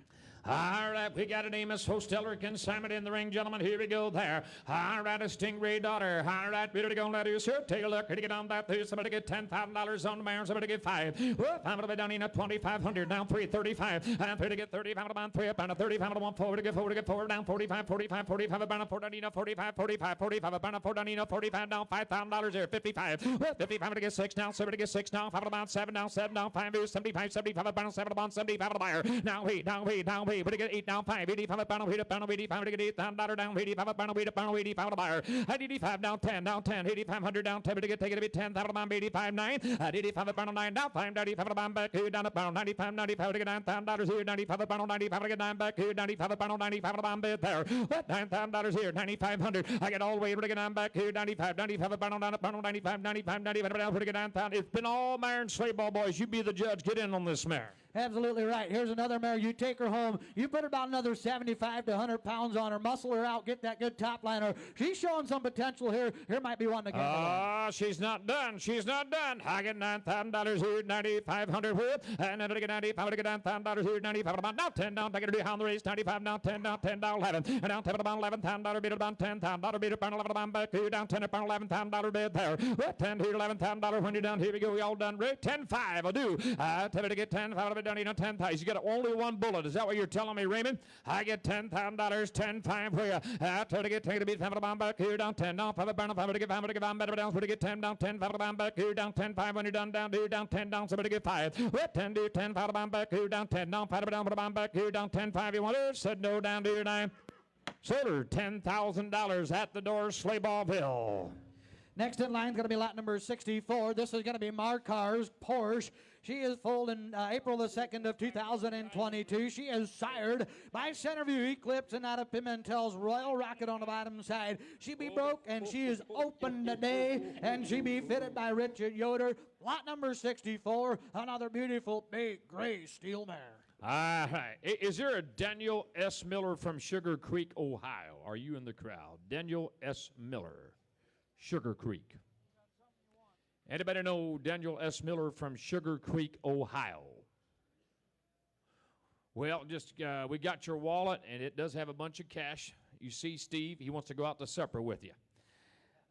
All right, we got an Amos Hosteller consignment in the ring, gentlemen. Here we go there. All right, a Stingray daughter. All right, ready to go, ladies. Here, take a look. Ready to get on that. There's somebody get $10,000 on the mare. Somebody get 5. Whoop, I'm going to be down in at 2,500. Down 335. I'm ready to get 35 on 3 up on a 35 on 1 forward to get forward down 45, 45, 45 about a 4 45, 45, 45 about a 4 45 down $5,000 there 55. Whoop, 55 to get 6 down, 7 to get 6 down, 5 about 7 down, 7 down, 5 75, 75 about 7 about 75 a buyer. Now wait, down wait, down wait. But to get 8 down 5, 85 a pound, 85 to get $8 down, 85 a pound, 85 a buyer. At 85 down 10, down 10, 8,500 down 10 to get take it to be 10,000 pound, 85 9. At 85 a pound 9 down 5, 95 a pound back here down a pound, 95 to get $9,000 here, 95 a pound, 95 to get 9 back here, 95 a pound, 95 a pound bid there. What $9,000 here, 9,500. I get all the way to get 9 back here, 95 a pound, down a pound, 95 down to get 9,000. It's been all Myron Slayball boys. You be the judge. Get in on this mare. Absolutely right. Here's another mare. You take her home. You put about another 75 to 100 pounds on her. Muscle her out. Get that good top liner. She's showing some potential here. Here might be one to get. She's not done. She's not done. I get $9,000 here, 9,500 whip. And then I get 95 to get $9,000 here, 95 about now 10 down. I get to on the race, 95 down, 10 down, 10 down, 11. And down 10 about $11,000 bid about $10,000 bid about 11 about back here, down 10 about $11,000 bid there. What 10 here, $11,000 when you're down. Here we go. We all done. 10-5. I do. I tell you to get 10 5 of it down, 10,000. You got only one bullet. Is that what you're telling me, Raymond? I get $10,000, 10-5 for you. I try to get take to be 5 bomb back here down 10 down 5 burn 5 to get 5 to get down better down to get 10 down 10 5 bomb back here down 10 5 when you're done down do down 10 down somebody get 5. What 10 do 10 5 bomb back here down 10 down 5 down bomb back here down 10 5 you want it said no down to your 9. Sold her $10,000 at the door Slayballville. Next in line is going to be lot number 64. This is going to be Markar's Porsche. She is foaled in April the 2nd of 2022. She is sired by Centerview Eclipse and out of Pimentel's Royal Rocket on the bottom side. She be broke and she is open today and she be fitted by Richard Yoder. Lot number 64, another beautiful big gray steel mare. All right. Is there a Daniel S. Miller from Sugar Creek, Ohio? Are you in the crowd? Daniel S. Miller, Sugar Creek. Anybody know Daniel S. Miller from Sugar Creek, Ohio? Well, just we got your wallet, and it does have a bunch of cash. You see, Steve, he wants to go out to supper with you.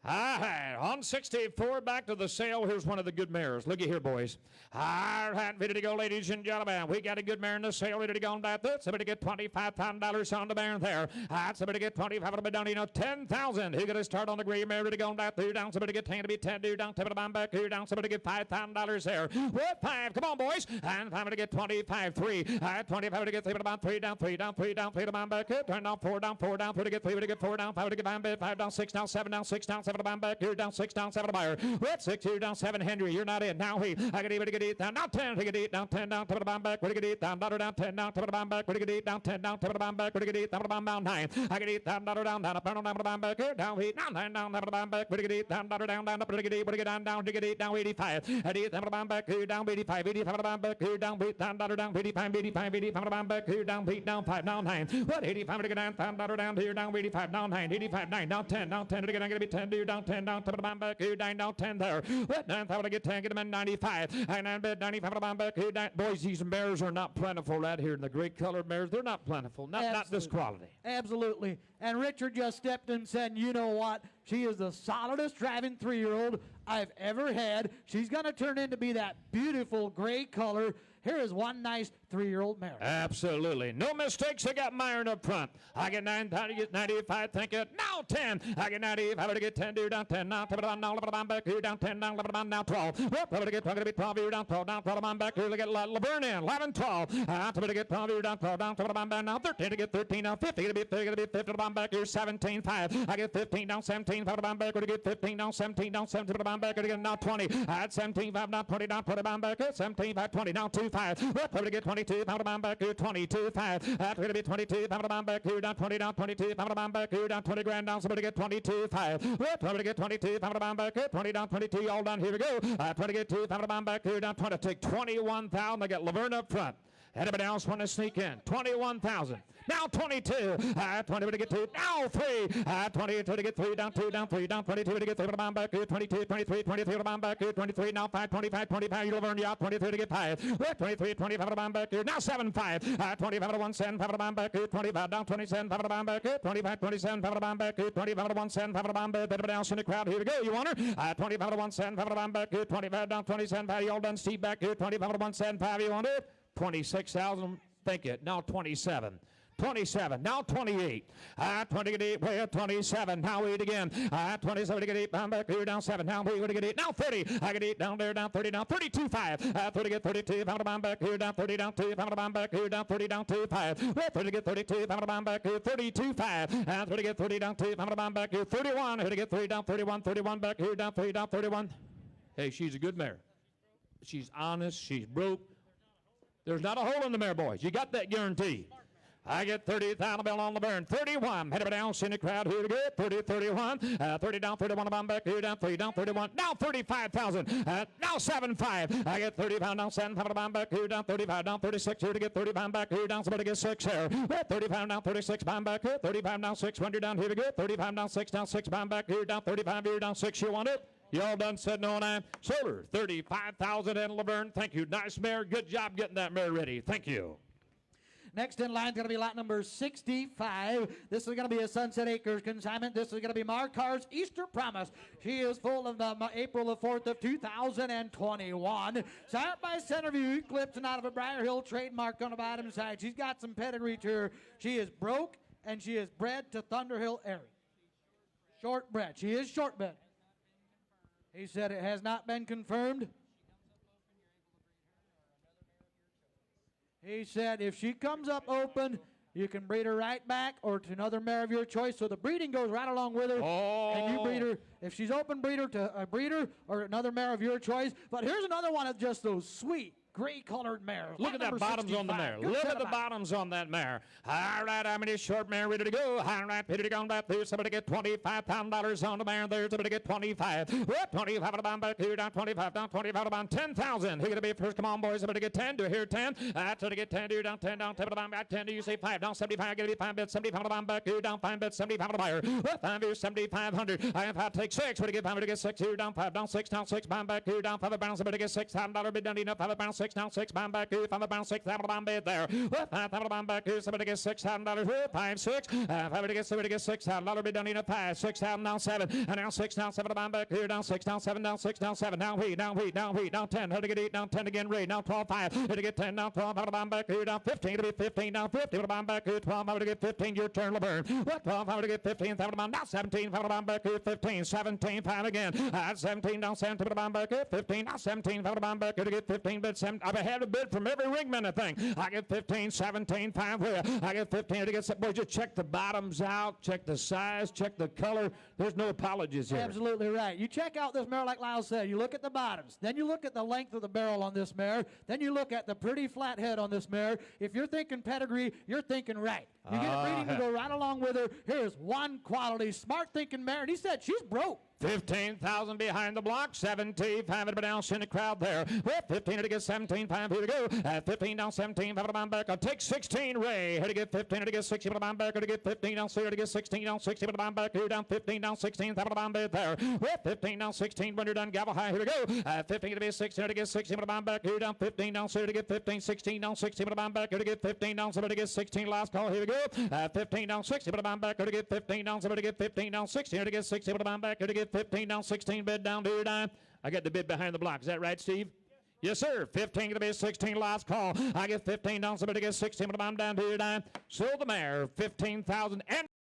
All right, on 64, back to the sale. Here's one of the good mares. Looky here, boys. All right, ready to go, ladies and gentlemen. We got a good mare in the sale. Ready to go on that. Somebody get $25,000 on the mare there. All right, somebody get 25 on the down, you know, 10,000. He got to start on the gray mare. Ready to go on that. Through down. Somebody get 10 to be 10. Do down. Tip it on back. Here down. Somebody get $5,000 there. What 5? Come on, boys. And 5 to get 25. 3. All right, 25 to get 3 about 3 down. 3 down. 3 down. 3 to on back. Turn down. 4 down. 4 down. 3 to get 3 to get 4 down. 5 to get 5 down. 6 down. 7 down. 6 down. 7 to on back. Here down. 6 down, 7 to buyer. What 6 here down 7 Henry. You're not in. Now he. I get 8 to get 8 down. Now 10 to get 8 down 10 down. 10 to bomb back. Ready to get 8 down. Dollar down 10 down. 10 to bomb back. Ready to get 8 down 10 down. 10 to bomb back. Ready to get 8 down. To bomb down 9. I get 8 down. Dollar down down. Up down to bomb back. Here down 8 down 9 down. 7 to bomb back. Ready to get 8 down. Dollar down down. Up to get 8. Ready to get down down. To get 8 down 85. At 8 down to bomb back. Here down 85. 85 to bomb back. Here down 8 down. Dollar down 85. 85. 85 to bomb back. Here down 8 down 5 down 9. What 85 to get 9 down. Dollar down here down 85 down 9. 85 9 down 10 down 10 to get 9. Gonna be 10 down 10 down. 10 to bomb back. Here 9 down 10 there. What 9,000 to get 10, get them in 95. And then bid 95 to bomb back. Here, boys, these mares are not plentiful out here in the great colored mares. They're not plentiful. Not this quality. Absolutely. And Richard just stepped in and said, you know what? She is the solidest driving 3-year-old I've ever had. She's going to turn into be that beautiful gray color. Here is one nice 3-year-old mare. Absolutely. No mistakes. I got Myron up front. I get 9, I get 95. Thank you. Now 10. I get 95. I get 10. Do down 10. Now 10. Now back here. Down 10. Now 12. Whoop. I get 12. Here down 12. Down 12. I'm back here. I get Laverne in. 11, 12. I get 12. Here down 12. Down 12. I'm back now 13. To get 13. Now 50. Gonna be 50. I'm back here. 17, 5. I get 15. Down 17. 5. I'm back. Gonna get 15. Down 17. Down 17. I'm back. Gonna get now 20. I had 17. 5. Now 20. Down 20. I'm back. 17. 5. 20. Now 2. 5. Whoop. I'm gonna get 22. I'm back here. 22. 5. That's going to be 22. I'm back here. Down 20. Down 22. I'm back here. Down 20 grand. Down. Somebody get 22. 5. Whoop. I'm going to get 22. I'm back here. 20 down. 22. All done. Here we go. 20 get 2. I'm back here. Down 20. Take 21,000. I get Laverne up front. Anybody else want to sneak in? 21,000. Now 22. 20 to get 2. Now 3. 22 to get 3. Down 2. Down 3. Down 22 to get 3. I'm back here. 22. 23. 23. I'm back here. 23. Now 5. 25. 25. You'll learn. Yeah. 23 to get 5. 23. 25. I'm back here. Now 7. 5. 25 to 1 cent. 5. I'm back here. 25. Down 20 cent. 5. I'm back here. 25. 27. 5. I'm back here. 25 to 1 cent. 5. I'm back here. Everybody else in the crowd. Here we go. You want her? 25 to 1 cent. 5. I'm back here. 25 down 20 cent. 5. You all done. Steve back here. 25 to 1 cent. 5. You want it? 26,000. Think it. Now 27. 27. Now 28. 28. Way 27. Now 8 again. 27 to get 8. I'm back here. Down 7. Now we going to get 8. Now 30. I get 8 down there. Down 30. Down 32. 5. 30 get 32. I'm back here. Down 30. Down 2. I'm back here. Down 30. Down 2. 5. 30 get 32. I'm back here. 32. 5. 30 get 30. Down 2. I'm back here. 31. Here to get 3. Down 31. 31 back here. Down 3. Down 31. Hey, she's a good mare. She's honest. She's broke. There's not a hole in the mare, boys. You got that guarantee. I get 30,000 bill on the burn. 31. Head down in the crowd. Here we go. 30, 31. 30 down, 31. I'm back here. Down 3 down, 31. Now 35,000. Now 7, 5. I get 30 pound down 7 pound. I'm back here. Down 35 down 36. Here to get 30 pound back here. Down somebody get 6 here. 35 down 36 pound back here. 35 down 6. When you're down here we go. 35 down 6 down 6 pound back here. Down 35 here. Down 6. You want it? You all done said no and I. Solar 35,000 and Laverne. Thank you. Nice mare. Good job getting that mare ready. Thank you. Next in line is going to be lot number 65. This is going to be a Sunset Acres consignment. This is going to be Markar's Easter Promise. She is full of the April the 4th of 2021. Sat by Centerview Eclipse and out of a Briar Hill trademark on the bottom side. She's got some pedigree to her. She is broke and she is bred to Thunderhill area. Shortbred. She is shortbred. He said it has not been confirmed. He said if she comes up open, you can breed her right back or to another mare of your choice. So the breeding goes right along with her. Oh. And you breed her. If she's open, breed her to a breeder or another mare of your choice. But here's another one of just those sweet, gray-colored mares. Look at that bottoms on the mare. Look at the bottoms on that mare. All right, I'm in a short mare ready to go. All right, ready to go. Back there. Somebody get $25,000 on the mare. There's somebody get 25. What? 25 on the bound back here. Down 25. Down 25 about 10,000. Who's going to be first? Come on, boys. Somebody get 10. Do I hear 10? That's to get 10. Do down 10. Down 10 on the bound back 10. Do you say 5? Down 75. Going to be 5 bits. 75 on the bound back here. Down 5 bits. 75 on the buyer. What? 5 here. 7,500. I have to take 6. What to get 5? To get 6 here. Down 5. Down 6. Down 6. Bound back here. Down 5 bound. Somebody get $6,000. Bid done enough. 5 bound 6. Down 6. Bound back. 5 pound 6 pound bid there. 5 pound back here. Somebody gets $6,000. 5 6. 5 to get somebody gets $6,000 bid done in a 5. 6,000 now 7. And now 6 now 7 pound back here. Down 6 down 7 down 6 down 7. Now wheat down wheat down wheat down 10. How to get 8 down 10 again. Ray now 12 5. How to get 10 down 12 pound back here. Down 15 to be 15 down 50 pound back here. 12 how to get 15. Your turn, Laverne. What 12 how to get 15 pound now 17 pound back here. 15 17 pound again. 17 down 17 pound back here. 15 now 17 pound back here to get 15 bid. I've had a bid from every ringman. I get 15, 17, 5 where I get 15 to get some. Boy, just check the bottoms out, check the size, check the color. There's no apologies here. Absolutely right. You check out this mare like Lyle said. You look at the bottoms. Then you look at the length of the barrel on this mare. Then you look at the pretty flat head on this mare. If you're thinking pedigree, you're thinking right. You get a breeding to go right along with her. Here's one quality, smart thinking mare. And he said she's broke. 15,000 behind the block, 17, 5 everybody else in the crowd there. Well, 15 to get 17, 5 here to go. 15 down 17, 5 to back. I'll take 16, Ray. Here to get 15, to get 16, to back. Here to get 15 down 0 to get 16 down 16, to back. Here down 15 down 16, 5 to back there. Well, 15 down 16 when you're done, gavel high. Here to go. 15 to be 16, to get 16, to back. Here down 15 down 0 to get 15, 16 down 16, to back. Here to get 15 down 0 to get 16. Last call. Here we go. 15 down 16, to back. Here to get 15 down 0 to get 15 down 16. Here to get 16, to back. Here to get 15 down 16 bid down to your dime. I got the bid behind the block. Is that right, Steve? Yes, sir. 15 to be 16 last call. I get 15 down, somebody gets 16, but I'm down to your dime. So the mare, 15,000 and